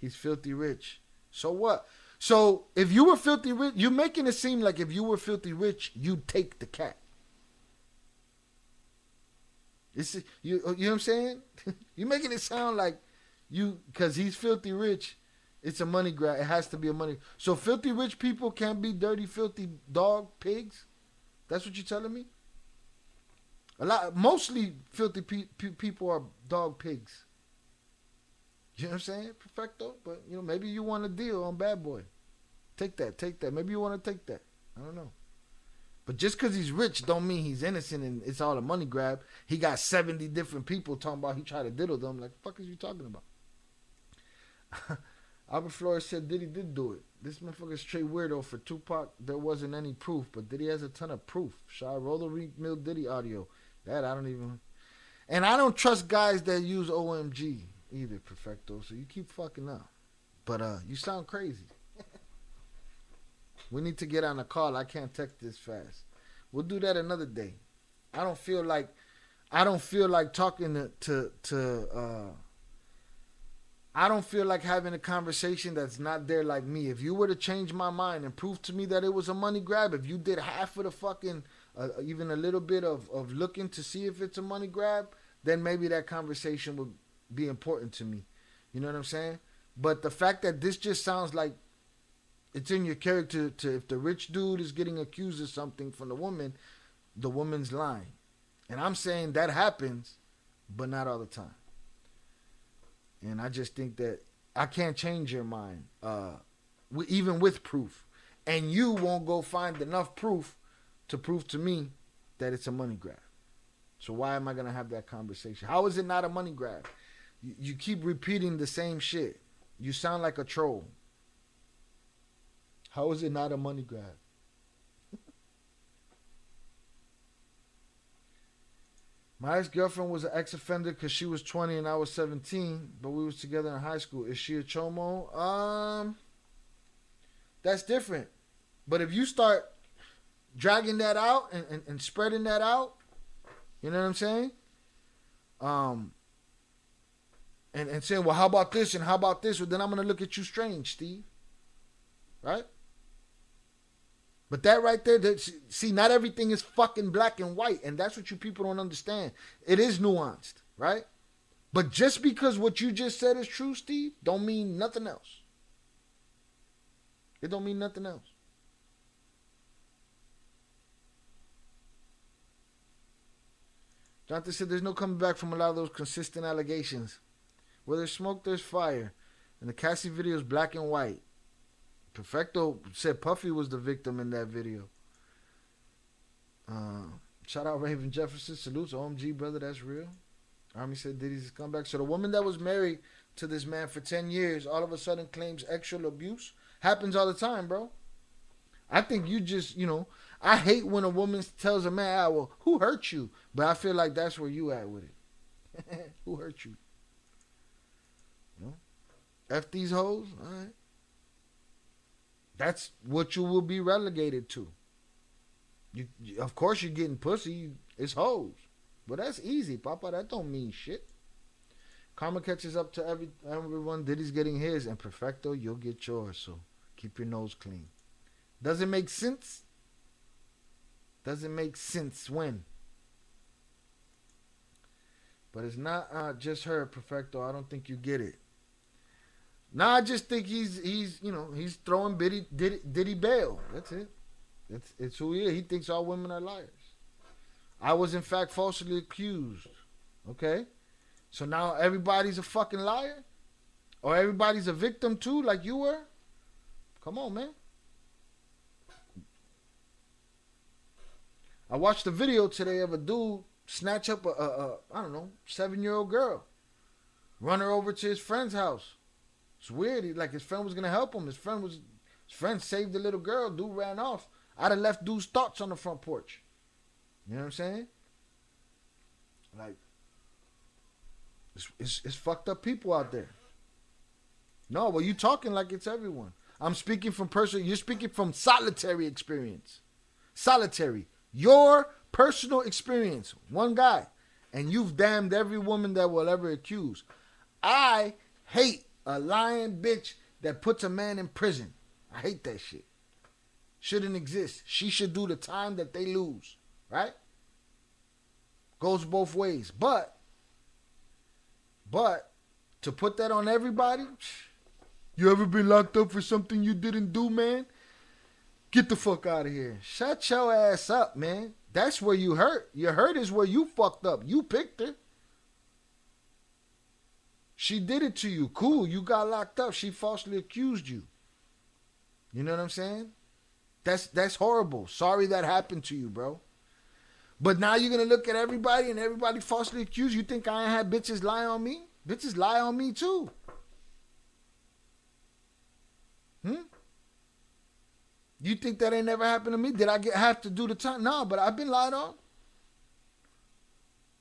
He's filthy rich. So what? So if you were filthy rich, you're making it seem like if you were filthy rich, you'd take the cat. You know what I'm saying? You're making it sound like because he's filthy rich, it's a money grab. It has to be a money. So filthy rich people can't be dirty, filthy dog pigs? That's what you're telling me? Mostly filthy people are dog pigs. You know what I'm saying? Perfecto. But, maybe you want a deal on Bad Boy. Take that. Maybe you want to take that. I don't know. But just because he's rich don't mean he's innocent and it's all a money grab. He got 70 different people talking about he tried to diddle them. Like, the fuck is you talking about? Albert Flores said Diddy did do it. This motherfucker's straight weirdo. For Tupac, there wasn't any proof, but Diddy has a ton of proof. Shall I roll the Mill Diddy audio? That I don't even. And I don't trust guys that use OMG either, Perfecto. So you keep fucking up. But you sound crazy. We need to get on a call. I can't text this fast. We'll do that another day. I don't feel like talking to I don't feel like having a conversation that's not there like me. If you were to change my mind and prove to me that it was a money grab, if you did half of the fucking, even a little bit of looking to see if it's a money grab, then maybe that conversation would be important to me. You know what I'm saying? But the fact that this just sounds like it's in your character to, if the rich dude is getting accused of something from the woman's lying. And I'm saying that happens, but not all the time. And I just think that I can't change your mind, even with proof. And you won't go find enough proof to prove to me that it's a money grab. So why am I going to have that conversation? How is it not a money grab? You keep repeating the same shit. You sound like a troll. How is it not a money grab? My ex-girlfriend was an ex-offender because she was 20 and I was 17, but we was together in high school. Is she a chomo? That's different. But if you start dragging that out and spreading that out, you know what I'm saying? And saying, well, how about this and how about this? Well, then I'm going to look at you strange, Steve. Right? But that right there, see, not everything is fucking black and white. And that's what you people don't understand. It is nuanced, right? But just because what you just said is true, Steve, don't mean nothing else. It don't mean nothing else. Jonathan said there's no coming back from a lot of those consistent allegations. Where there's smoke, there's fire. And the Cassie video is black and white. Perfecto said Puffy was the victim in that video. Shout out Raven Jefferson. Salutes OMG, brother. That's real. Army said Diddy's comeback. So the woman that was married to this man for 10 years all of a sudden claims sexual abuse. Happens all the time, bro. I think you just, I hate when a woman tells a man, well, who hurt you? But I feel like that's where you at with it. Who hurt you? F these hoes? All right. That's what you will be relegated to. Of course you're getting pussy. It's hoes. But that's easy, Papa. That don't mean shit. Karma catches up to everyone. Diddy's getting his. And Perfecto, you'll get yours. So keep your nose clean. Does it make sense? Does it make sense when? But it's not just her, Perfecto. I don't think you get it. Nah, I just think he's throwing Diddy bail. That's it. It's who he is. He thinks all women are liars. I was in fact falsely accused. Okay? So now everybody's a fucking liar? Or everybody's a victim too, like you were? Come on, man. I watched a video today of a dude snatch up a 7-year-old girl. Run her over to his friend's house. It's weird. His friend was gonna help him. His friend saved the little girl. Dude ran off. I'd have left dude's thoughts on the front porch. You know what I'm saying? Like, it's fucked up people out there. No, well, you talking like it's everyone. I'm speaking from you're speaking from solitary experience. Solitary. Your personal experience. One guy. And you've damned every woman that will ever accuse. I hate a lying bitch that puts a man in prison. I hate that shit. Shouldn't exist. She should do the time that they lose. Right? Goes both ways. But to put that on everybody, you ever been locked up for something you didn't do, man? Get the fuck out of here. Shut your ass up, man. That's where you hurt. Your hurt is where you fucked up. You picked her. She did it to you. Cool. You got locked up. She falsely accused you. You know what I'm saying? That's horrible. Sorry that happened to you, bro. But now you're going to look at everybody and everybody falsely accused. You think I ain't had bitches lie on me? Bitches lie on me too. You think that ain't never happened to me? Did I have to do the time? No, but I've been lied on.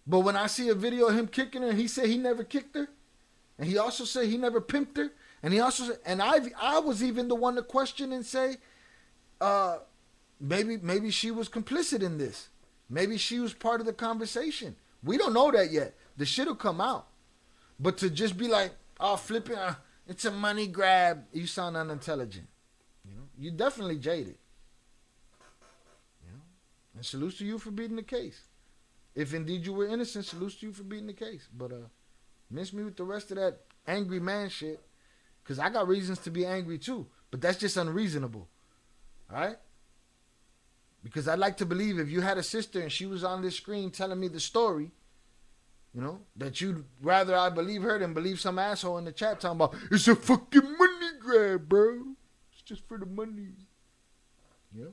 But when I see a video of him kicking her and he said he never kicked her, and he also said he never pimped her, and he also said, and I was even the one to question and say, maybe she was complicit in this. Maybe she was part of the conversation. We don't know that yet. The shit will come out. But to just be like, oh, flipping, it's a money grab, you sound unintelligent. You definitely jaded. And salutes to you for beating the case. If indeed you were innocent, salutes to you for beating the case. But miss me with the rest of that angry man shit. Because I got reasons to be angry too. But that's just unreasonable. Alright? Because I'd like to believe if you had a sister and she was on this screen telling me the story, that you'd rather I believe her than believe some asshole in the chat talking about, it's a fucking money grab, bro. It's just for the money. Yep.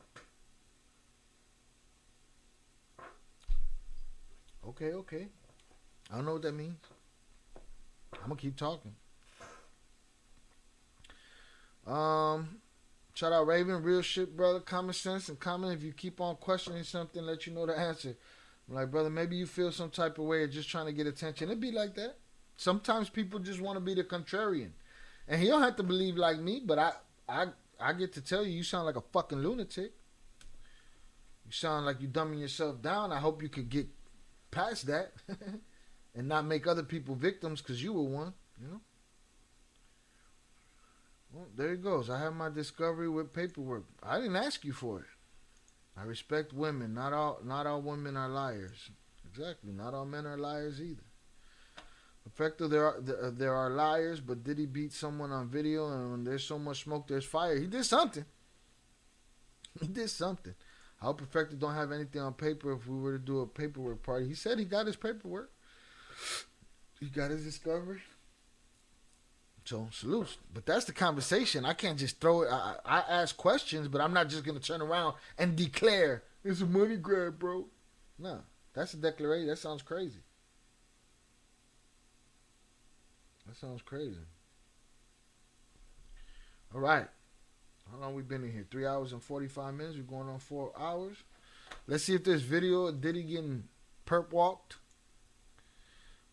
Okay. I don't know what that means. I'm gonna keep talking. Shout out Raven, real shit, brother. Common sense and comment. If you keep on questioning something, let you know the answer. I'm like, brother, maybe you feel some type of way of just trying to get attention. It'd be like that. Sometimes people just want to be the contrarian. And he don't have to believe like me, but I get to tell you sound like a fucking lunatic. You sound like you dumbing yourself down. I hope you could get past that and not make other people victims because you were one, you know? Well, there it goes. I have my discovery with paperwork. I didn't ask you for it. I respect women. Not all women are liars. Exactly. Not all men are liars either. Perfecto, there are liars, but Diddy beat someone on video, and when there's so much smoke, there's fire. He did something. I hope Perfecto don't have anything on paper if we were to do a paperwork party. He said he got his paperwork. He got his discovery. So, salutes. But that's the conversation. I can't just throw it. I ask questions, but I'm not just going to turn around and declare, it's a money grab, bro. No, that's a declaration. That sounds crazy. All right. How long we been in here? 3 hours and 45 minutes. We're going on 4 hours. Let's see if there's video of Diddy getting perp walked.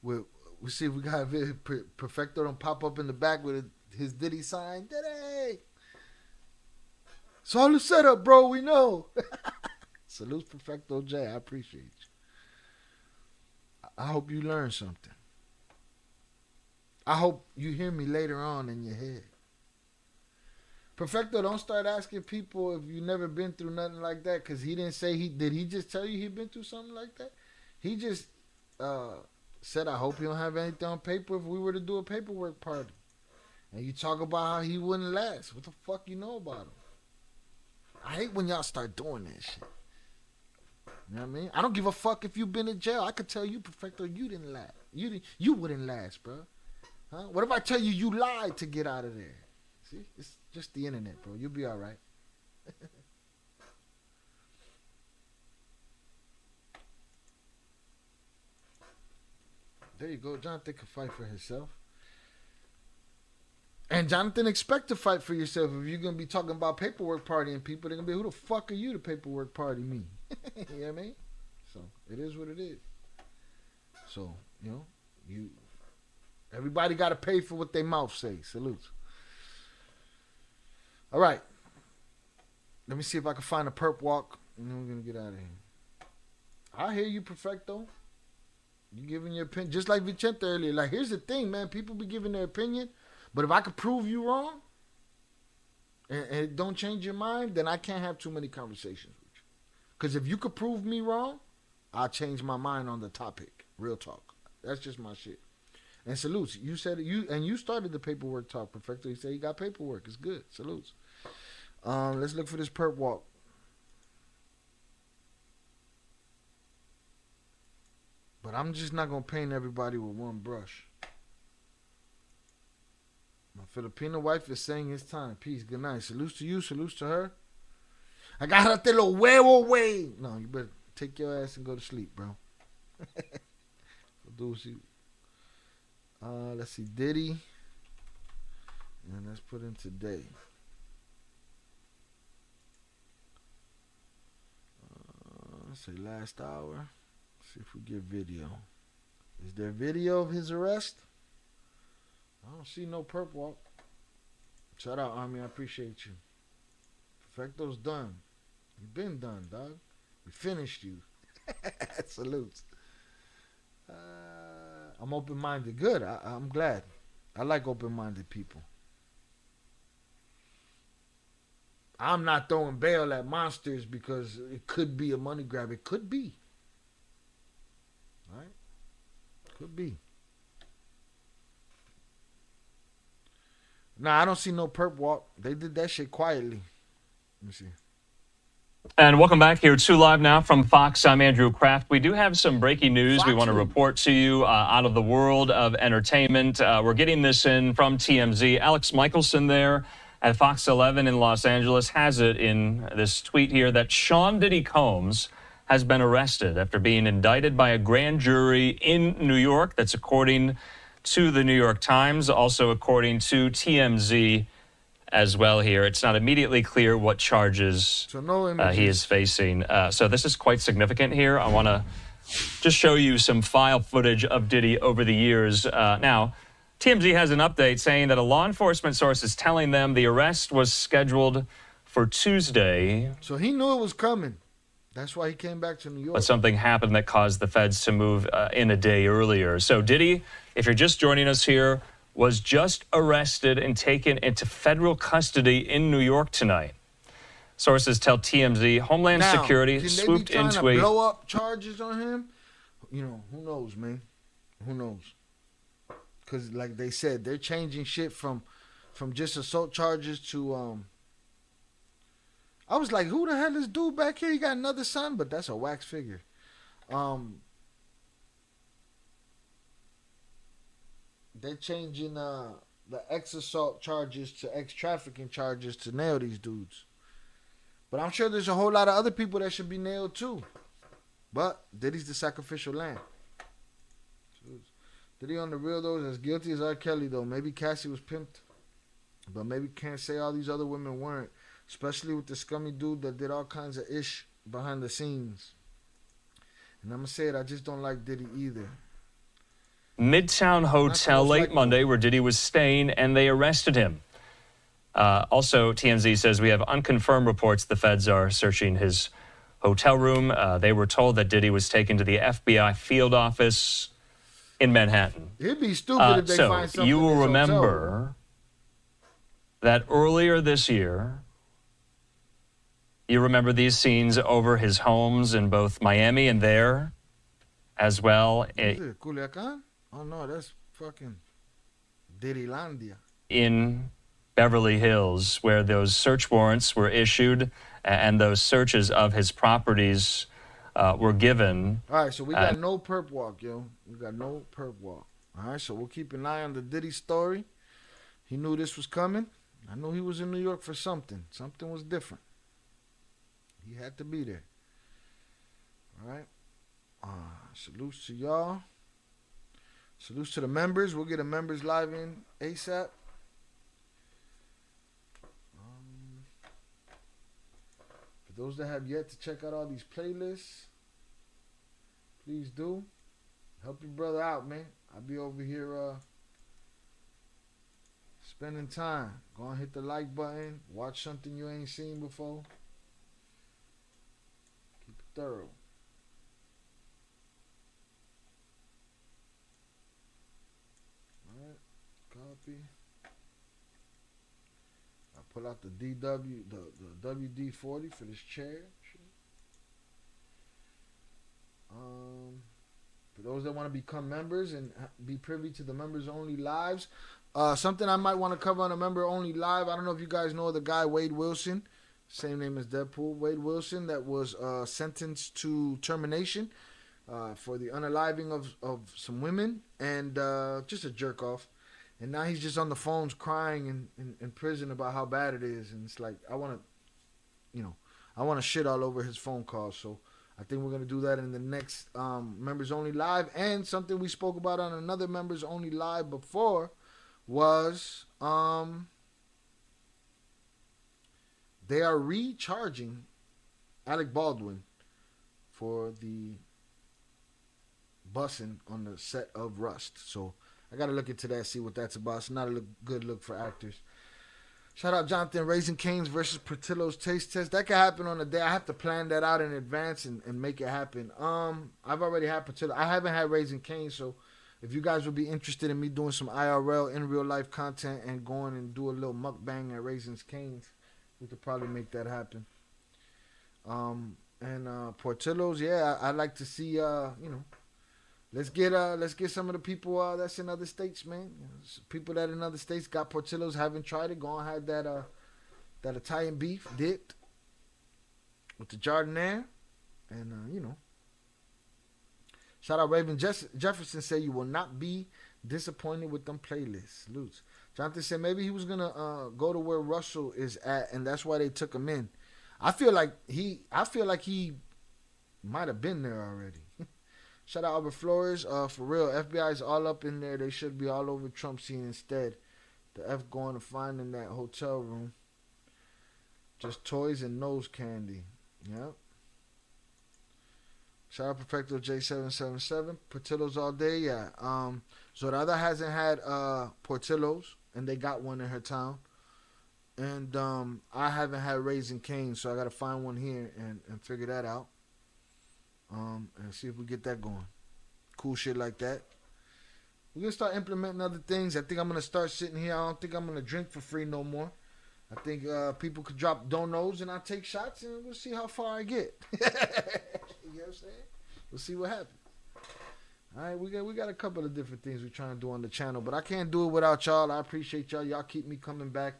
We'll see if we got a video. Perfecto don't pop up in the back with his Diddy sign. Diddy! It's all the setup, bro. We know. Salute Perfecto J. I appreciate you. I hope you learn something. I hope you hear me later on in your head. Perfecto, don't start asking people if you've never been through nothing like that, because he didn't say did he just tell you he'd been through something like that? He just said, I hope you don't have anything on paper if we were to do a paperwork party. And you talk about how he wouldn't last. What the fuck you know about him? I hate when y'all start doing that shit. You know what I mean? I don't give a fuck if you've been in jail. I could tell you, Perfecto, you didn't last. You wouldn't last, bro. Huh? What if I tell you you lied to get out of there? See? It's just the internet, bro. You'll be all right. There you go. Jonathan can fight for himself. And Jonathan, expect to fight for yourself. If you're going to be talking about paperwork partying people, they're going to be, who the fuck are you to paperwork party me? You know what I mean? So, it is what it is. So, you know, everybody got to pay for what their mouth say. Salutes. All right. Let me see if I can find a perp walk, and then we're going to get out of here. I hear you, Perfecto. You giving your opinion. Just like Vicente earlier. Like, here's the thing, man. People be giving their opinion. But if I could prove you wrong, and it don't change your mind, then I can't have too many conversations with you. Because if you could prove me wrong, I'll change my mind on the topic. Real talk. That's just my shit. And salutes. You said you started the paperwork talk, Perfecto. You said you got paperwork. It's good. Salutes. Let's look for this perp walk. But I'm just not going to paint everybody with one brush. My Filipino wife is saying it's time. Peace. Good night. Salutes to you. Salutes to her. Agárrate los huevos, wey. No, you better take your ass and go to sleep, bro. Let's see. Diddy. And let's put in today. Let's say last hour. See if we get video. Is there video of his arrest? I don't see no perp walk. Shout out, Army. I appreciate you. Perfecto's done. You've been done, dog. We finished you. Salutes. I'm open-minded. Good. I'm glad. I like open-minded people. I'm not throwing bail at monsters because it could be a money grab. It could be. All right? Could be. Nah, I don't see no perp walk. They did that shit quietly. Let me see. And welcome back here to Live Now from Fox. I'm Andrew Kraft. We do have some breaking news we want to report to you out of the world of entertainment. We're getting this in from TMZ. Alex Michelson there at Fox 11 in Los Angeles has it in this tweet here that Sean Diddy Combs has been arrested after being indicted by a grand jury in New York. That's according to the New York Times, also according to TMZ as well here. It's not immediately clear what charges he is facing. So this is quite significant here. I want to just show you some file footage of Diddy over the years. Now, TMZ has an update saying that a law enforcement source is telling them the arrest was scheduled for Tuesday. So he knew it was coming. That's why he came back to New York. But something happened that caused the feds to move in a day earlier. So Diddy, if you're just joining us here, was just arrested and taken into federal custody in New York tonight. Sources tell TMZ Homeland Security swooped into a blow up charges on him. You know, who knows, man? Who knows? Because like they said, they're changing shit from just assault charges to I was like, who the hell is dude back here? He got another son, but that's a wax figure. They're changing the ex-assault charges to ex-trafficking charges to nail these dudes. But I'm sure there's a whole lot of other people that should be nailed too. But Diddy's the sacrificial lamb. Diddy on the real though is as guilty as R. Kelly though. Maybe Cassie was pimped, but maybe can't say all these other women weren't. Especially with the scummy dude that did all kinds of ish behind the scenes. And I'm going to say it, I just don't like Diddy either. Midtown Hotel late Monday where Diddy was staying, and they arrested him. Also, TMZ says we have unconfirmed reports the feds are searching his hotel room. They were told that Diddy was taken to the FBI field office in Manhattan. It'd be stupid if they find something. You will remember that earlier this year, you remember these scenes over his homes in both Miami and there as well. Is it Culiacán? Oh no, that's fucking Diddylandia. In Beverly Hills, where those search warrants were issued and those searches of his properties were given. All right, so we got no perp walk, yo. We got no perp walk. All right, so we'll keep an eye on the Diddy story. He knew this was coming. I knew he was in New York for something. Something was different. He had to be there. All right. Salutes to y'all. Salutes to the members. We'll get a members live in ASAP. For those that have yet to check out all these playlists, please do. Help your brother out, man. I'll be over here spending time. Go and hit the like button. Watch something you ain't seen before. Keep it thorough. Alright, copy. I pull out the DW, the WD-40 for this chair. For those that want to become members and be privy to the members only lives, something I might want to cover on a member only live. I don't know if you guys know the guy Wade Wilson, same name as Deadpool. Wade Wilson, that was sentenced to termination for the unaliving of some women and just a jerk off. And now he's just on the phones crying in prison about how bad it is. And it's like, I want to shit all over his phone calls. So I think we're going to do that in the next members only live. And something we spoke about on another members only live before was they are recharging Alec Baldwin for the bussing on the set of Rust. So I got to look into that, see what that's about. It's not a good look for actors. Shout out Jonathan, Raising Cane's versus Portillo's taste test. That could happen on a day. I have to plan that out in advance and make it happen. I've already had Portillo. I haven't had Raising Cane's, so if you guys would be interested in me doing some IRL in real life content and going and do a little mukbang at Raising Cane's, we could probably make that happen. And Portillo's, yeah, I'd like to see, let's get some of the people that's in other states, man. People that in other states got Portillo's, haven't tried it. Go and have that Italian beef dipped with the Jardinere, and shout out Raven Jefferson said you will not be disappointed with them playlists. Salutes. Jonathan said maybe he was gonna go to where Russell is at, and that's why they took him in. I feel like he Might have been there already. Shout out Albert Flores. For real, FBI's all up in there. They should be all over Trump scene instead. The F going to find in that hotel room. Just toys and nose candy. Yep. Shout out Perfecto J777. Portillo's all day, yeah. Zorada hasn't had Portillo's, and they got one in her town. And I haven't had Raising Cane's, so I got to find one here and figure that out. And see if we get that going. Cool shit like that. We're going to start implementing other things. I think I'm going to start sitting here. I don't think I'm going to drink for free no more. I think people could drop donos and I'll take shots and we'll see how far I get. You know what I'm saying? We'll see what happens. All right, we got a couple of different things we're trying to do on the channel, but I can't do it without y'all. I appreciate y'all. Y'all keep me coming back.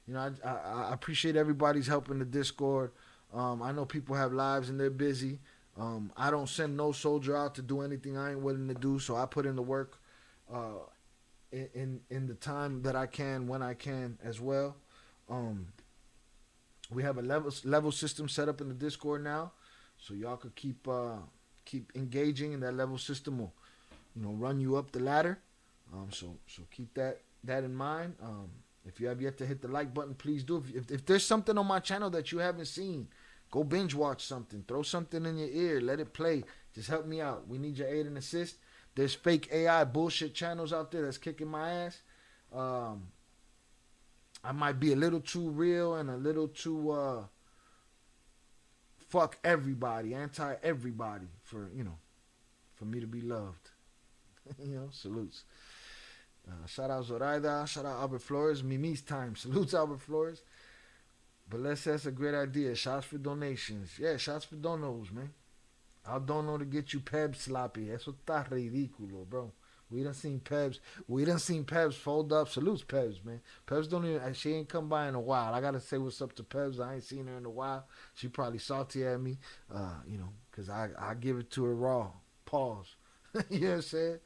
You know, I appreciate everybody's help in the Discord. I know people have lives and they're busy. I don't send no soldier out to do anything I ain't willing to do, so I put in the work in the time that I can, when I can as well. We have a level system set up in the Discord now, so y'all could keep engaging, and that level system will, you know, run you up the ladder. So keep that in mind. If you have yet to hit the like button, please do. If there's something on my channel that you haven't seen, go binge watch something. Throw something in your ear. Let it play. Just help me out. We need your aid and assist. There's fake AI bullshit channels out there that's kicking my ass. I might be a little too real and a little too fuck everybody, anti everybody for me to be loved. You know, salutes. Shout out Zoraida. Shout out Albert Flores. Mimi's time. Salutes Albert Flores. But that's a great idea. Shots for donations. Yeah, shots for donos, man. I'll dono to get you Peb sloppy. Eso está ridículo, bro. We done seen Pebs fold up. Salutes Pebs, man. Pebs don't even, she ain't come by in a while. I gotta say what's up to Pebs. I ain't seen her in a while. She probably salty at me, cause I give it to her raw. Pause. You know what I'm saying?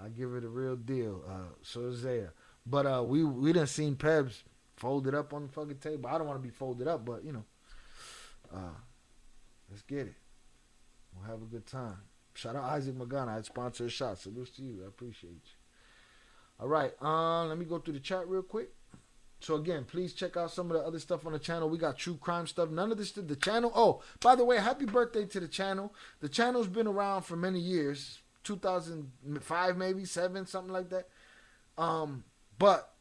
I give it a real deal. So is there. But we done seen Pebs folded up on the fucking table. I don't want to be folded up, but let's get it. We'll have a good time. Shout out Isaac Magana. I'd sponsor a shot. Salutes to you. I appreciate you. All right. Let me go through the chat real quick. So again, please check out some of the other stuff on the channel. We got true crime stuff. None of this to the channel. Oh, by the way, happy birthday to the channel. The channel's been around for many years. 2005, maybe 7, something like that. But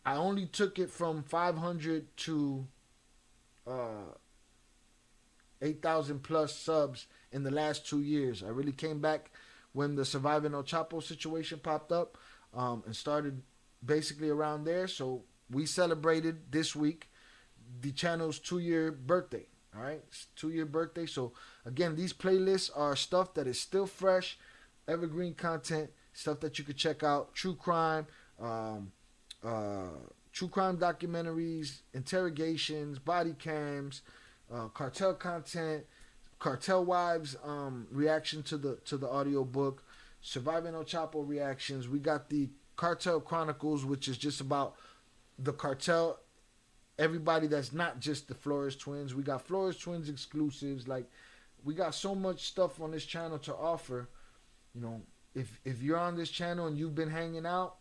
I only took it from 500 to 8,000 plus subs in the last 2 years. I really came back when the Surviving El Chapo situation popped up, and started basically around there. So we celebrated this week the channel's 2-year birthday. All right, it's 2-year birthday. So again, these playlists are stuff that is still fresh, evergreen content, stuff that you could check out. True crime documentaries, interrogations, body cams, cartel content, cartel wives reaction to the audio book, Surviving El Chapo reactions. We got the Cartel Chronicles, which is just about the cartel, everybody that's not just the Flores twins. We got Flores twins exclusives. Like, we got so much stuff on this channel to offer. You know, if you're on this channel and you've been hanging out,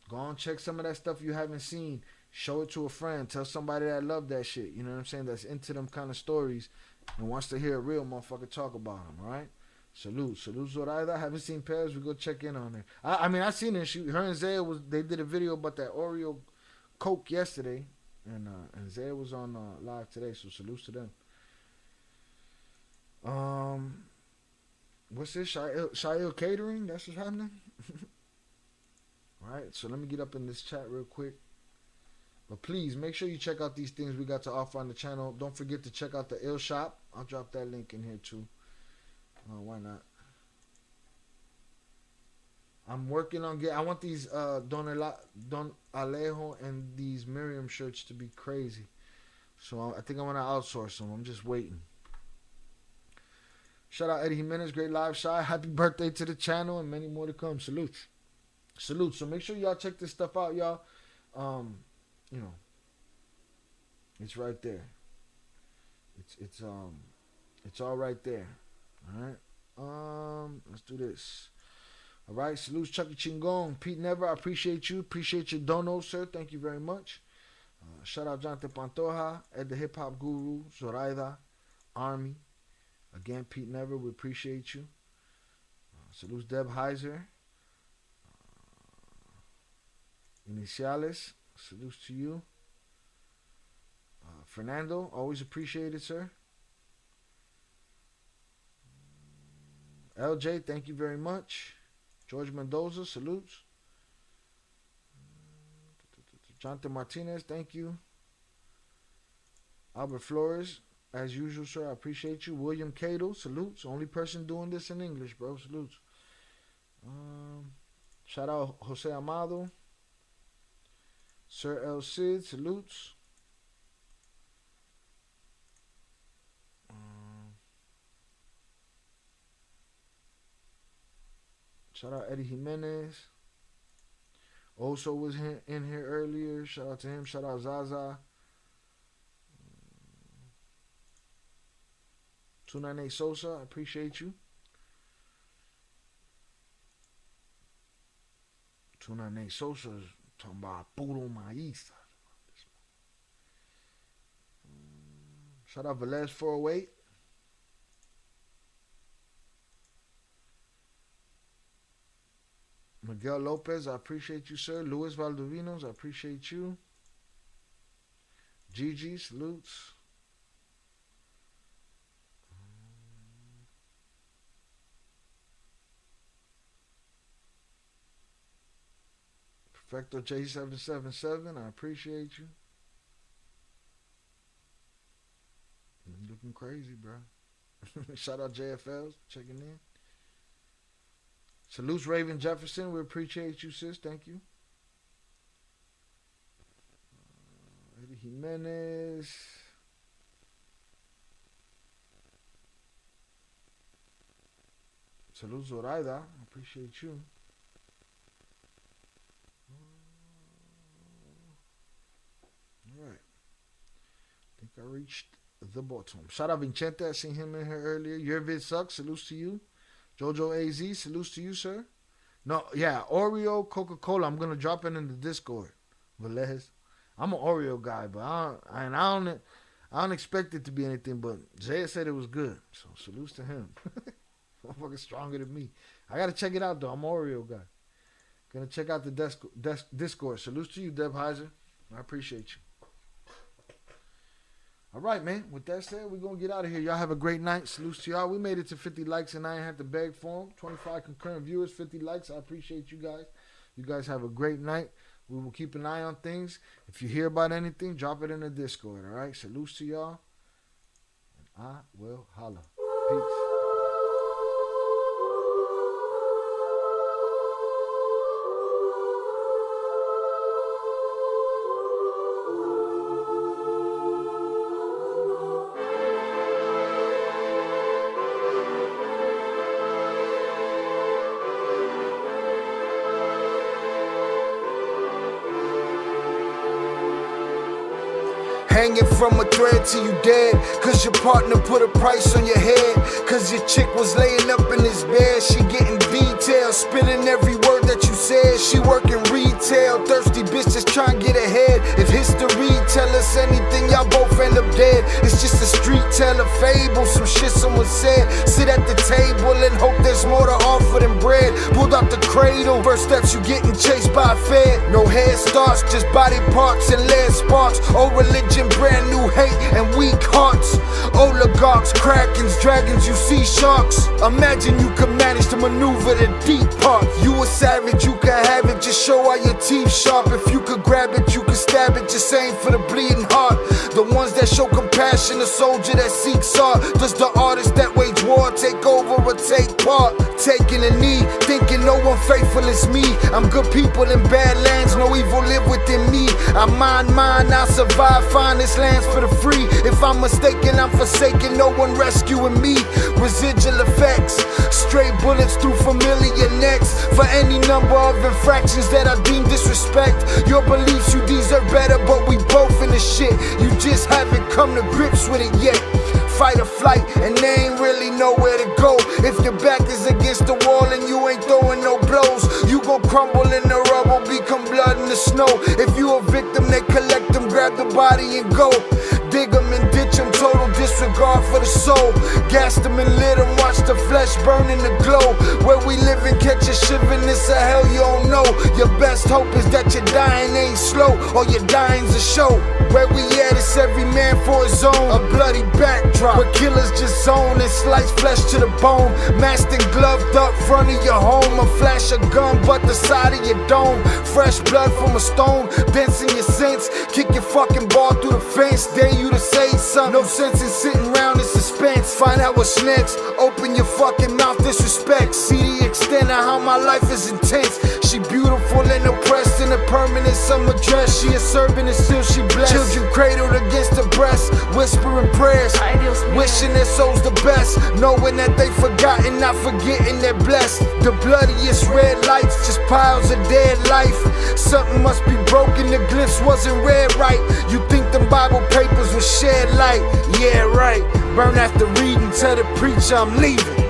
go on, check some of that stuff you haven't seen. Show it to a friend. Tell somebody that love that shit. You know what I'm saying? That's into them kind of stories and wants to hear a real motherfucker talk about them, all right? Salute Zoraida. Haven't seen Pez. We go check in on her. I mean, I seen her. Her and Zaya they did a video about that Oreo Coke yesterday, and Zaya was on live today. So salutes to them. What's this? Shail Catering? That's what's happening. All right. So let me get up in this chat real quick. But please make sure you check out these things we got to offer on the channel. Don't forget to check out the ill shop. I'll drop that link in here too. Why not? I'm working on I want these Don Alejo and these Miriam shirts to be crazy. So I think I'm gonna outsource them. I'm just waiting. Shout out Eddie Jimenez, great live shot. Happy birthday to the channel and many more to come. Salutes. Salute. So make sure y'all check this stuff out, y'all. You know, it's right there. It's all right there. Alright. Let's do this. Alright, salutes Chucky Chingong. Pete Never, I appreciate you. Appreciate your dono, sir. Thank you very much. Shout out Jonathan Pantoja, Ed the Hip Hop Guru, Zoraida, Army. Again, Pete Never, we appreciate you. Salutes Deb Heiser. Iniciales, salutes to you. Fernando, always appreciated, sir. LJ, thank you very much. George Mendoza, salutes. Jonathan Martinez, thank you. Albert Flores, as usual, sir, I appreciate you. William Cato, salutes. Only person doing this in English, bro, salutes. Shout out Jose Amado. Sir El Cid, salutes. Shout out Eddie Jimenez. Also was in here earlier. Shout out to him. Shout out Zaza. 298 Sosa, I appreciate you. 298 Sosa is talking about puro maíz. Shout out Velez 408. Miguel Lopez, I appreciate you, sir. Luis Valdovinos, I appreciate you. Gigi, salutes. Perfecto J777, I appreciate you. You're looking crazy, bro. Shout out JFLs, checking in. Salutes Raven Jefferson. We appreciate you, sis. Thank you. Eddie Jimenez. Salutes Zoraida. I appreciate you. All right. I think I reached the bottom. Shout out Vincente. I seen him in here earlier. Your vid sucks. Salutes to you. Jojo AZ, salutes to you, sir. No, yeah, Oreo, Coca-Cola. I'm gonna drop it in the Discord. Velez. I'm an Oreo guy, but I don't expect it to be anything. But Zaya said it was good, so salutes to him. Motherfucker's stronger than me. I gotta check it out though. I'm an Oreo guy. Gonna check out the Discord. Salutes to you, Deb Heiser. I appreciate you. All right, man. With that said, we're going to get out of here. Y'all have a great night. Salutes to y'all. We made it to 50 likes, and I ain't have to beg for them. 25 concurrent viewers, 50 likes. I appreciate you guys. You guys have a great night. We will keep an eye on things. If you hear about anything, drop it in the Discord, all right? Salutes to y'all, and I will holla. Peace. Hanging from a thread till you dead, cause your partner put a price on your head, cause your chick was laying up in his bed. She getting details, spilling every word that you said. She working retail, thirsty bitch just trying to get ahead. If history tell us anything, y'all both end up dead. It's just a street tale, a fable, some shit someone said. Sit at the table and hope there's more to offer than bread. Pulled out the cradle, first steps you getting chased by a fed. No head starts, just body parts and lead sparks. Old religion, brand new hate and weak hearts. Oligarchs, krakens, dragons, you see sharks. Imagine you could manage to maneuver the deep part. You a savage, you can have it, just show all your teeth sharp. If you could grab it, you could stab it, just aim for the bleeding heart. The ones that show compassion, a soldier that seeks art. Does the artist that wage war take over or take part? Taking a knee, thinking no one faithful is me. I'm good people in bad lands, no evil live within me. I mind mine, I survive, find this land's for the free. If I'm mistaken, I'm forsaken, no one rescuing me. Residual effects, straight bullets through familiar necks. For any number of infractions that I deem disrespect. Your beliefs, you deserve better, but we both in the shit. You just haven't come to grips with it yet. fight or flight, and they ain't really nowhere to go. If your back is against the wall and you ain't throwing no blows, you gon' crumble in the rubble, become blood in the snow. If you a victim, they collect them, grab the body and go. Dig them and ditch them, total disregard for the soul. Gas them and lit them, watch the flesh burn in the glow. Where we live and catch a shiver, this a hell you don't know. Your best hope is that your dying ain't slow, or your dying's a show. Where we at, it's every man for his own. A bloody backdrop, where killers just zone and slice flesh to the bone. Masked and gloved up front of your home. A flash of gun, but the side of your dome. Fresh blood from a stone, dents in your sense. Kick your fucking ball through the fence, dare you to say something. No sense in sitting around in suspense. Find out what's next, open your fucking mouth, disrespect. See the extent of how my life is intense. She beautiful and oppressed in a permanent summer dress. She a servant and still she blessed. Children cradled against her breast, whispering prayers, wishing their souls the best, knowing that they forgotten, not forgetting they're blessed. The bloodiest red lights, just piles of dead life. Something must be broken, the glimpse wasn't read right. You think them Bible papers will shed light? Yeah, right. Burn after reading, tell the preacher I'm leaving.